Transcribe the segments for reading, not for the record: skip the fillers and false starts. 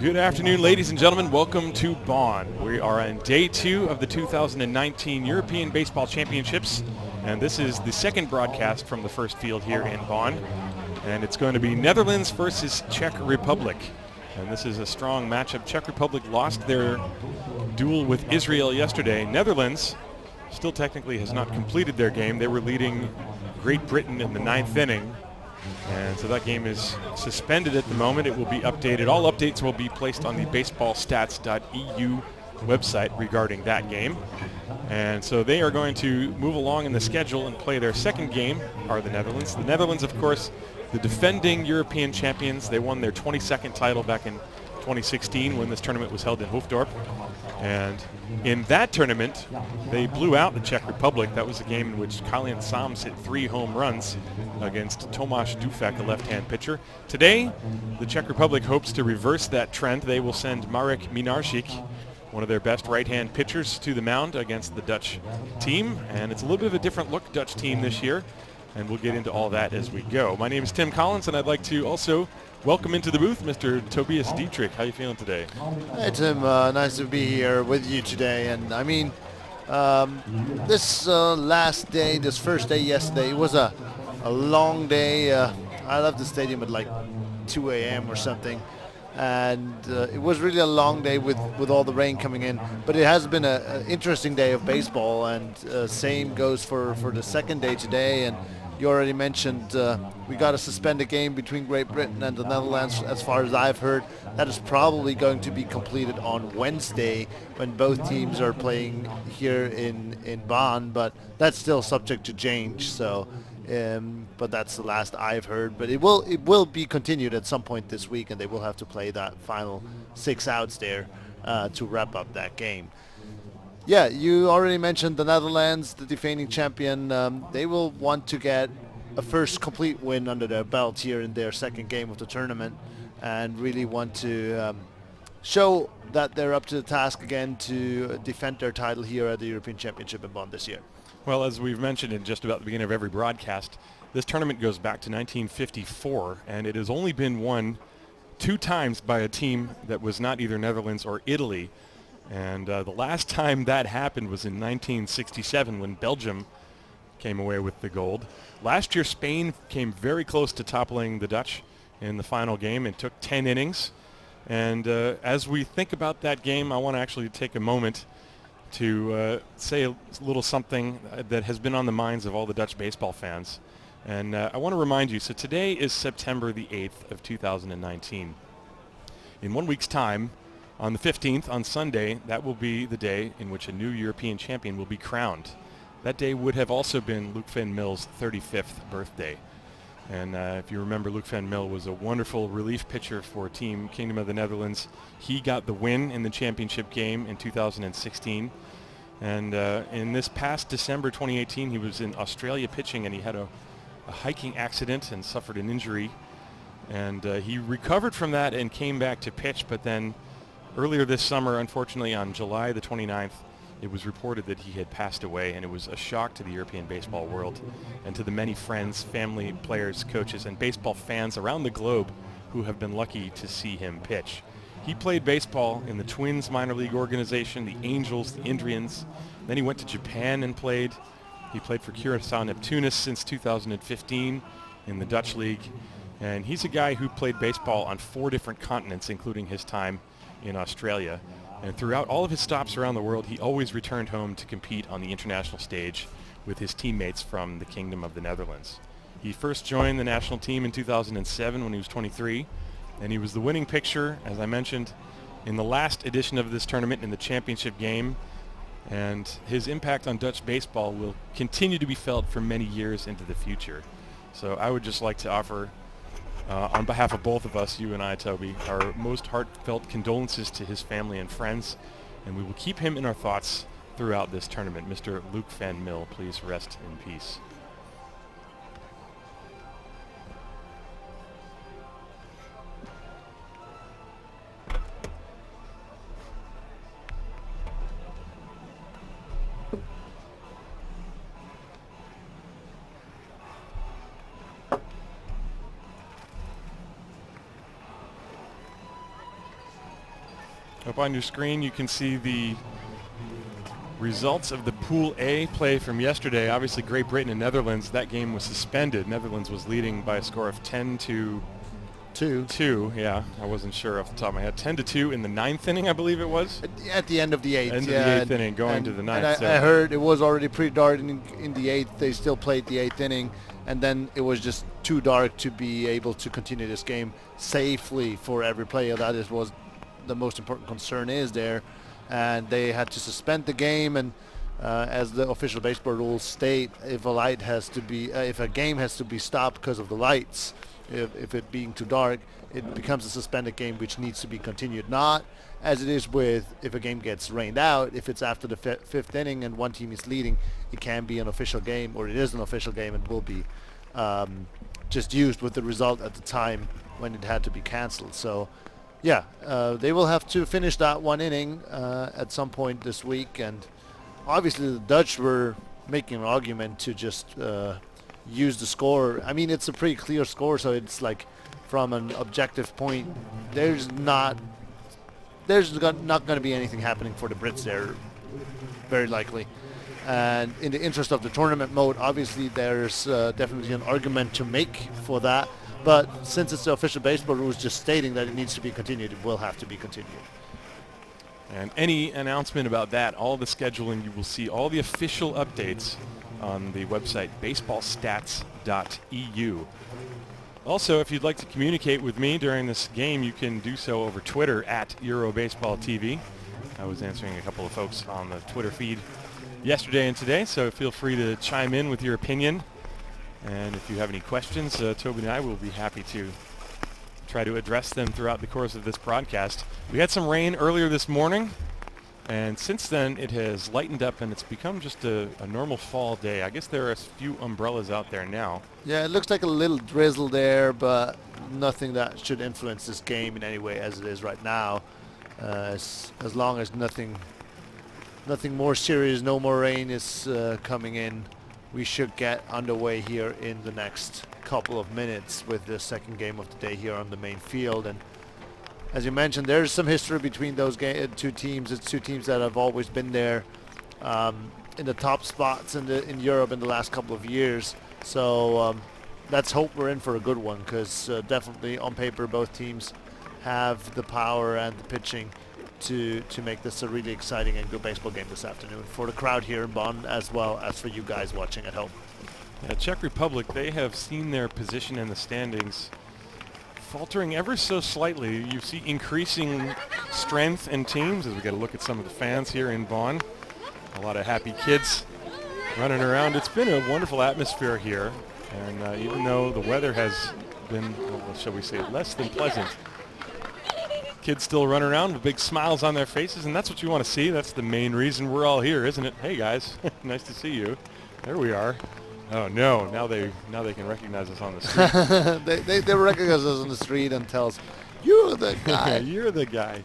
Good afternoon, ladies and gentlemen. Welcome to Bonn. We are on day 2 of the 2019 European Baseball Championships, and this is the second broadcast from the first field here in Bonn. And it's going to be Netherlands versus Czech Republic. And this is a strong matchup. Czech Republic lost their duel with Israel yesterday. Netherlands still technically has not completed their game. They were leading Great Britain in the 9th inning. And so that game is suspended at the moment. It will be updated. All updates will be placed on the baseballstats.eu website regarding that game. And so they are going to move along in the schedule and play their second game, are the Netherlands. The Netherlands, of course, the defending European champions. They won their 22nd title back in 2016 when this tournament was held in Hoofddorp. And in that tournament, they blew out the Czech Republic. That was a game in which Kalian Sams hit 3 home runs against Tomáš Dufek, a left-hand pitcher. Today, the Czech Republic hopes to reverse that trend. They will send Marek Minaršík, one of their best right-hand pitchers, to the mound against the Dutch team. And it's a little bit of a different look Dutch team this year. And we'll get into all that as we go. My name is Tim Collins, and I'd like to also welcome into the booth Mr. Tobias Dietrich. How are you feeling today? Hey Tim, nice to be here with you today. And I mean, this last day, this first day yesterday, it was a long day. I left the stadium at like 2 a.m. or something. And it was really a long day with all the rain coming in. But it has been an interesting day of baseball, and same goes for the second day today. And you already mentioned we got a suspended game between Great Britain and the Netherlands. As far as I've heard, that is probably going to be completed on Wednesday when both teams are playing here in Bonn, but that's still subject to change. So, but that's the last I've heard. But it will be continued at some point this week, and they will have to play that final 6 outs there to wrap up that game. Yeah, you already mentioned the Netherlands, the defending champion. They will want to get a first complete win under their belt here in their second game of the tournament, and really want to show that they're up to the task again to defend their title here at the European Championship in Bonn this year. Well, as we've mentioned in just about the beginning of every broadcast, this tournament goes back to 1954, and it has only been won 2 times by a team that was not either Netherlands or Italy. And the last time that happened was in 1967 when Belgium came away with the gold. Last year, Spain came very close to toppling the Dutch in the final game and took 10 innings. And as we think about that game, I want to actually take a moment to say a little something that has been on the minds of all the Dutch baseball fans. And I want to remind you, so today is September the 8th of 2019. In 1 week's time, on the 15th, on Sunday, that will be the day in which a new European champion will be crowned. That day would have also been Luc van Mil's 35th birthday. And if you remember, Luc van Mil was a wonderful relief pitcher for Team Kingdom of the Netherlands. He got the win in the championship game in 2016. And in this past December 2018, he was in Australia pitching, and he had a hiking accident and suffered an injury. And he recovered from that and came back to pitch, but then earlier this summer, unfortunately, on July the 29th, it was reported that he had passed away, and it was a shock to the European baseball world and to the many friends, family, players, coaches, and baseball fans around the globe who have been lucky to see him pitch. He played baseball in the Twins minor league organization, the Angels, the Indians. Then he went to Japan and played. He played for Curaçao Neptunus since 2015 in the Dutch league. And he's a guy who played baseball on 4 different continents, including his time in Australia. And throughout all of his stops around the world, he always returned home to compete on the international stage with his teammates from the Kingdom of the Netherlands. He first joined the national team in 2007 when he was 23, and he was the winning pitcher, as I mentioned, in the last edition of this tournament in the championship game. And his impact on Dutch baseball will continue to be felt for many years into the future. So I would just like to offer, on behalf of both of us, you and I, Toby, our most heartfelt condolences to his family and friends, and we will keep him in our thoughts throughout this tournament. Mr. Luc van Mil, please rest in peace. Up on your screen, you can see the results of the Pool A play from yesterday. Obviously, Great Britain and Netherlands, that game was suspended. Netherlands was leading by a score of 10-2. Yeah, I wasn't sure off the top of my head. 10-2 in the 9th inning, I believe it was. At the end of the 8th. End of the 8th inning, going to the 9th. And I heard it was already pretty dark in the 8th. They still played the 8th inning, and then it was just too dark to be able to continue this game safely for every player. That is was the most important concern is there, and they had to suspend the game. And as the official baseball rules state, if a game has to be stopped because of the lights, if it being too dark, it becomes a suspended game which needs to be continued. Not as it is with if a game gets rained out. If it's after the 5th inning and one team is leading, it can be an official game, or it is an official game and will be just used with the result at the time when it had to be cancelled. So yeah, they will have to finish that one inning at some point this week. And obviously the Dutch were making an argument to just use the score. I mean, it's a pretty clear score, so it's like from an objective point, there's not going to be anything happening for the Brits there, very likely. And in the interest of the tournament mode, obviously there's definitely an argument to make for that. But since it's the official baseball rules just stating that it needs to be continued, it will have to be continued. And any announcement about that, all the scheduling, you will see all the official updates on the website baseballstats.eu. Also, if you'd like to communicate with me during this game, you can do so over Twitter at EuroBaseballTV. I was answering a couple of folks on the Twitter feed yesterday and today, so feel free to chime in with your opinion. And if you have any questions, Toby and I will be happy to try to address them throughout the course of this broadcast. We had some rain earlier this morning, and since then it has lightened up and it's become just a normal fall day. I guess there are a few umbrellas out there now. Yeah, it looks like a little drizzle there, but nothing that should influence this game in any way as it is right now. As long as nothing more serious, no more rain is coming in, we should get underway here in the next couple of minutes with the second game of the day here on the main field. And as you mentioned, there's some history between those two teams. It's two teams that have always been there in the top spots in Europe in the last couple of years. So let's hope we're in for a good one, because definitely on paper both teams have the power and the pitching to make this a really exciting and good baseball game this afternoon for the crowd here in Bonn, as well as for you guys watching at home. Yeah, Czech Republic, they have seen their position in the standings faltering ever so slightly. You see increasing strength in teams as we get a look at some of the fans here in Bonn. A lot of happy kids running around. It's been a wonderful atmosphere here, and even though the weather has been, well, shall we say, less than pleasant, kids still run around with big smiles on their faces, and that's what you want to see. That's the main reason we're all here, isn't it? Hey guys, nice to see you. There we are. Oh no, now they can recognize us on the street. they recognize us on the street and tell us, you're the guy. You're the guy.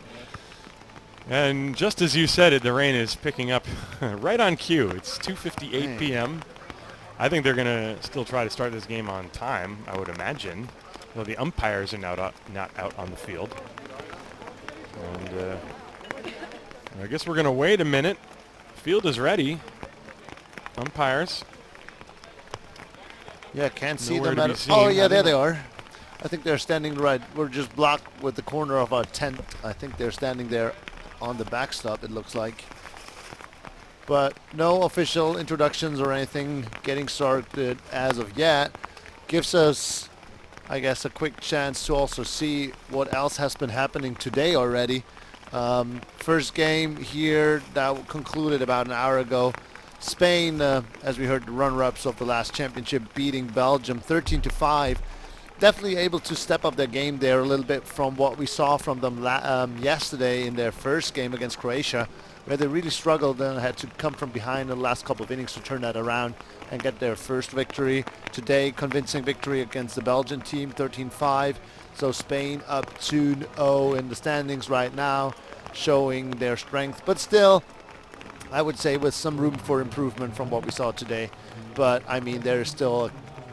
And just as you said it, the rain is picking up right on cue. It's 2:58 p.m. I think they're going to still try to start this game on time, I would imagine. Well, the umpires are not out on the field. And I guess we're going to wait a minute. Field is ready. Umpires. Yeah, can't see them at all. Oh, yeah, there they are. I think they're standing right. We're just blocked with the corner of our tent. I think they're standing there on the backstop, it looks like. But no official introductions or anything getting started as of yet. Gives us, I guess, a quick chance to also see what else has been happening today already. First game here that concluded about an hour ago. Spain, as we heard, the runner-ups of the last championship, beating Belgium 13-5. Definitely able to step up their game there a little bit from what we saw from them yesterday in their first game against Croatia, where they really struggled and had to come from behind in the last couple of innings to turn that around and get their first victory. Today, convincing victory against the Belgian team, 13-5. So Spain up 2-0 in the standings right now, showing their strength. But still, I would say with some room for improvement from what we saw today. But, I mean, there's still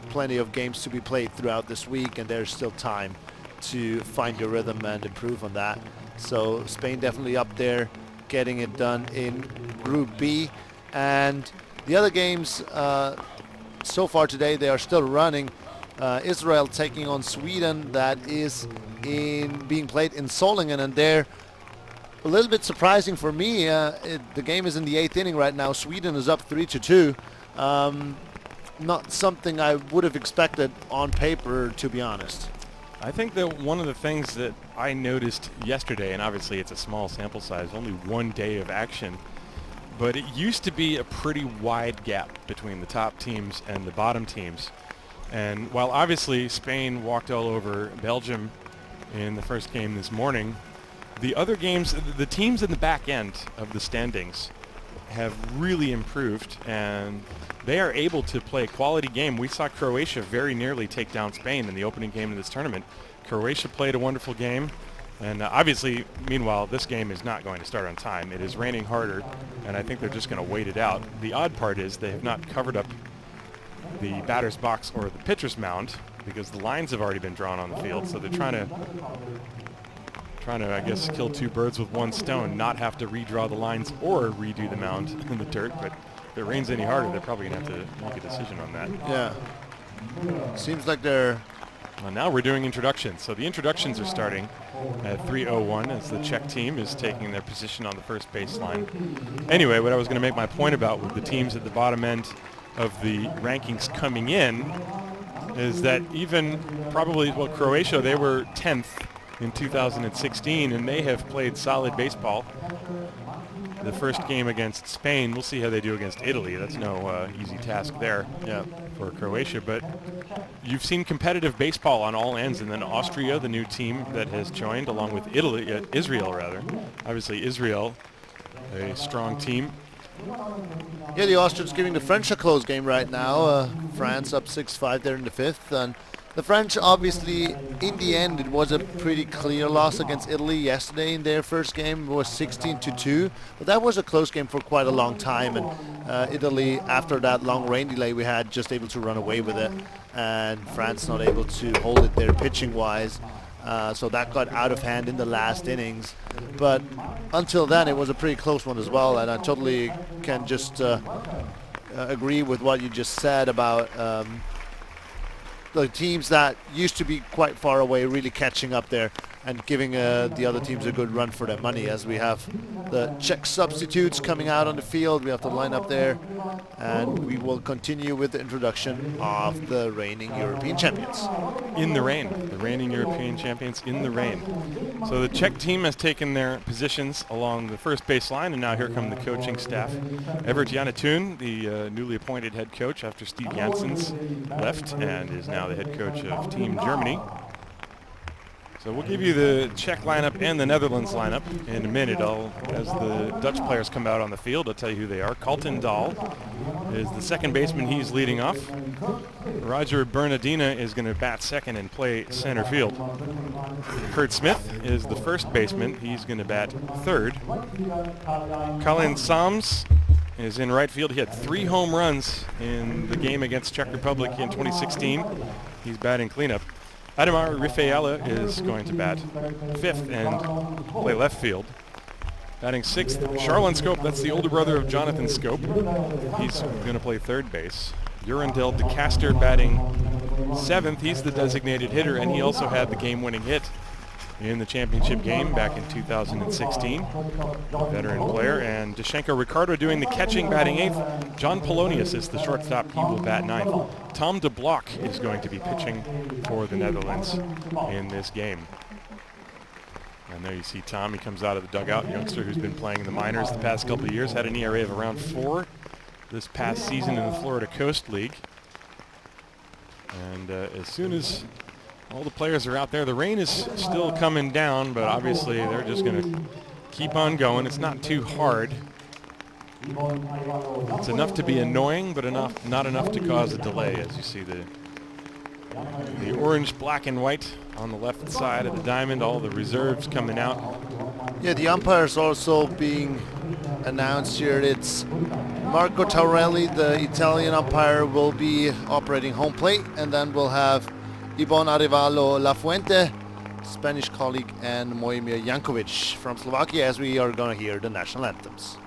plenty of games to be played throughout this week, and there's still time to find your rhythm and improve on that. So Spain definitely up there, getting it done in Group B. And the other games so far today, they are still running. Israel taking on Sweden, that is being played in Solingen, and they're a little bit surprising for me. The game is in the 8th inning right now. Sweden is up 3-2. Not something I would have expected on paper, to be honest. I think that one of the things that I noticed yesterday, and obviously it's a small sample size, only one day of action, but it used to be a pretty wide gap between the top teams and the bottom teams. And while obviously Spain walked all over Belgium in the first game this morning, the other games, the teams in the back end of the standings have really improved, and they are able to play a quality game. We saw Croatia very nearly take down Spain in the opening game of this tournament. Croatia played a wonderful game, and obviously, meanwhile, this game is not going to start on time. It is raining harder, and I think they're just going to wait it out. The odd part is they have not covered up the batter's box or the pitcher's mound because the lines have already been drawn on the field, so they're trying to, I guess, kill two birds with one stone, not have to redraw the lines or redo the mound in the dirt. But if it rains any harder, they're probably going to have to make a decision on that. Yeah. Seems like they're... Well, now we're doing introductions. So the introductions are starting at 3:01 as the Czech team is taking their position on the first baseline. Anyway, what I was going to make my point about with the teams at the bottom end of the rankings coming in is that even probably, well, Croatia, they were 10th in 2016, and they have played solid baseball. The first game against Spain, we'll see how they do against Italy. That's no easy task there for Croatia. But you've seen competitive baseball on all ends, and then Austria, the new team that has joined, along with Israel. Obviously, Israel, a strong team. Yeah, the Austrians giving the French a close game right now. France up 6-5 there in the 5th. And the French, obviously, in the end, it was a pretty clear loss against Italy yesterday in their first game. It was 16-2, but that was a close game for quite a long time. And Italy, after that long rain delay we had, just able to run away with it. And France not able to hold it there pitching-wise. So that got out of hand in the last innings. But until then, it was a pretty close one as well. And I totally can just agree with what you just said about the teams that used to be quite far away really catching up there and giving the other teams a good run for their money, as we have the Czech substitutes coming out on the field. We have the lineup there, and we will continue with the introduction of the reigning European champions. In the rain, the reigning European champions in the rain. So the Czech team has taken their positions along the first baseline, and now here come the coaching staff. Evert Janetun, the newly appointed head coach after Steve Janssens left, and is now the head coach of Team Germany. So we'll give you the Czech lineup and the Netherlands lineup in a minute. As the Dutch players come out on the field, I'll tell you who they are. Carlton Dahl is the second baseman. He's leading off. Roger Bernardina is going to bat second and play center field. Kurt Smith is the first baseman. He's going to bat third. Colin Sams is in right field. He had 3 home runs in the game against Czech Republic in 2016. He's batting cleanup. Ademar Rifaela is going to bat 5th and play left field. Batting 6th, Charlon Scope, that's the older brother of Jonathan Scope. He's going to play third base. Jurandel de Caster batting 7th. He's the designated hitter, and he also had the game-winning hit in the championship game back in 2016. Veteran player. And Dashenka Ricardo doing the catching, batting 8th. John Polonius is the shortstop. He will bat 9th. Tom de Blok is going to be pitching for the Netherlands in this game. And there you see Tom. He comes out of the dugout, youngster who's been playing in the minors the past couple of years. Had an ERA of around 4 this past season in the Florida Coast League. And as soon as all the players are out there, the rain is still coming down, but obviously they're just going to keep on going. It's not too hard. It's enough to be annoying, but not enough to cause a delay, as you see the orange, black, and white on the left side of the diamond, all the reserves coming out. Yeah, the umpires also being announced here. It's Marco Taurelli, the Italian umpire, will be operating home plate, and then we'll have Ibon Arevalo Lafuente Spanish colleague, and Mojmir Jankovic from Slovakia, as we are going to hear the national anthems.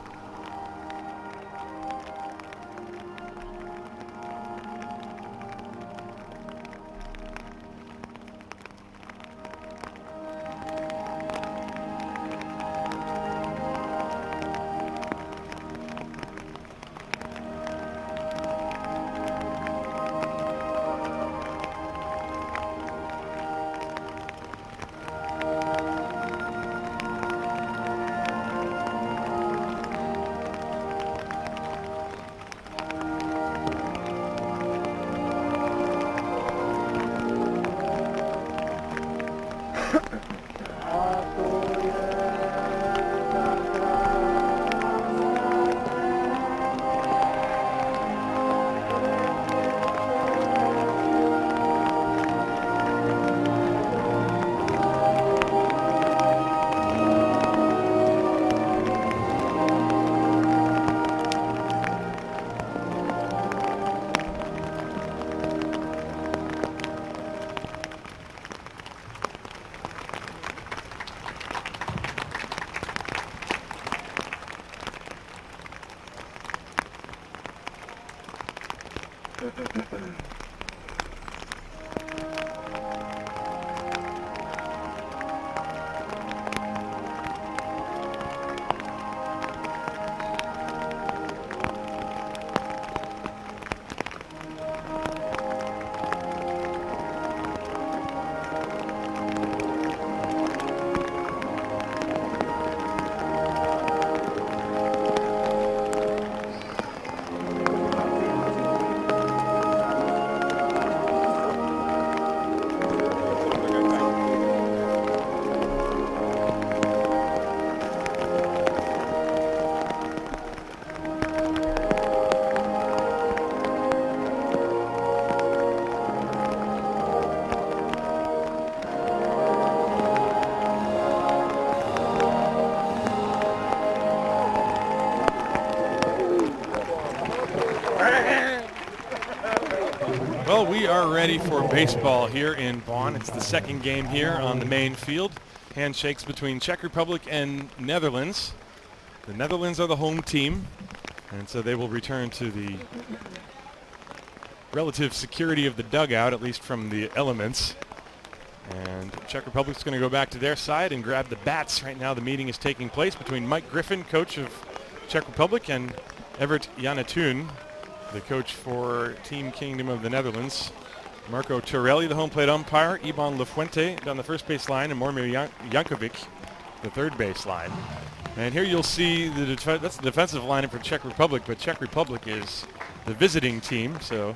Well, we are ready for baseball here in Bonn. It's the second game here on the main field. Handshakes between Czech Republic and Netherlands. The Netherlands are the home team, and so they will return to the relative security of the dugout, at least from the elements. And Czech Republic's going to go back to their side and grab the bats. Right now the meeting is taking place between Mike Griffin, coach of Czech Republic, and Evert Janetoon, the coach for Team Kingdom of the Netherlands. Marco Torelli, the home plate umpire. Iban Lafuente down the first base line, and Mojmir Jankovic, the third base line. And here you'll see that's the defensive lineup for Czech Republic, but Czech Republic is the visiting team, so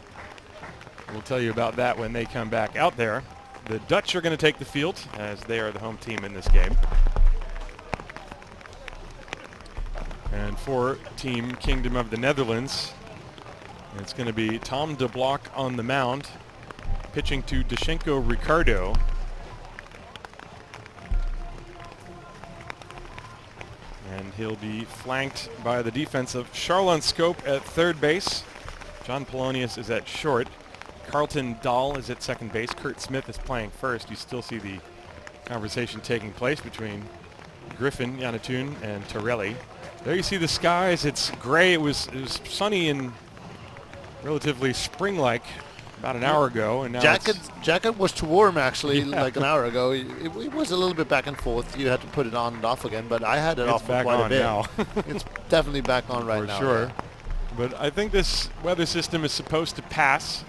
we'll tell you about that when they come back out there. The Dutch are going to take the field, as they are the home team in this game. And for Team Kingdom of the Netherlands, it's going to be Tom de Blok on the mound, pitching to Dashenka Ricardo. And he'll be flanked by the defense of Charlon Scope at third base. John Polonius is at short. Carlton Dahl is at second base. Kurt Smith is playing first. You still see the conversation taking place between Griffin, Janetoon, and Torelli. There you see the skies. It's gray. It was sunny and relatively spring-like about an hour ago, and now jacket was too warm actually. Like an hour ago. It was a little bit back and forth. You had to put it on and off again, but I had it off for quite a bit. Now. It's definitely back on right now. For sure. Yeah. But I think this weather system is supposed to pass.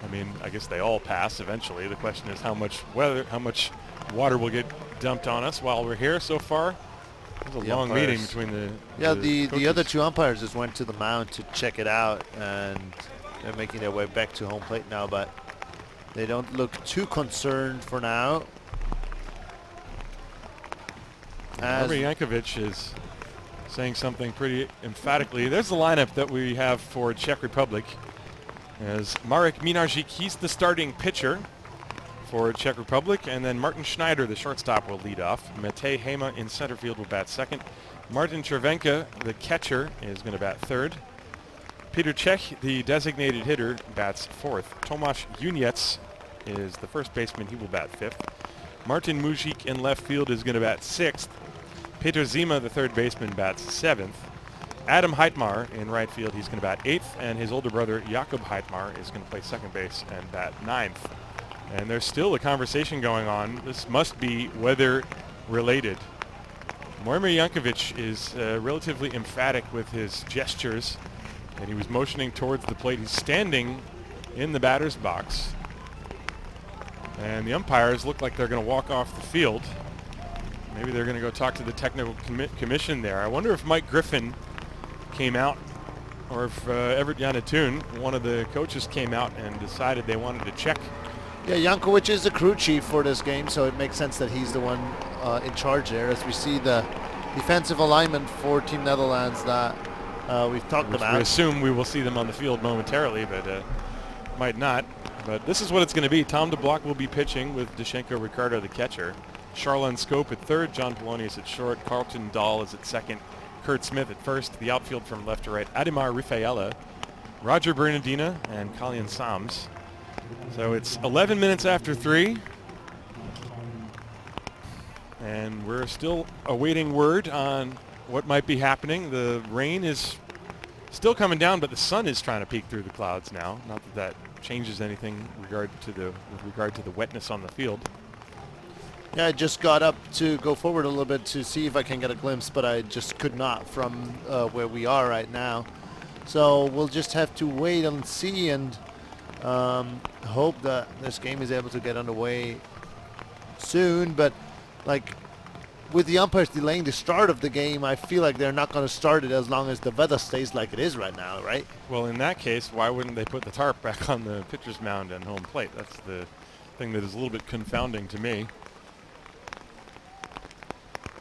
I mean, I guess they all pass eventually. The question is how much water will get dumped on us while we're here. So far, it was a long meeting between the other two umpires just went to the mound to check it out, and they're making their way back to home plate now, but they don't look too concerned for now. Mojmir Jankovic is saying something pretty emphatically. There's the lineup that we have for Czech Republic. As Marek Minarzik, he's the starting pitcher for Czech Republic, and then Martin Schneider, the shortstop, will lead off. Matej Hema in center field will bat second. Martin Červenka, the catcher, is going to bat third. Peter Čech, the designated hitter, bats fourth. Tomáš Junec is the first baseman. He will bat 5th. Martin Mujic in left field is going to bat 6th. Peter Zima, the third baseman, bats 7th. Adam Heitmar in right field, he's going to bat 8th, and his older brother Jakob Heitmar is going to play second base and bat 9th. And there's still a conversation going on. This must be weather related. Moimir Jankovic is relatively emphatic with his gestures, and he was motioning towards the plate. He's standing in the batter's box, and the umpires look like they're going to walk off the field. Maybe they're going to go talk to the technical commission there. I wonder if Mike Griffin came out, or if Everett Yanatoon, one of the coaches, came out and decided they wanted to check. Yeah, Jankovic is the crew chief for this game, so it makes sense that he's the one in charge there. As we see the defensive alignment for Team Netherlands that we've talked about. We assume we will see them on the field momentarily, but might not. But this is what it's going to be. Tom DeBlock will be pitching with Dashenka Ricardo, the catcher. Charlon Scope at third, John Polonius at short, Carlton Dahl is at second, Kurt Smith at first, the outfield from left to right, Ademar Rifaela, Roger Bernardina, and Kalyan Sams. So it's 11 minutes after 3, and we're still awaiting word on what might be happening. The rain is still coming down, but the sun is trying to peek through the clouds now. Not that that changes anything with regard to the wetness on the field. Yeah, I just got up to go forward a little bit to see if I can get a glimpse, but I just could not from where we are right now. So we'll just have to wait and see, and hope that this game is able to get underway soon. But like with the umpires delaying the start of the game, I feel like they're not going to start it as long as the weather stays like it is right now, right? Well, in that case, why wouldn't they put the tarp back on the pitcher's mound and home plate? That's the thing that is a little bit confounding to me.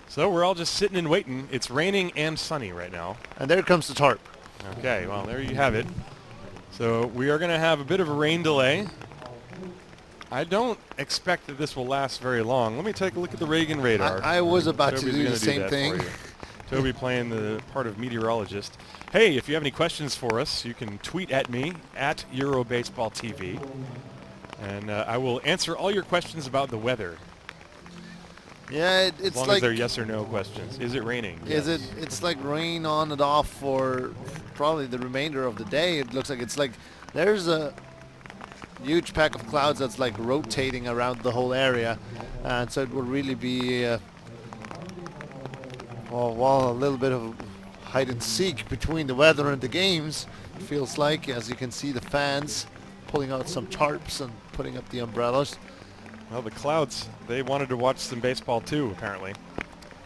So we're all just sitting and waiting. It's raining and sunny right now. And there comes the tarp. Okay, well, there you have it. So we are going to have a bit of a rain delay. I don't expect that this will last very long. Let me take a look at the Reagan radar. I was about Toby's to do the gonna same that thing. for you. Toby playing the part of meteorologist. Hey, if you have any questions for us, you can tweet at me at EuroBaseballTV, and I will answer all your questions about the weather. Yeah, As it's long like as they're yes or no questions. Is it raining? Is Yes. it's like rain on and off for probably the remainder of the day. It looks like there's a huge pack of clouds that's like rotating around the whole area, and so it will really be a little bit of hide and seek between the weather and the games. It feels like, as you can see, the fans pulling out some tarps and putting up the umbrellas. Well, the clouds, they wanted to watch some baseball too, apparently.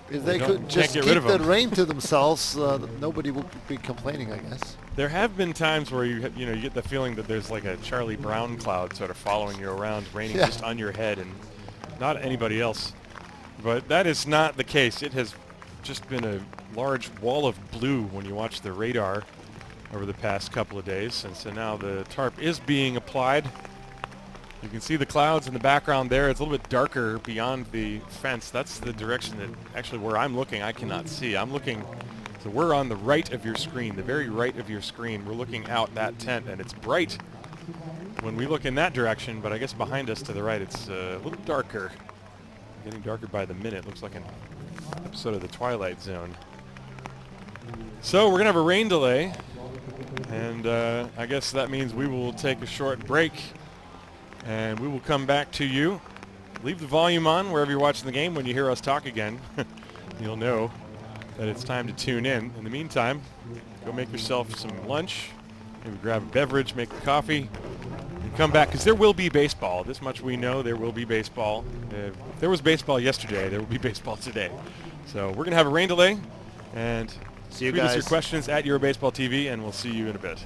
If they Can't could just get keep rid of the them. rain to themselves, nobody would be complaining, I guess. There have been times where you get the feeling that there's like a Charlie Brown cloud sort of following you around, raining Yeah. just on your head and not anybody else. But that is not the case. It has just been a large wall of blue when you watch the radar over the past couple of days. And so now the tarp is being applied. You can see the clouds in the background there. It's a little bit darker beyond the fence. That's the direction that actually where I'm looking I cannot see. I'm looking, so we're on the right of your screen, the very right of your screen. We're looking out that tent, and it's bright when we look in that direction, but I guess behind us to the right it's a little darker. Getting darker by the minute. Looks like an episode of The Twilight Zone. So we're going to have a rain delay, and I guess that means we will take a short break. And we will come back to you. Leave the volume on wherever you're watching the game. When you hear us talk again, you'll know that it's time to tune in. In the meantime, go make yourself some lunch. Maybe grab a beverage, make a coffee, and come back, because there will be baseball. This much we know, there will be baseball. If there was baseball yesterday, there will be baseball today. So we're going to have a rain delay. And See you tweet us guys. your questions at EuroBaseballTV, and we'll see you in a bit.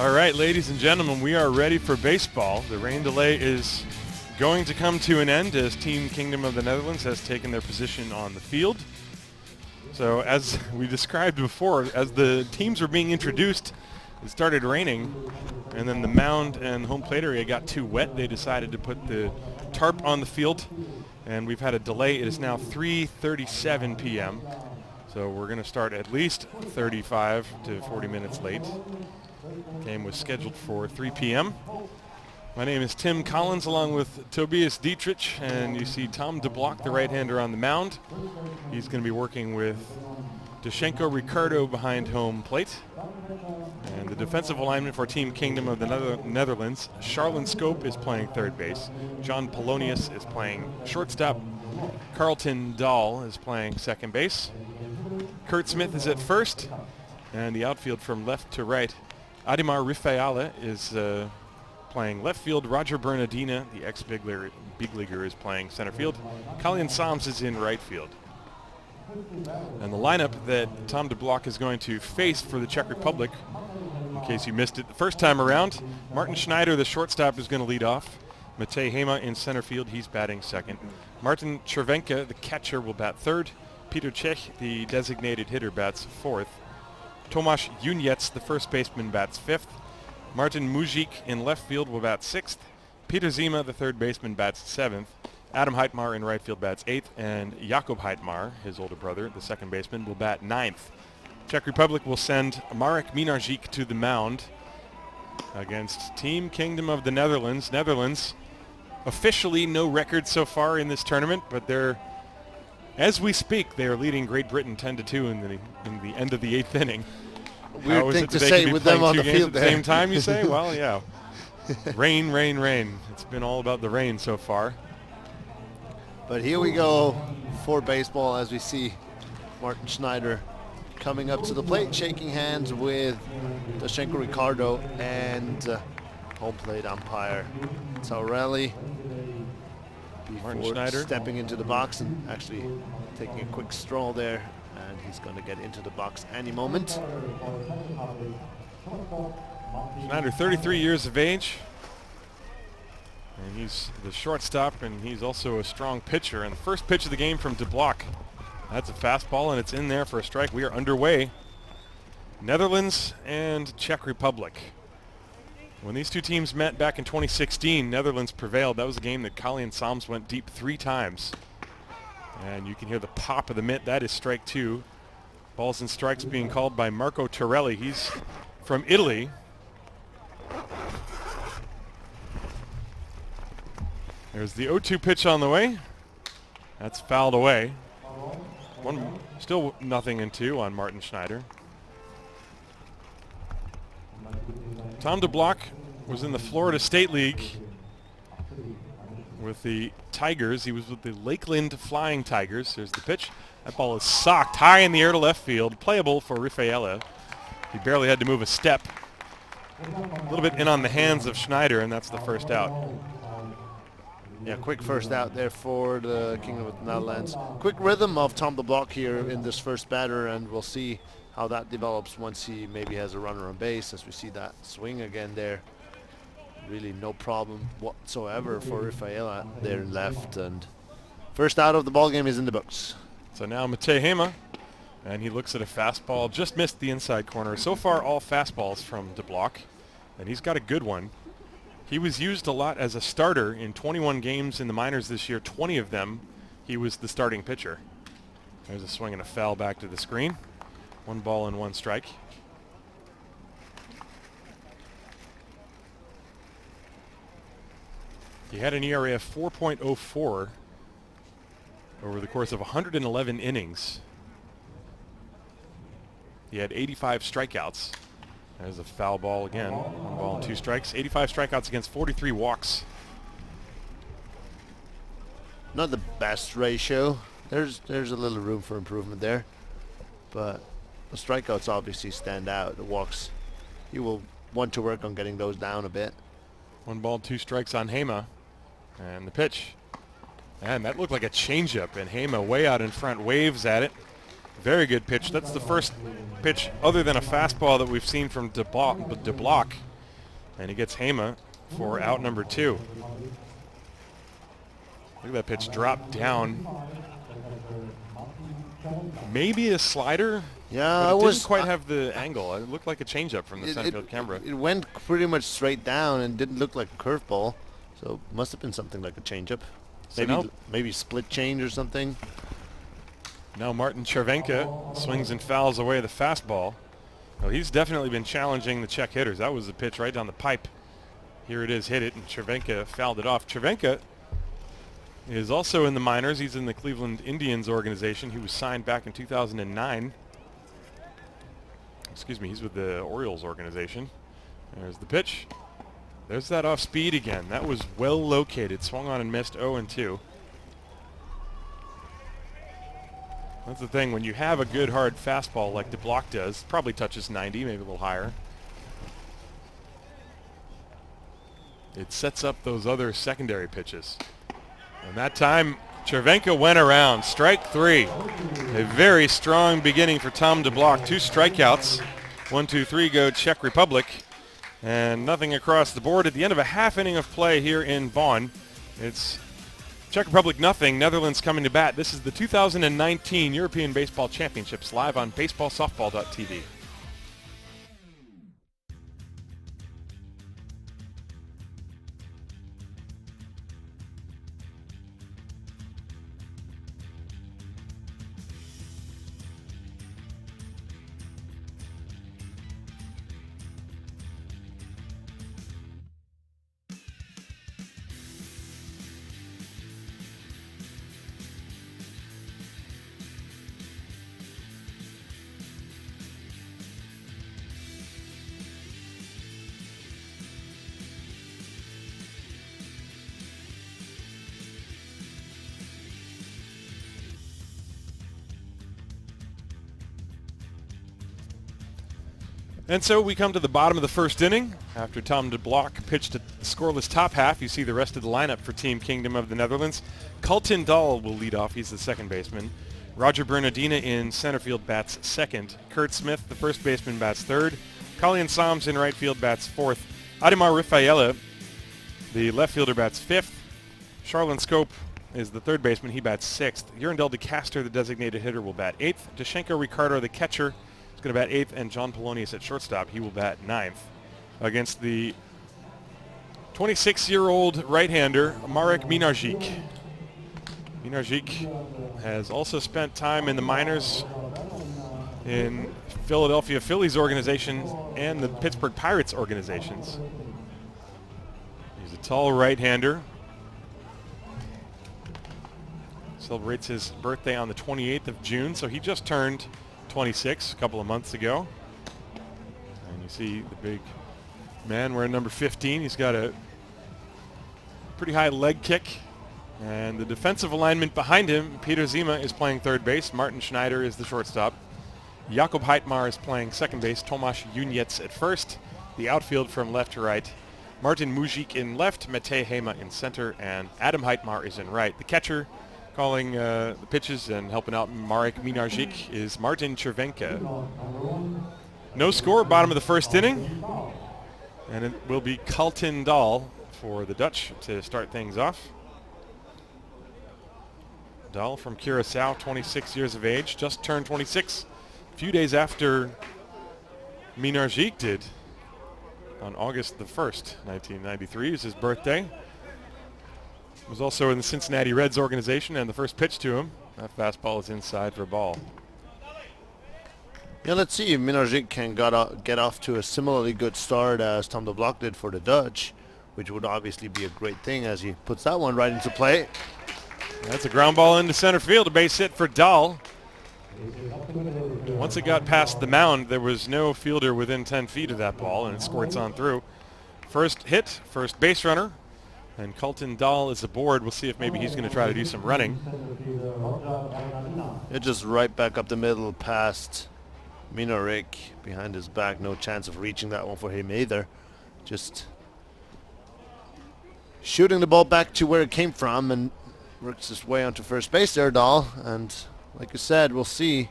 All right, ladies and gentlemen, we are ready for baseball. The rain delay is going to come to an end as Team Kingdom of the Netherlands has taken their position on the field. So as we described before, as the teams were being introduced, it started raining, and then the mound and home plate area got too wet. They decided to put the tarp on the field, and we've had a delay. It is now 3:37 p.m., so we're going to start at least 35 to 40 minutes late. The game was scheduled for 3 p.m. My name is Tim Collins, along with Tobias Dietrich, and you see Tom DeBlock, the right-hander, on the mound. He's going to be working with Dashenka, Ricardo behind home plate. And the defensive alignment for Team Kingdom of the Netherlands, Charlene Scope is playing third base. John Polonius is playing shortstop. Carlton Dahl is playing second base. Kurt Smith is at first. And the outfield from left to right, Ademar Rifaela is playing left field. Roger Byrne Edina, the ex-big leaguer, is playing center field. Colin Soms is in right field. And the lineup that Tom DeBlock is going to face for the Czech Republic, in case you missed it the first time around, Martin Schneider, the shortstop, is going to lead off. Matej Hema in center field, he's batting second. Martin Červenka, the catcher, will bat third. Peter Czech, the designated hitter, bats fourth. Tomáš Junec, the first baseman, bats fifth. Martin Mujic in left field will bat sixth. Peter Zima, the third baseman, bats seventh. Adam Heitmar in right field bats eighth, and Jakob Heitmar, his older brother, the second baseman, will bat ninth. Czech Republic will send Marek Minarzik to the mound against Team Kingdom of the Netherlands. Netherlands, officially no record so far in this tournament, but they're, as we speak, they are leading Great Britain 10-2 in the end of the eighth inning. Weird thing to say with them on the field at the same time, you say? Well, yeah. Rain, rain, rain. It's been all about the rain so far. But here we go for baseball as we see Martin Schneider coming up to the plate, shaking hands with Dashenka, Ricardo, and home plate umpire Taurelli Martin before Schneider stepping into the box and actually taking a quick stroll there, and he's going to get into the box any moment. Schneider, 33 years of age. And he's the shortstop, and he's also a strong pitcher. And the first pitch of the game from DeBlock. That's a fastball, and it's in there for a strike. We are underway. Netherlands and Czech Republic. When these two teams met back in 2016, Netherlands prevailed. That was a game that Colin Soms went deep 3 times. And you can hear the pop of the mitt. That is strike 2. Balls and strikes being called by Marco Torelli. He's from Italy. There's the 0-2 pitch on the way. That's fouled away. Still 0-2 on Martin Schneider. Tom DeBlock was in the Florida State League with the Tigers. He was with the Lakeland Flying Tigers. There's the pitch. That ball is socked high in the air to left field. Playable for Rifaela. He barely had to move a step. A little bit in on the hands of Schneider, and that's the first out. Yeah, quick first out there for the Kingdom of the Netherlands. Quick rhythm of Tom DeBlock here in this first batter, and we'll see how that develops once he maybe has a runner on base, as we see that swing again there. Really no problem whatsoever for Rifaela there left, and first out of the ball game is in the books. So now Matej Hema, and he looks at a fastball, just missed the inside corner. So far all fastballs from DeBlock, and he's got a good one. He was used a lot as a starter in 21 games in the minors this year. 20 of them, he was the starting pitcher. There's a swing and a foul back to the screen. 1 ball and 1 strike. He had an ERA of 4.04 over the course of 111 innings. He had 85 strikeouts. There's a foul ball again. 1 ball and 2 strikes. 85 strikeouts against 43 walks. Not the best ratio. There's a little room for improvement there, but the strikeouts obviously stand out. The walks, he will want to work on getting those down a bit. 1 ball, 2 strikes on Hema, and the pitch. And that looked like a changeup, and Hema way out in front waves at it. Very good pitch. That's the first pitch other than a fastball that we've seen from DeBlock. And he gets Hema for out number 2. Look at that pitch drop down. Maybe a slider. Yeah, but it didn't quite have the angle. It looked like a changeup from the center field camera. It went pretty much straight down and didn't look like a curveball, so it must have been something like a changeup. So Maybe split change or something. Now Martin Cervenka swings and fouls away the fastball. Well, he's definitely been challenging the Czech hitters. That was a pitch right down the pipe. Here it is, hit it, and Cervenka fouled it off. Cervenka is also in the minors. He's in the Cleveland Indians organization. He was signed back in 2009. Excuse me, he's with the Orioles organization. There's the pitch. There's that off speed again. That was well located. Swung on and missed 0-2. That's the thing, when you have a good hard fastball like DeBlock does, probably touches 90, maybe a little higher. It sets up those other secondary pitches. And that time, Cervenka went around. Strike 3. A very strong beginning for Tom DeBlock. 2 strikeouts. 1, 2, 3 go Czech Republic. And nothing across the board at the end of a half inning of play here in Bonn. It's Czech Republic nothing, Netherlands coming to bat. This is the 2019 European Baseball Championships live on baseballsoftball.tv. And so we come to the bottom of the first inning. After Tom DeBlock pitched a scoreless top half, you see the rest of the lineup for Team Kingdom of the Netherlands. Carlton Dahl will lead off. He's the second baseman. Roger Byrne Edina in center field bats second. Kurt Smith, the first baseman, bats third. Colin Sams in right field bats fourth. Ademar Rafaela, the left fielder, bats fifth. Charlon Scope is the third baseman. He bats sixth. Jurandel de Caster, the designated hitter, will bat eighth. Dashenka Ricardo, the catcher, going to bat eighth, and John Polonius at shortstop. He will bat ninth against the 26-year-old right-hander Marek Minarzik. Minarzik has also spent time in the minors in Philadelphia Phillies organization and the Pittsburgh Pirates organizations. He's a tall right-hander. Celebrates his birthday on the 28th of June, so he just turned 26 a couple of months ago. And you see the big man wearing number 15. He's got a pretty high leg kick. And the defensive alignment behind him, Peter Zima is playing third base. Martin Schneider is the shortstop. Jakob Heitmar is playing second base. Tomáš Junec at first. The outfield from left to right. Martin Mujic in left. Matej Hema in center. And Adam Heitmar is in right. The catcher calling the pitches and helping out Marek Minarzik is Martin Cervenka. No score, bottom of the first inning. And it will be Carlton Dahl for the Dutch to start things off. Dahl from Curacao, 26 years of age, just turned 26 a few days after Minarzik did on August the 1st, 1993 is his birthday. Was also in the Cincinnati Reds organization, and the first pitch to him, that fastball is inside for a ball. Yeah, let's see if Minarzik can get off to a similarly good start as Tom DeBlock did for the Dutch, which would obviously be a great thing as he puts that one right into play. That's a ground ball into center field, a base hit for Dahl. Once it got past the mound, there was no fielder within 10 feet of that ball, and it squirts on through. First hit, first base runner. And Carlton Dahl is aboard. We'll see if maybe he's going to try to do some running. It's just right back up the middle past Minarzik behind his back. No chance of reaching that one for him either. Just shooting the ball back to where it came from and works his way onto first base there, Dahl. And like you said, we'll see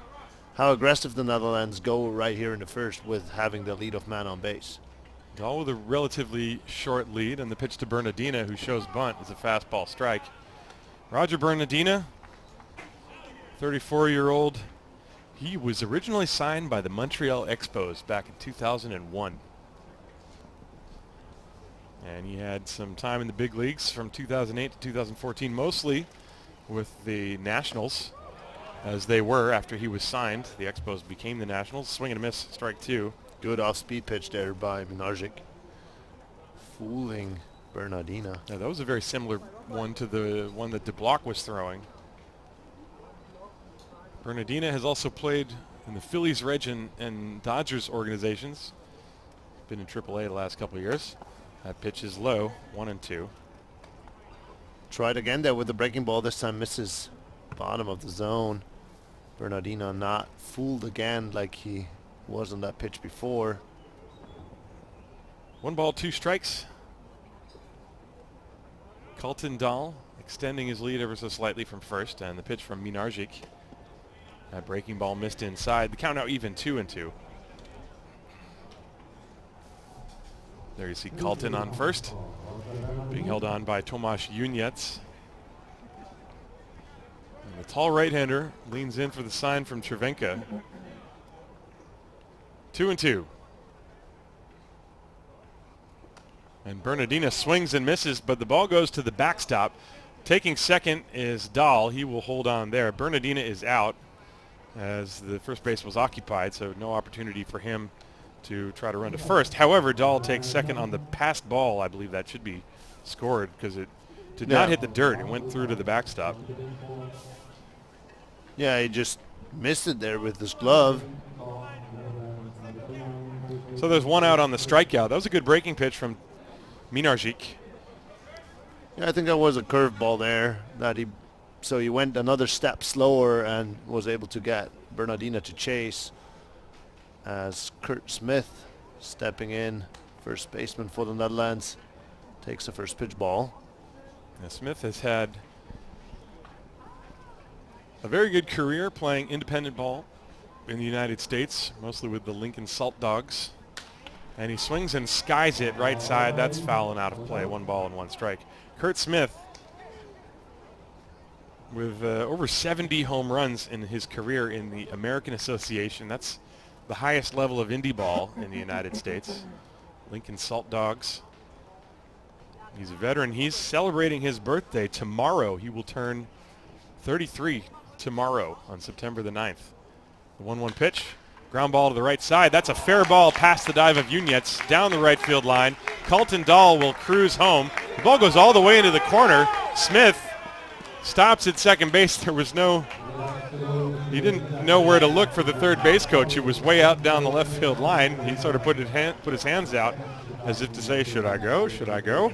how aggressive the Netherlands go right here in the first with having the leadoff man on base. Dahl with a relatively short lead, and the pitch to Byrne Edina, who shows bunt, is a fastball strike. Roger Byrne, 34-year-old. He was originally signed by the Montreal Expos back in 2001. And he had some time in the big leagues from 2008 to 2014, mostly with the Nationals, as they were after he was signed. The Expos became the Nationals. Swing and a miss, strike two. Good off-speed pitch there by Minarczyk. Fooling Bernardina. Now, that was a very similar one to the one that DeBlock was throwing. Bernardina has also played in the Phillies, Reds, and Dodgers organizations. Been in AAA the last couple of years. That pitch is low, 1-2. Tried again there with the breaking ball. This time misses bottom of the zone. Bernardina not fooled again like he was on that pitch before. 1 ball, 2 strikes. Colton Dahl extending his lead ever so slightly from first, and the pitch from Minarczyk. That breaking ball missed inside. The count now even, 2-2. There you see Colton on first, being held on by Tomáš Juněc. And the tall right-hander leans in for the sign from Cervenka. 2-2. And Bernardina swings and misses, but the ball goes to the backstop. Taking second is Dahl. He will hold on there. Bernardina is out as the first base was occupied, so no opportunity for him to try to run to first. However, Dahl takes second on the passed ball. I believe that should be scored because it did not hit the dirt. It went through to the backstop. Yeah, he just missed it there with his glove. So there's 1 out on the strikeout. That was a good breaking pitch from Minarczyk. Yeah, I think that was a curveball there. So he went another step slower and was able to get Bernardina to chase. As Kurt Smith stepping in, first baseman for the Netherlands, takes the first pitch ball. Now, Smith has had a very good career playing independent ball in the United States, mostly with the Lincoln Salt Dogs. And he swings and skies it right side. That's foul and out of play. 1 ball and 1 strike. Kurt Smith with over 70 home runs in his career in the American Association. That's the highest level of indie ball in the United States. Lincoln Salt Dogs. He's a veteran. He's celebrating his birthday tomorrow. He will turn 33 tomorrow on September the 9th. The 1-1 pitch. Ground ball to the right side. That's a fair ball past the dive of Juněc down the right field line. Colton Dahl will cruise home. The ball goes all the way into the corner. Smith stops at second base. He didn't know where to look for the third base coach, who was way out down the left field line. He sort of put his hands out as if to say, should I go? Should I go?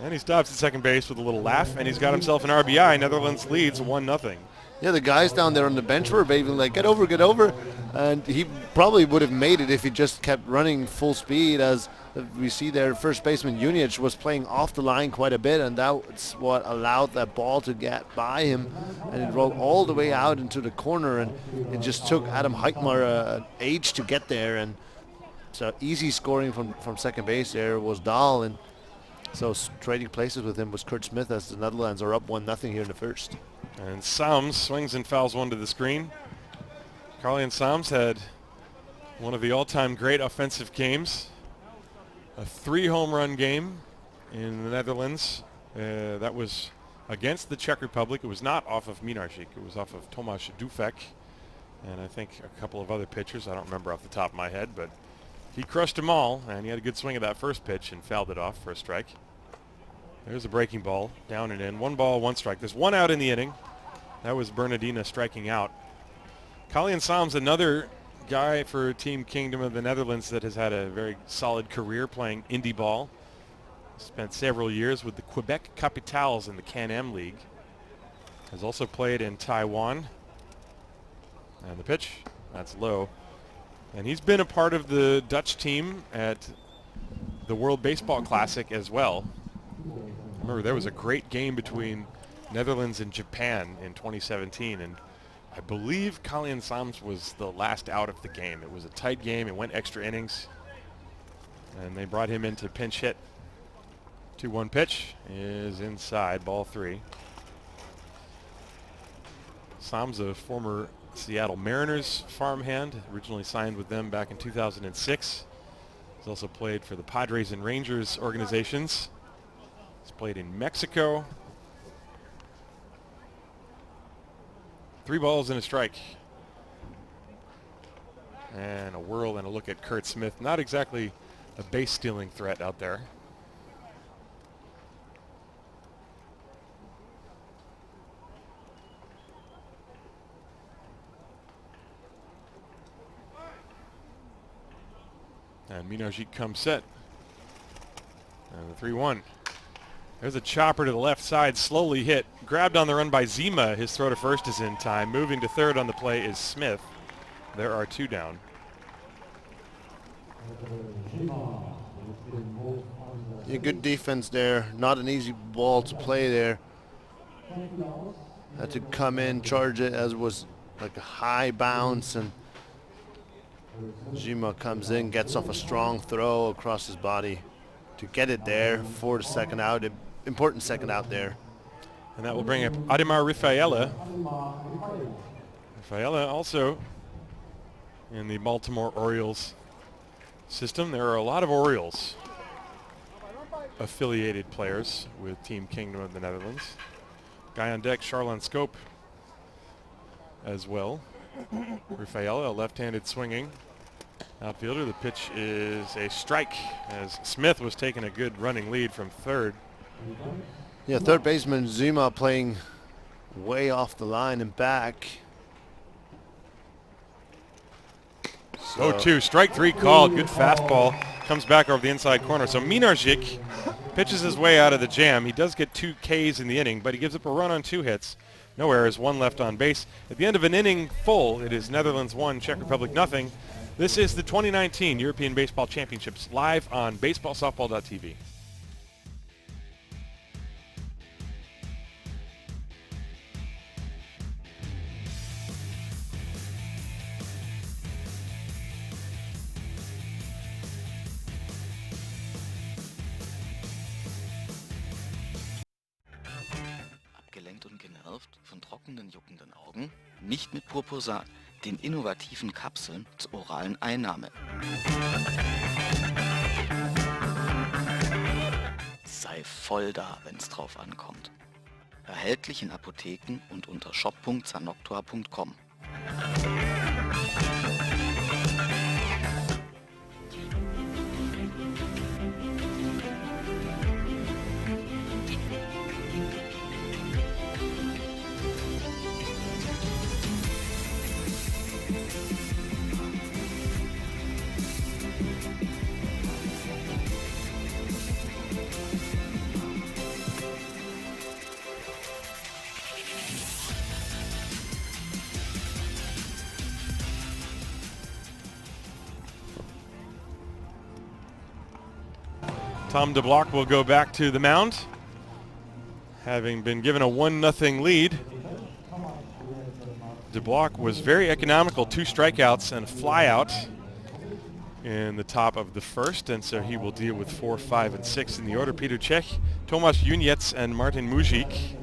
And he stops at second base with a little laugh, and he's got himself an RBI. Netherlands leads 1-0. Yeah, the guys down there on the bench were waving like, get over, get over. And he probably would have made it if he just kept running full speed. As we see there, first baseman Juněc was playing off the line quite a bit, and that's what allowed that ball to get by him. And it rolled all the way out into the corner, and it just took Adam Heitmar an age to get there. And so easy scoring from second base there was Dahl. And so trading places with him was Kurt Smith, as the Netherlands are up 1-0 here in the first. And Sams swings and fouls one to the screen. Carlian Sams had one of the all-time great offensive games. A 3-home run game in the Netherlands. That was against the Czech Republic. It was not off of Minarczyk. It was off of Tomáš Dufek. And I think a couple of other pitchers. I don't remember off the top of my head, but he crushed them all, and he had a good swing at that first pitch and fouled it off for a strike. There's a breaking ball, down and in. 1 ball, 1 strike. There's 1 out in the inning. That was Bernardina striking out. Carlian Sams, another guy for Team Kingdom of the Netherlands that has had a very solid career playing indie ball. Spent several years with the Quebec Capitals in the Can-Am League. Has also played in Taiwan. And the pitch, that's low. And he's been a part of the Dutch team at the World Baseball Classic as well. Remember, there was a great game between Netherlands and Japan in 2017, and I believe Carlian Sams was the last out of the game. It was a tight game. It went extra innings, and they brought him in to pinch hit. 2-1 pitch is inside, ball 3. Sam's a former Seattle Mariners farmhand, originally signed with them back in 2006. He's also played for the Padres and Rangers organizations. He's played in Mexico. 3 balls and a strike. And a whirl and a look at Kurt Smith. Not exactly a base stealing threat out there. And Minarjic comes set. And the 3-1. There's a chopper to the left side, slowly hit. Grabbed on the run by Zima. His throw to first is in time. Moving to third on the play is Smith. There are 2 down. Yeah, good defense there. Not an easy ball to play there. Had to come in, charge it as it was like a high bounce, and Zima comes in, gets off a strong throw across his body to get it there for the second out. Important second out there. And that will bring up Ademar Rafaela. Rafaela also in the Baltimore Orioles system. There are a lot of Orioles affiliated players with Team Kingdom of the Netherlands. Guy on deck, Charlon Scope as well. Rafaela, a left-handed swinging outfielder. The pitch is a strike as Smith was taking a good running lead from third. Yeah, third baseman Zima playing way off the line and back. So 0-2, strike 3 called. Good fastball. Comes back over the inside corner. So Minarjic pitches his way out of the jam. He does get 2 Ks in the inning, but he gives up a run on 2 hits. No errors, 1 left on base. At the end of an inning full, it is Netherlands 1, Czech Republic nothing. This is the 2019 European Baseball Championships live on baseballsoftball.tv. Abgelenkt und genervt von trockenen, juckenden Augen? Nicht mit Purpursan, den innovativen Kapseln zur oralen Einnahme. Sei voll da, wenn's drauf ankommt. Erhältlich in Apotheken und unter shop.sanoctua.com. Tom DeBlock will go back to the mound, having been given a 1-0 lead. DeBlock was very economical, 2 strikeouts and a flyout in the top of the first, and so he will deal with 4, 5, and 6 in the order. Peter Czech, Tomas Juniec, and Martin Mujic.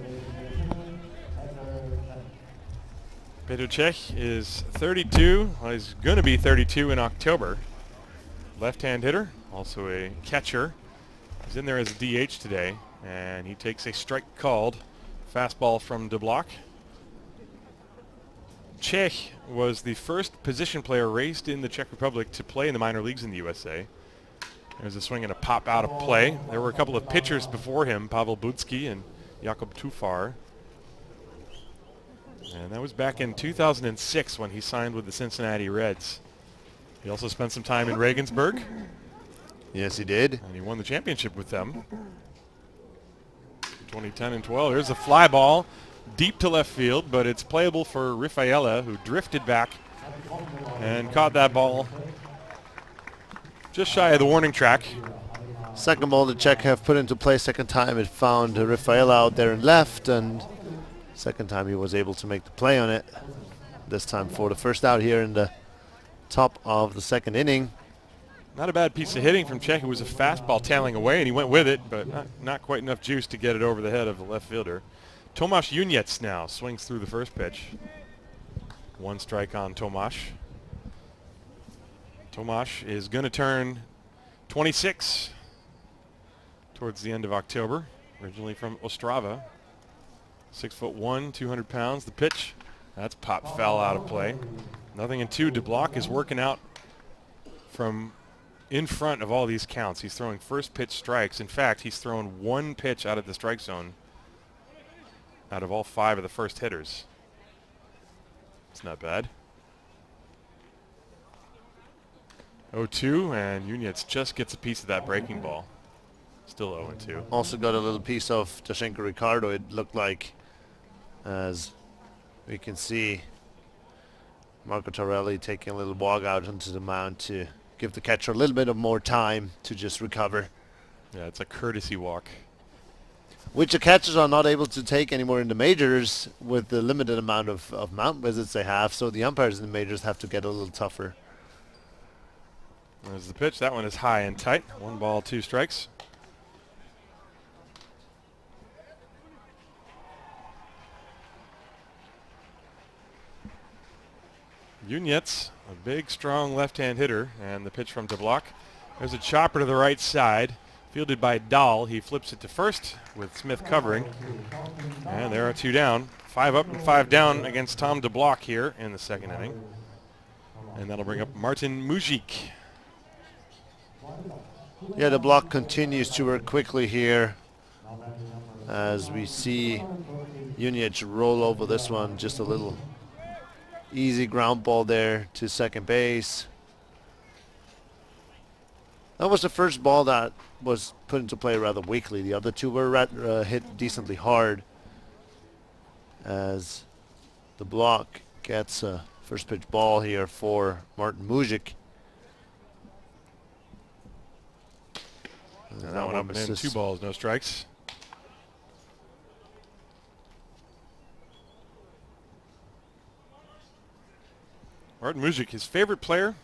Peter Czech is 32. Well, he's going to be 32 in October. Left-hand hitter, also a catcher. He's in there as a DH today, and he takes a strike called. Fastball from DeBlock. Czech was the first position player raised in the Czech Republic to play in the minor leagues in the USA. There's a swing and a pop out of play. There were a couple of pitchers before him, Pavel Budsky and Jakub Tufar. And that was back in 2006 when he signed with the Cincinnati Reds. He also spent some time in Regensburg. Yes, he did. And he won the championship with them. 2010 and 12. Here's a fly ball deep to left field, but it's playable for Rafaela, who drifted back and caught that ball just shy of the warning track. Second ball the Czech have put into play. Second time it found Rafaela out there and left, and second time he was able to make the play on it. This time for the first out here in the top of the second inning. Not a bad piece of hitting from Czech. It was a fastball tailing away, and he went with it, but not quite enough juice to get it over the head of the left fielder. Tomáš Uniec now swings through the first pitch. 1 strike on Tomáš. Tomáš is going to turn 26 towards the end of October. Originally from Ostrava. 6'1", 200 pounds. The pitch, that's pop foul out of play. 0-2. DeBlock is working out from in front of all these counts. He's throwing first pitch strikes. In fact, he's thrown 1 pitch out of the strike zone out of all 5 of the first hitters. It's not bad. 0-2, and Uniec just gets a piece of that breaking ball. Still 0-2. Also got a little piece of Dashenka Ricardo, it looked like, as we can see Marco Torelli taking a little walk out onto the mound to give the catcher a little bit of more time to just recover. Yeah, it's a courtesy walk. Which the catchers are not able to take anymore in the majors with the limited amount of mound visits they have, so the umpires in the majors have to get a little tougher. There's the pitch. That one is high and tight. 1 ball, 2 strikes. Uniec, a big, strong left-hand hitter, and the pitch from DeBlock. There's a chopper to the right side, fielded by Dahl. He flips it to first with Smith covering, and there are 2 down. 5 up and 5 down against Tom DeBlock here in the second inning, and that'll bring up Martin Mujic. Yeah, the block continues to work quickly here as we see Uniec roll over this one. Just a little easy ground ball there to second base. That was the first ball that was put into play rather weakly. The other 2 were hit decently hard as the block gets a first pitch ball here for Martin Mujic. And that one up and in. 2 balls, no strikes. Martin Mujic, his favorite player,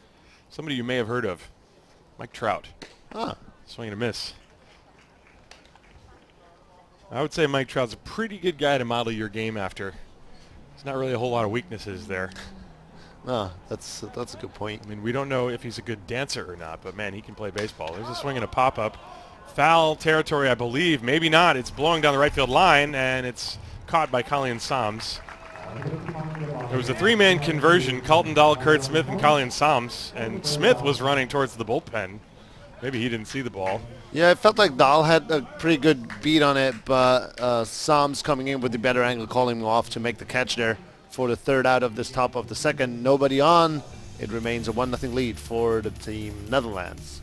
somebody you may have heard of, Mike Trout. Ah. Swing and a miss. I would say Mike Trout's a pretty good guy to model your game after. There's not really a whole lot of weaknesses there. Ah, that's a good point. I mean, we don't know if he's a good dancer or not, but man, he can play baseball. There's a swing and a pop-up. Foul territory, I believe. Maybe not. It's blowing down the right field line, and it's caught by Colin Sams. There was a 3-man conversion, Carlton Dahl, Kurt Smith, and Colin Sams, and Smith was running towards the bullpen. Maybe he didn't see the ball. Yeah, it felt like Dahl had a pretty good beat on it, but Sams coming in with the better angle, calling him off to make the catch there for the 3rd out of this top of the 2nd. Nobody on. It remains a 1-0 lead for the team Netherlands.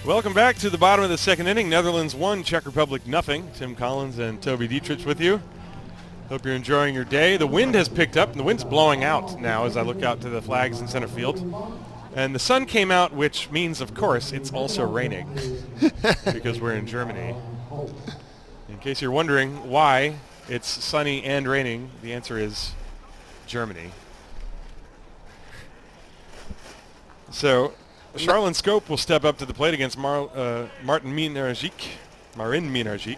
Welcome back to the bottom of the 2nd inning. Netherlands 1, Czech Republic 0. Tim Collins and Toby Dietrich with you. Hope you're enjoying your day. The wind has picked up, and the wind's blowing out now as I look out to the flags in center field. And the sun came out, which means, of course, it's also raining because we're in Germany. In case you're wondering why it's sunny and raining, the answer is Germany. So Charlon Scope will step up to the plate against Marin Minarzik,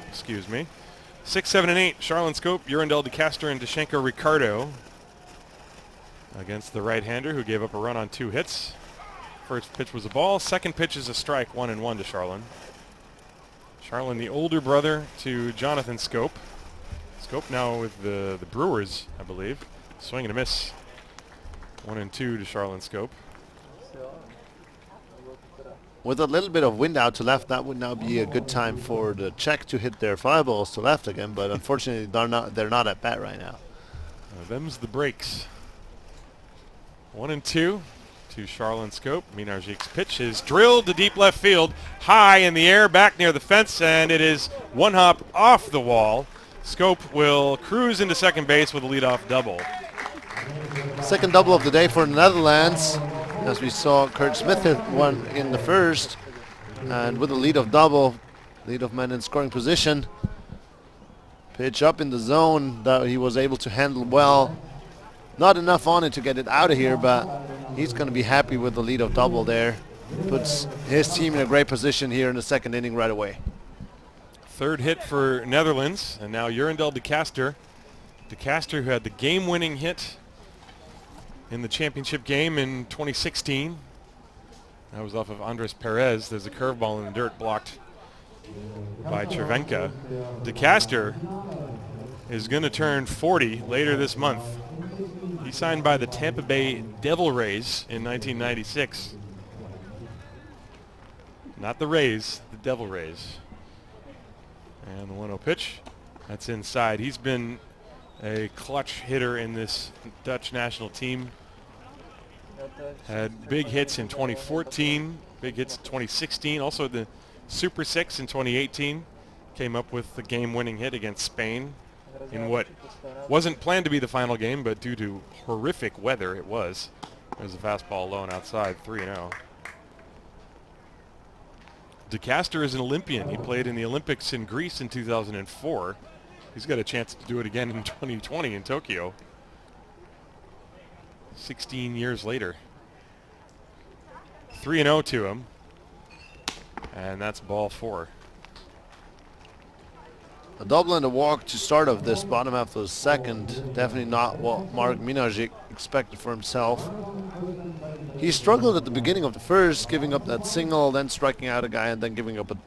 excuse me. 6, 7, and 8. Charlon Scope, Urandel de Castro, and Dashenka Ricardo against the right-hander who gave up a run on 2 hits. First pitch was a ball. Second pitch is a strike, 1-1 to Charlon. Charlin, the older brother to Jonathan Scope. Scope now with the Brewers, I believe. Swing and a miss. 1-2 to Charlin Scope. With a little bit of wind out to left, that would now be a good time for the Czech to hit their fly balls to left again, but unfortunately they're not at bat right now. Them's the breaks. 1-2 to Charlin Scope. Minarjik's pitch is drilled to deep left field, high in the air, back near the fence, and it is one hop off the wall. Scope will cruise into second base with a leadoff double. Second double of the day for the Netherlands. As we saw, Kurt Smith hit one in the first, and with a leadoff double, leadoff man in scoring position. Pitch up in the zone that he was able to handle well. Not enough on it to get it out of here, but he's going to be happy with the leadoff double there. Puts his team in a great position here in the second inning right away. Third hit for Netherlands, and now Jurendal de Caster. De Caster, who had the game-winning hit in the championship game in 2016. That was off of Andres Perez. There's a curveball in the dirt blocked by Cervenka. De Caster is going to turn 40 later this month. He signed by the Tampa Bay Devil Rays in 1996. Not the Rays, the Devil Rays. And the 1-0 pitch. That's inside. He's been a clutch hitter in this Dutch national team. Had big hits in 2014, big hits in 2016, also the Super 6 in 2018. Came up with the game-winning hit against Spain in what wasn't planned to be the final game, but due to horrific weather, it was. There's a fastball low and outside, 3-0. De Caster is an Olympian. He played in the Olympics in Greece in 2004. He's got a chance to do it again in 2020 in Tokyo. 16 years later. 3-0 to him. And that's ball 4. A double and a walk to start off this bottom half of the second. Definitely not what Mark Minarjik expected for himself. He struggled at the beginning of the first, giving up that single, then striking out a guy, and then giving up a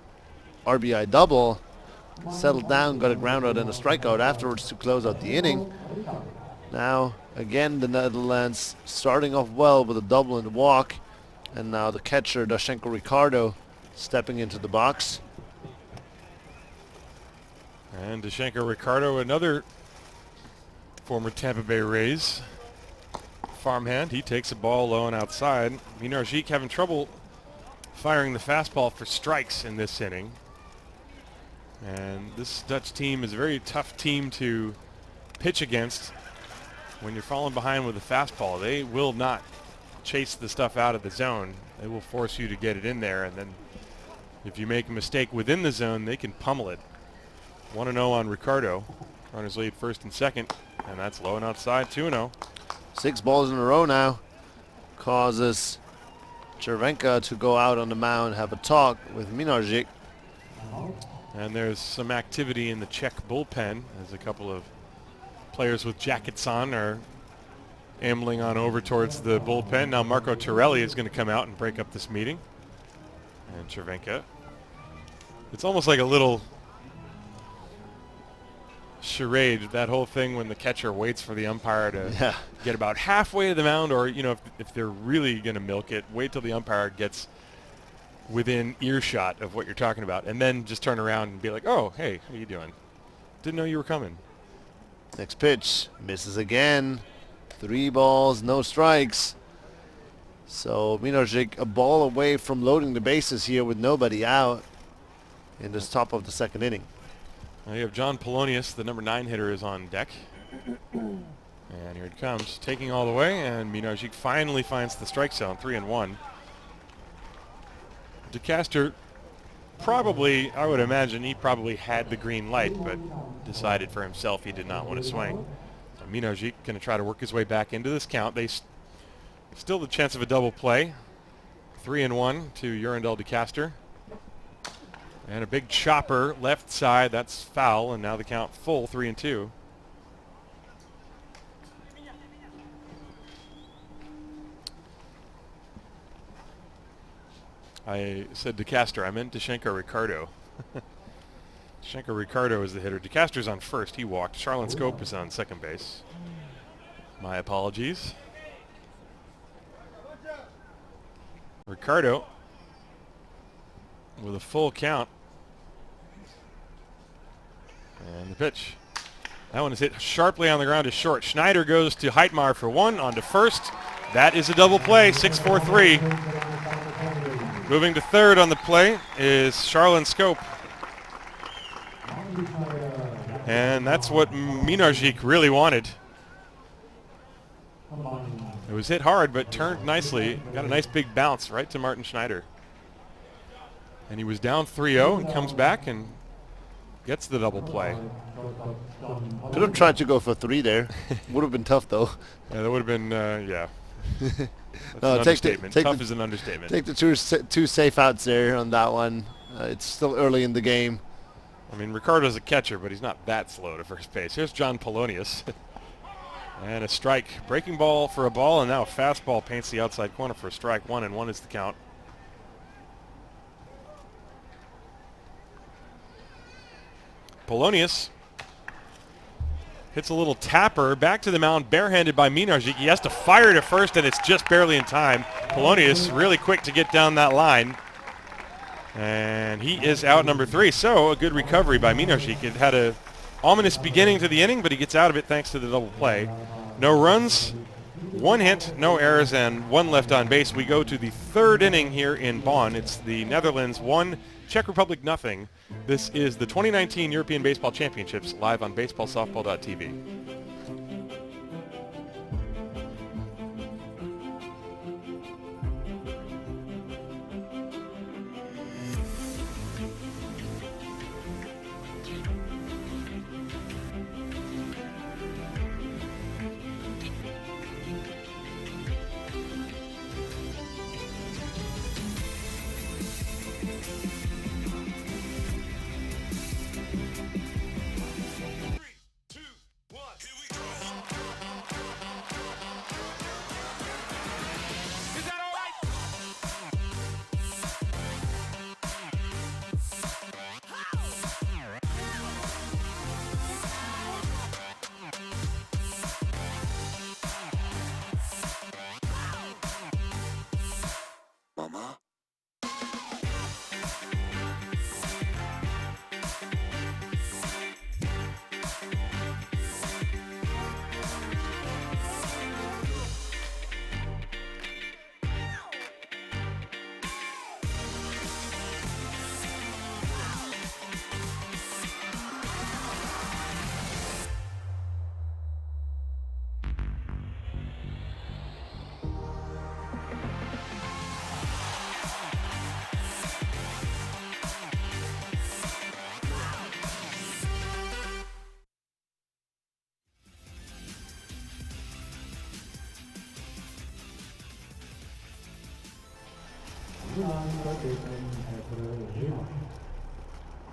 RBI double. Settled down, got a ground out and a strikeout afterwards to close out the inning. Now, again, the Netherlands starting off well with a double and a walk. And now the catcher, Dashenka Ricardo, stepping into the box. And Dashenka Ricardo, another former Tampa Bay Rays farmhand. He takes a ball low and outside. Minarjik having trouble firing the fastball for strikes in this inning. And this Dutch team is a very tough team to pitch against. When you're falling behind with a fastball, they will not chase the stuff out of the zone. They will force you to get it in there, and then if you make a mistake within the zone, they can pummel it. 1-0 on Ricardo. Runners lead first and second, and that's low and outside, 2-0. 6 balls in a row now causes Cervenka to go out on the mound, have a talk with Minarjik. And there's some activity in the Czech bullpen as a couple of players with jackets on are ambling on over towards the bullpen. Now Marco Torelli is going to come out and break up this meeting. And Cervenka. It's almost like a little charade, that whole thing when the catcher waits for the umpire to get about halfway to the mound, or, you know, if they're really going to milk it, wait till the umpire gets within earshot of what you're talking about, and then just turn around and be like, oh, hey, how you doing? Didn't know you were coming. Next pitch, misses again. 3 balls, no strikes. So Minarjik a ball away from loading the bases here with nobody out in this top of the second inning. Now you have John Polonius, the number 9 hitter, is on deck. And here it comes, taking all the way, and Minarjik finally finds the strike zone, 3-1. De Caster probably, I would imagine, he probably had the green light, but decided for himself he did not want to swing. So Minarjik going to try to work his way back into this count. They still the chance of a double play. 3-1 to Jurendal de Caster. And a big chopper left side, that's foul, and now the count full, 3-2. I said de Caster, I meant Dashenka Ricardo. Shanker Ricardo is the hitter. DeCastro's on first. He walked. Charlon Scope is on second base. My apologies. Ricardo with a full count. And the pitch. That one is hit sharply on the ground to short. Schneider goes to Heitmar for one, on to first. That is a double play, 6-4-3. Moving to third on the play is Charlon Scope. And that's what Minarzik really wanted. It was hit hard, but turned nicely. Got a nice big bounce right to Martin Schneider. And he was down 3-0 and comes back and gets the double play. Could have tried to go for 3 there. Would have been tough, though. Yeah, that would have been, yeah. That's No, an understatement. Tough is an understatement. Take the two safe outs there on that one. It's still early in the game. I mean, Ricardo's a catcher, but he's not that slow to first base. Here's John Polonius. And a strike. Breaking ball for a ball, and now a fastball paints the outside corner for a strike. 1-1 is the count. Polonius hits a little tapper back to the mound, barehanded by Minarzik. He has to fire to first, and it's just barely in time. Polonius really quick to get down that line. And he is out number 3. So a good recovery by Minarzik. It had a ominous beginning to the inning, but he gets out of it thanks to the double play. No runs, 1 hit, no errors, and 1 left on base. We go to the 3rd inning here in Bonn. It's the Netherlands 1, Czech Republic 0. This is the 2019 European Baseball Championships live on baseballsoftball.tv.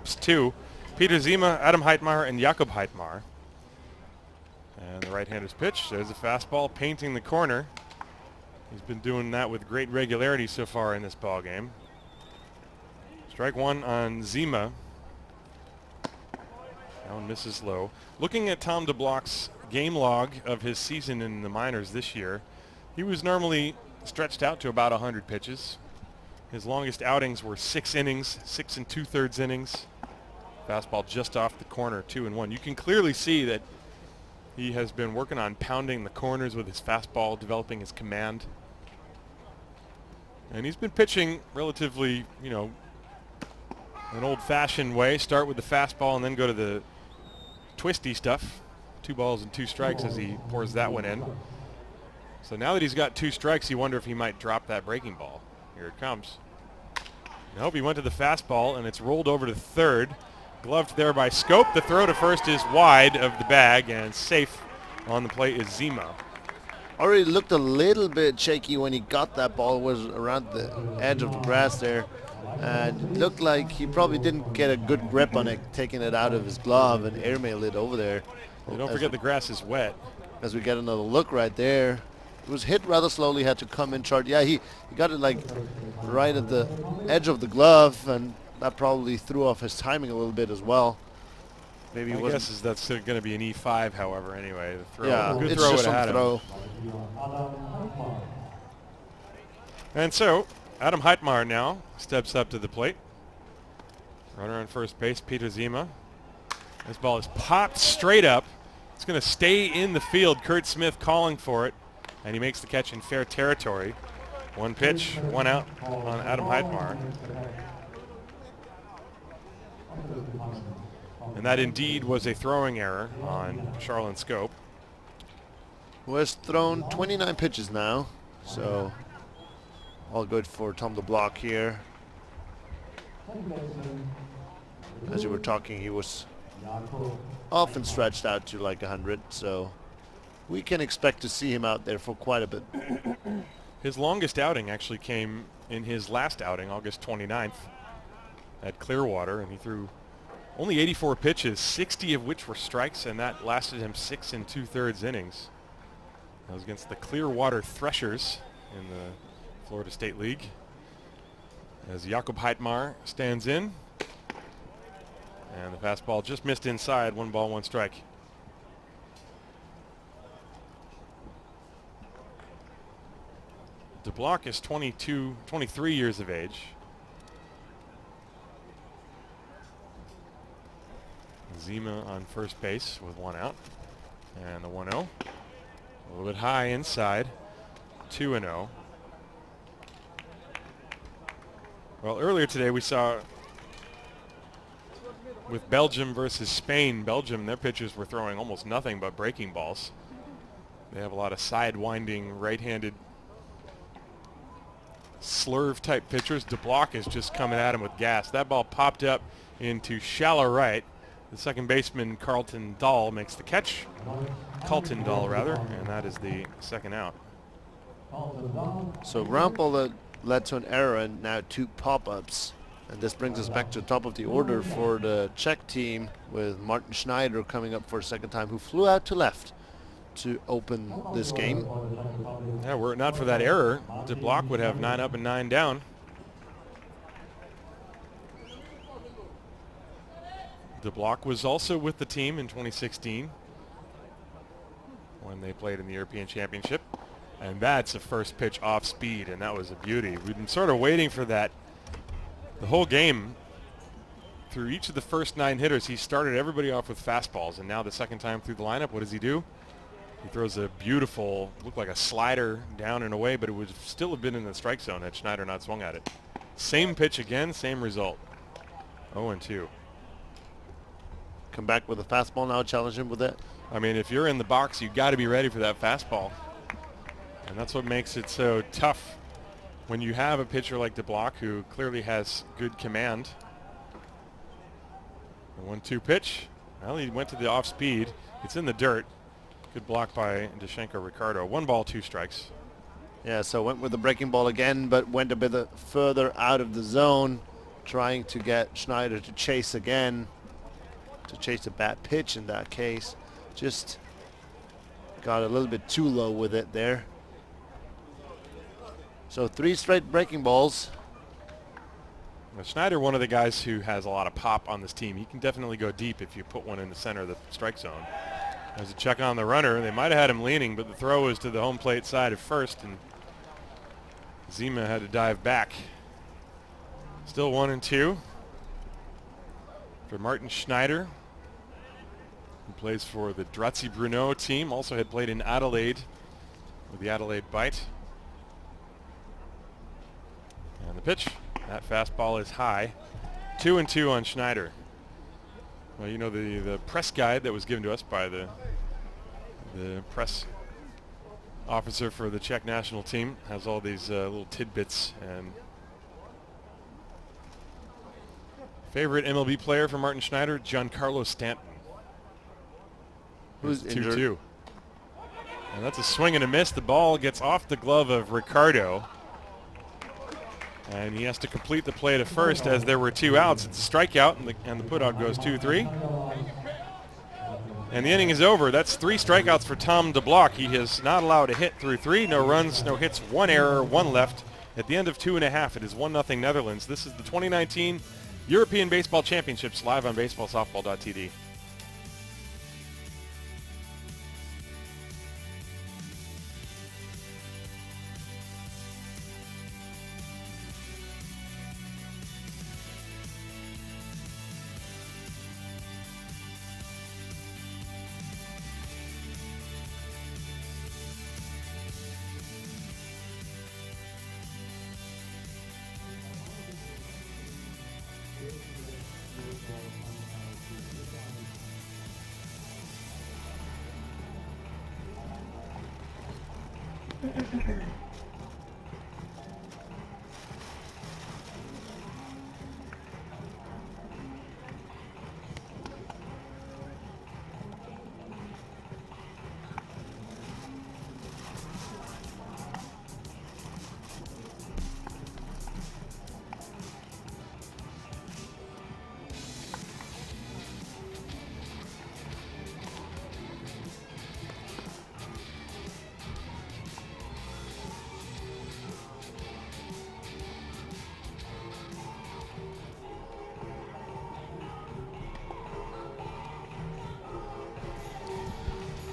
It's 2. Peter Zima, Adam Heitmar, and Jakob Heitmar. And the right-hander's pitch. There's a fastball painting the corner. He's been doing that with great regularity so far in this ball game. Strike 1 on Zima. That one misses low. Looking at Tom DeBlock's game log of his season in the minors this year, he was normally stretched out to about 100 pitches. His longest outings were 6 innings, 6 2/3 innings. Fastball just off the corner, 2-1. You can clearly see that he has been working on pounding the corners with his fastball, developing his command. And he's been pitching relatively, you know, an old-fashioned way. Start with the fastball and then go to the twisty stuff. 2 balls and 2 strikes as he pours that one in. So now that he's got 2 strikes, you wonder if he might drop that breaking ball. Here it comes. Nope, he went to the fastball, and it's rolled over to third. Gloved there by Scope. The throw to first is wide of the bag, and safe on the plate is Zima. Already looked a little bit shaky when he got that ball. It was around the edge of the grass there. And it looked like he probably didn't get a good grip on it, taking it out of his glove and airmailed it over there. And don't forget the grass is wet. As we get another look right there. It was hit rather slowly, had to come in short. Yeah, he got it like right at the edge of the glove, and that probably threw off his timing a little bit as well. Maybe My guess is that's going to be an E5, however, anyway. The throw. Yeah, Good it's throw just at some Adam. throw. And so, Adam Heitmar now steps up to the plate. Runner on first base, Peter Zima. This ball is popped straight up. It's going to stay in the field. Kurt Smith calling for it, and he makes the catch in fair territory. One pitch, one out on Adam Heitmar. And that indeed was a throwing error on Charlon Scope. Who has thrown 29 pitches now, so all good for Tom DeBlock here. As you were talking, he was often stretched out to like 100, so we can expect to see him out there for quite a bit. His longest outing actually came in his last outing, August 29th, at Clearwater, and he threw only 84 pitches, 60 of which were strikes, and that lasted him 6 2/3 innings. That was against the Clearwater Threshers in the Florida State League. As Jakob Heitmar stands in, and the fastball just missed inside, 1 ball, 1 strike. DeBlock is 23 years of age. Zima on first base with 1 out. And the 1-0. A little bit high inside. 2-0. Well, earlier today we saw with Belgium versus Spain. Belgium, their pitchers were throwing almost nothing but breaking balls. They have a lot of side-winding, right-handed slurve-type pitchers. DeBlock is just coming at him with gas. That ball popped up into shallow right. The second baseman, Carlton Dahl, makes the catch. Carlton Dahl, rather, and that is the second out. So ground ball that led to an error and now 2 pop-ups. And this brings us back to the top of the order for the Czech team with Martin Schneider coming up for a second time, who flew out to left to open this game. Yeah, were it not for that error, DeBlock would have 9 up and 9 down. DeBlock was also with the team in 2016 when they played in the European Championship. And that's a first pitch off speed, and that was a beauty. We've been sort of waiting for that the whole game. Through each of the first 9 hitters, he started everybody off with fastballs, and now the second time through the lineup, what does he do? He throws a beautiful, looked like a slider down and away, but it would still have been in the strike zone had Schneider not swung at it. Same pitch again, same result. 0-2. Come back with a fastball now, challenge him with it. I mean, if you're in the box, you've got to be ready for that fastball. And that's what makes it so tough when you have a pitcher like DeBlock who clearly has good command. The 1-2 pitch. Well, he went to the off speed. It's in the dirt. Good block by Dashenka Ricardo. 1 ball, 2 strikes. Yeah, so went with the breaking ball again, but went a bit further out of the zone, trying to get Schneider to chase again, to chase a bad pitch in that case. Just got a little bit too low with it there. So 3 straight breaking balls. Now, Schneider, one of the guys who has a lot of pop on this team. He can definitely go deep if you put one in the center of the strike zone. There's a check on the runner. They might have had him leaning, but the throw was to the home plate side at first, and Zima had to dive back. Still 1-2 for Martin Schneider, who plays for the Dratzy Bruno team. Also had played in Adelaide with the Adelaide Bite. And the pitch, that fastball is high. 2-2 on Schneider. Well, you know, the press guide that was given to us by the press officer for the Czech national team has all these little tidbits. And favorite MLB player for Martin Schneider, Giancarlo Stanton. Who's 2-2. injured? And that's a swing and a miss. The ball gets off the glove of Ricardo. And he has to complete the play to first as there were 2 outs. It's a strikeout, and the putout goes 2-3. And the inning is over. That's 3 strikeouts for Tom DeBlock. He is not allowed to hit through 3. No runs, no hits, 1 error, 1 left. At the end of 2.5, it is 1-0 Netherlands. This is the 2019 European Baseball Championships live on baseballsoftball.tv.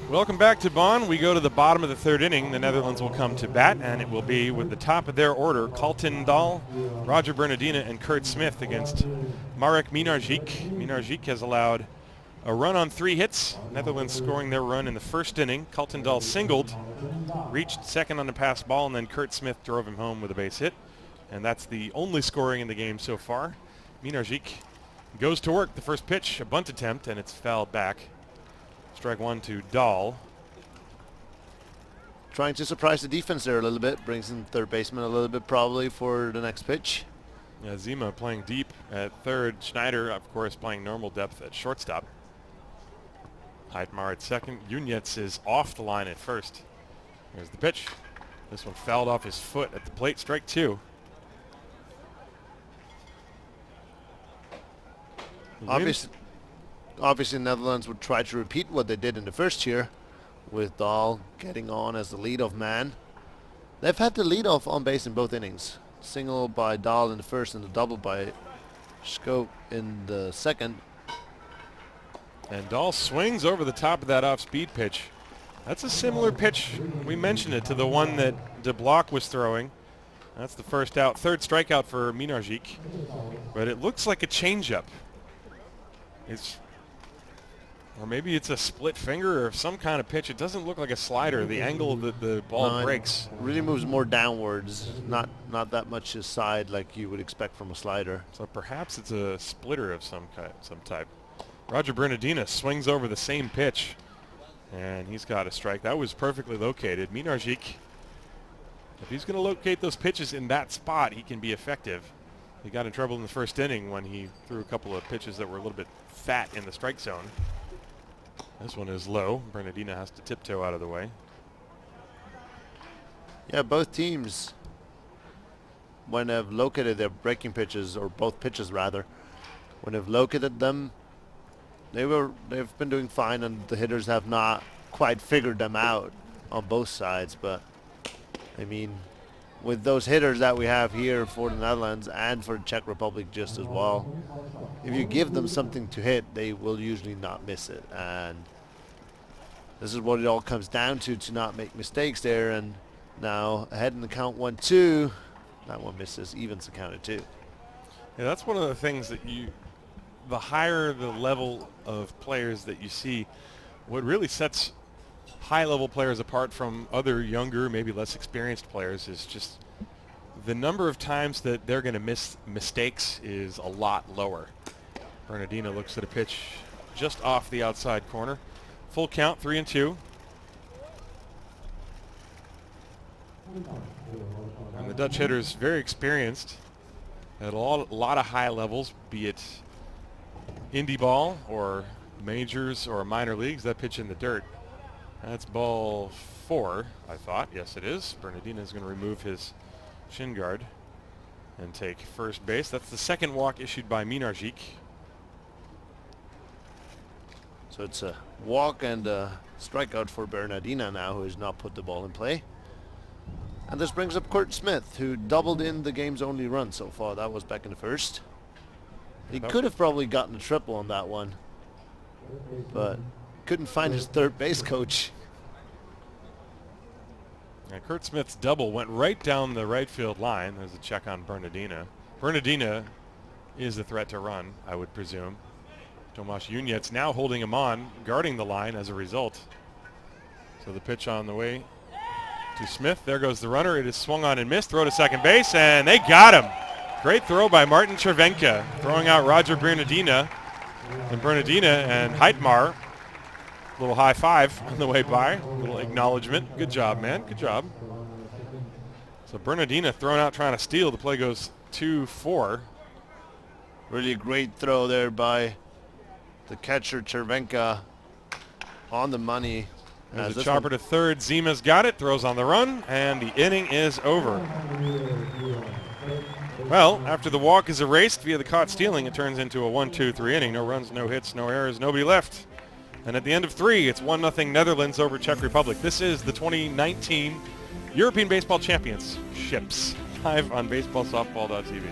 Welcome back to Bonn. We go to the bottom of the third inning. The Netherlands will come to bat, and it will be with the top of their order, Carlton Dahl, Roger Bernardina, and Kurt Smith against Marek Minarzik. Minarzik has allowed a run on 3 hits. Netherlands scoring their run in the first inning. Carlton Dahl singled, reached second on the pass ball, and then Kurt Smith drove him home with a base hit. And that's the only scoring in the game so far. Minarzik goes to work. The first pitch, a bunt attempt, and it's fouled back. Strike 1 to Dahl. Trying to surprise the defense there a little bit. Brings in third baseman a little bit probably for the next pitch. Yeah, Zima playing deep at third. Schneider, of course, playing normal depth at shortstop. Heidmar at second. Unetz is off the line at first. There's the pitch. This one fouled off his foot at the plate. Strike 2. Obviously, Netherlands would try to repeat what they did in the first year, with Dahl getting on as the leadoff man. They've had the leadoff on base in both innings. Single by Dahl in the first and the double by Scope in the second. And Dahl swings over the top of that off-speed pitch. That's a similar pitch, we mentioned it, to the one that De Block was throwing. That's the first out. Third strikeout for Minarzik. But it looks like a changeup. Or maybe it's a split finger or some kind of pitch. It doesn't look like a slider. The angle that the ball breaks. It really moves more downwards, not that much aside like you would expect from a slider. So perhaps it's a splitter of some type. Roger Bernardina swings over the same pitch, and he's got a strike. That was perfectly located. Minarzik, if he's going to locate those pitches in that spot, he can be effective. He got in trouble in the first inning when he threw a couple of pitches that were a little bit fat in the strike zone. This one is low. Bernardina has to tiptoe out of the way. Yeah, both teams, when they've located their breaking pitches, or both pitches rather, when they've located them, they've been doing fine, and the hitters have not quite figured them out on both sides. But I mean, with those hitters that we have here for the Netherlands and for the Czech Republic just as well, if you give them something to hit, they will usually not miss it. And this is what it all comes down to not make mistakes there. And now ahead in the count 1-2, that one misses, evens the count at 2. Yeah, that's one of the things that the higher the level of players that you see, what really sets high-level players apart from other younger, maybe less experienced players is just the number of times that they're going to miss mistakes is a lot lower. Bernardina looks at a pitch just off the outside corner. Full count, 3-2. And the Dutch hitter's very experienced at a lot of high levels, be it indie ball or majors or minor leagues. That pitch in the dirt. That's ball 4, I thought. Yes, it is. Bernardina is going to remove his shin guard and take first base. That's the second walk issued by Minarzik. So it's a walk and a strikeout for Bernardina now, who has not put the ball in play. And this brings up Kurt Smith, who doubled in the game's only run so far. That was back in the first. He could have probably gotten a triple on that one, but couldn't find his third base coach. Yeah, Kurt Smith's double went right down the right field line. There's a check on Bernardina. Bernardina is a threat to run, I would presume. Tomas Unetz now holding him on, guarding the line as a result. So the pitch on the way to Smith. There goes the runner. It is swung on and missed. Throw to second base, and they got him. Great throw by Martin Cervenka, throwing out Roger Bernardina. And Bernardina and Heidmar, a little high five on the way by, a little acknowledgement. Good job, man. Good job. So Edina thrown out trying to steal. The play goes 2-4. Really great throw there by the catcher, Cervenka, on the money. There's a chopper to third. Zima's got it, throws on the run, and the inning is over. Well, after the walk is erased via the caught stealing, it turns into a 1-2-3 inning. No runs, no hits, no errors, nobody left. And at the end of 3, it's 1-0 Netherlands over Czech Republic. This is the 2019 European Baseball Championships, live on baseballsoftball.tv.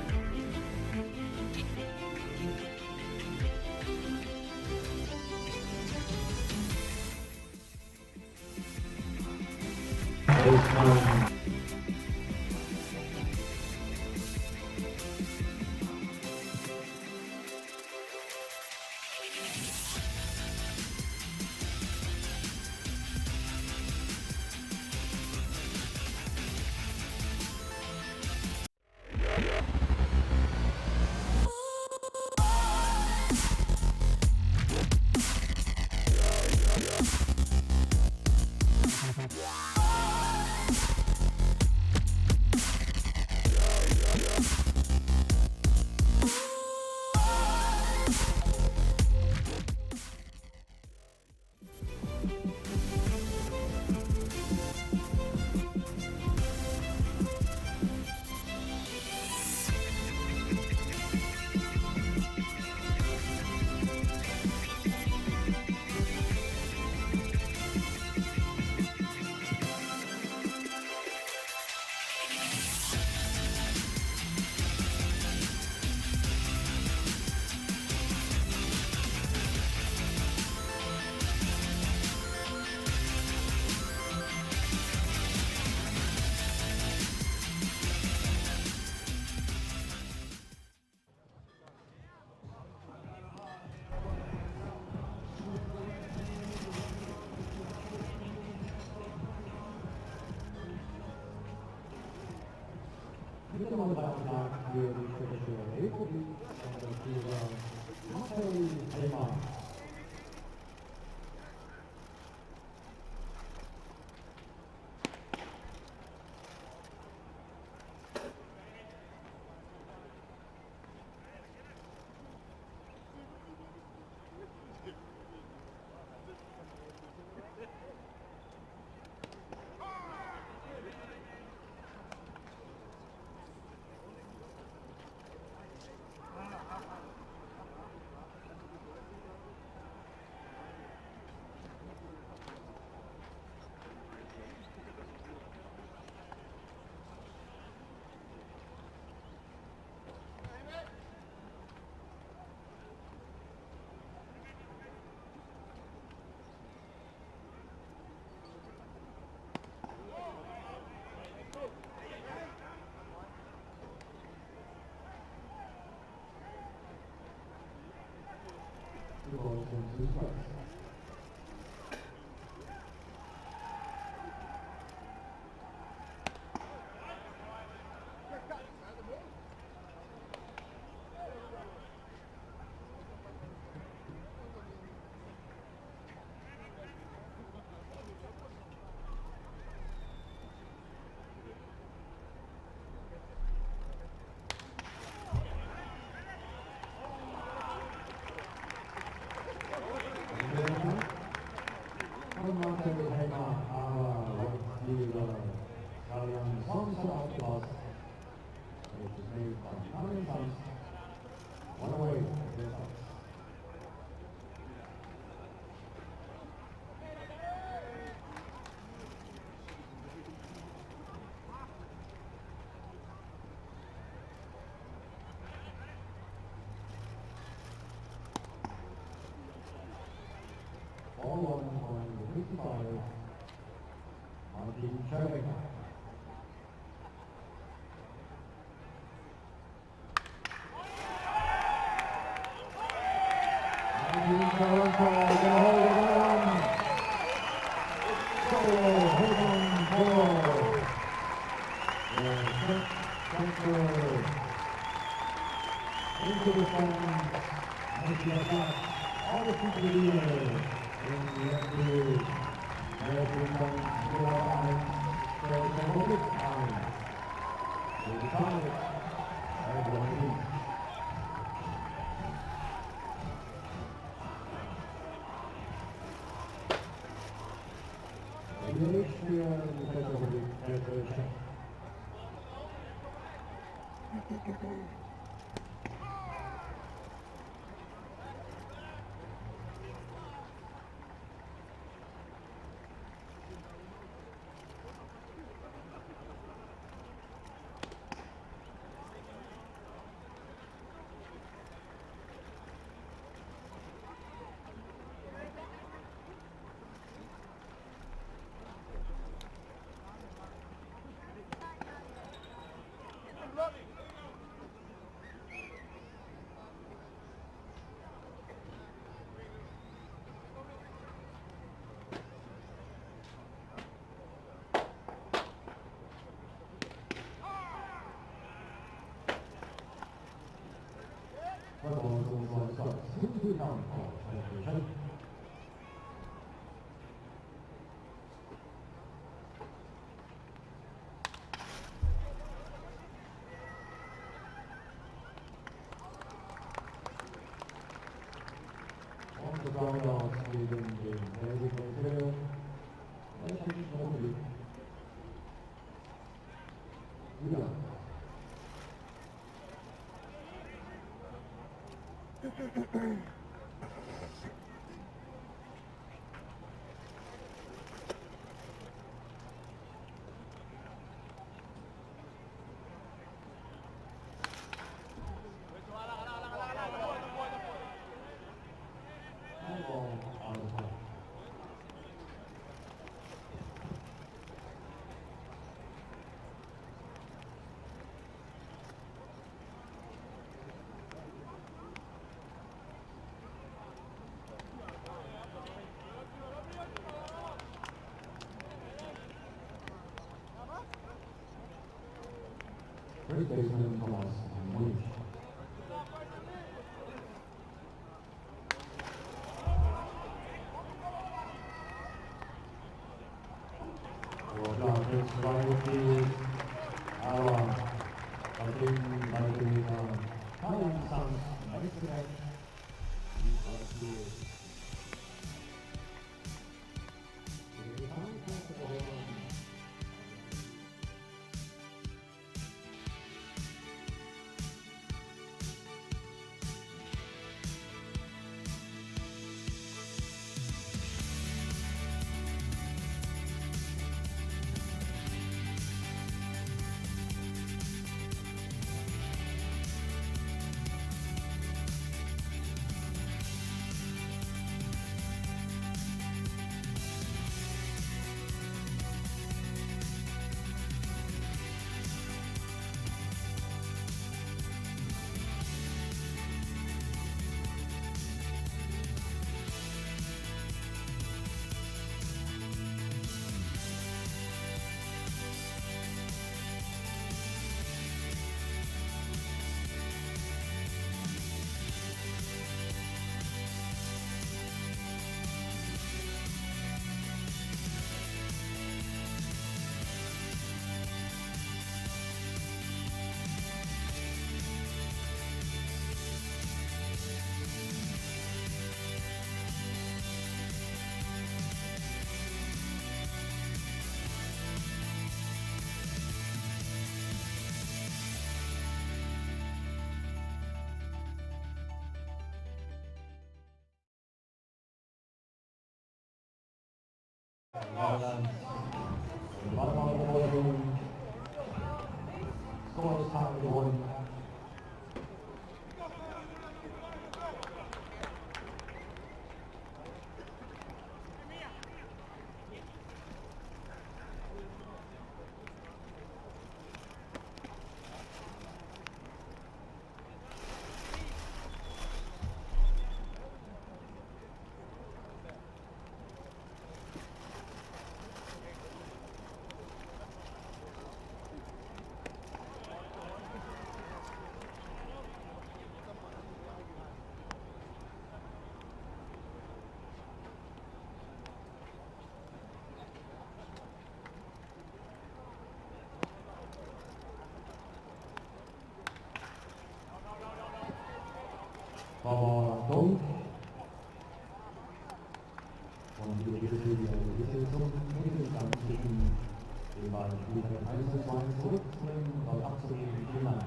First baseman Tobias Dietrich. bei Spielfeld 1 zu 2 zurückzunehmen und abzugeben. Vielen Dank.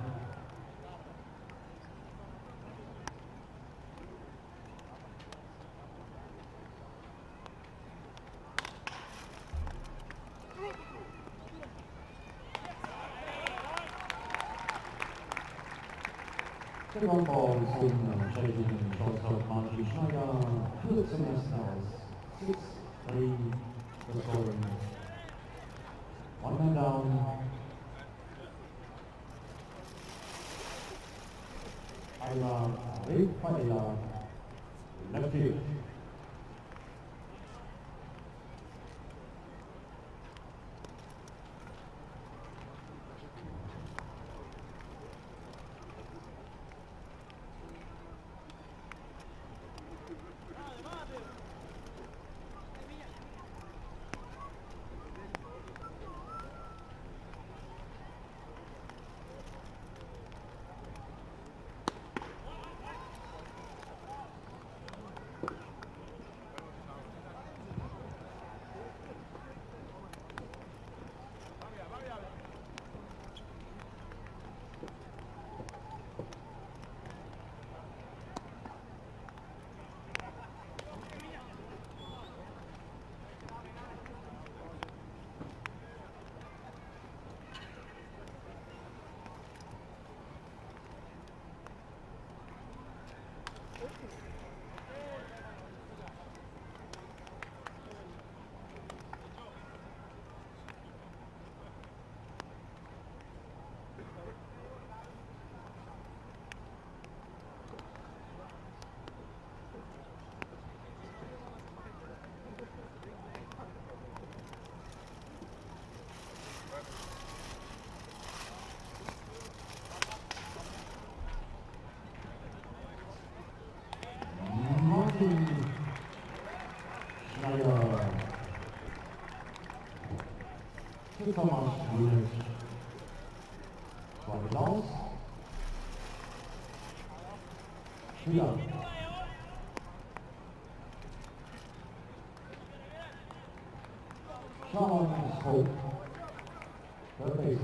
Der Groundball zum tschechischen Shortstop Martin Schneider führt zum ersten aus. 6-3 for scoring. One man down. Ayla, left field. Schneider. Für Thomas Dietrich. Zwei Applaus. Spieler. Sean Hope. Third base.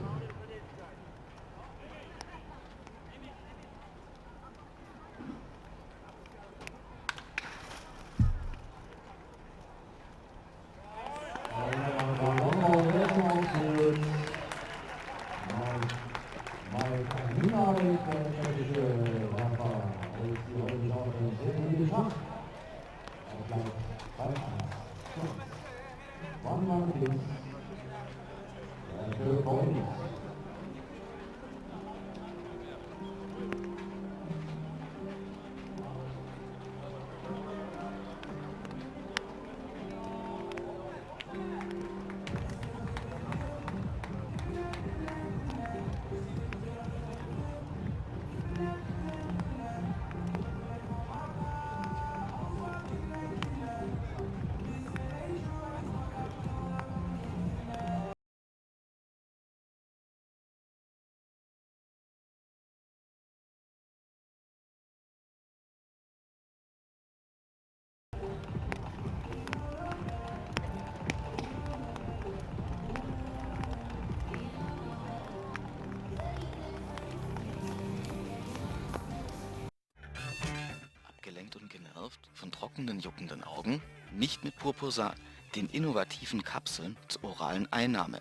Abgelenkt und genervt von trockenen, juckenden Augen? Nicht mit Purpursan, den innovativen Kapseln zur oralen Einnahme.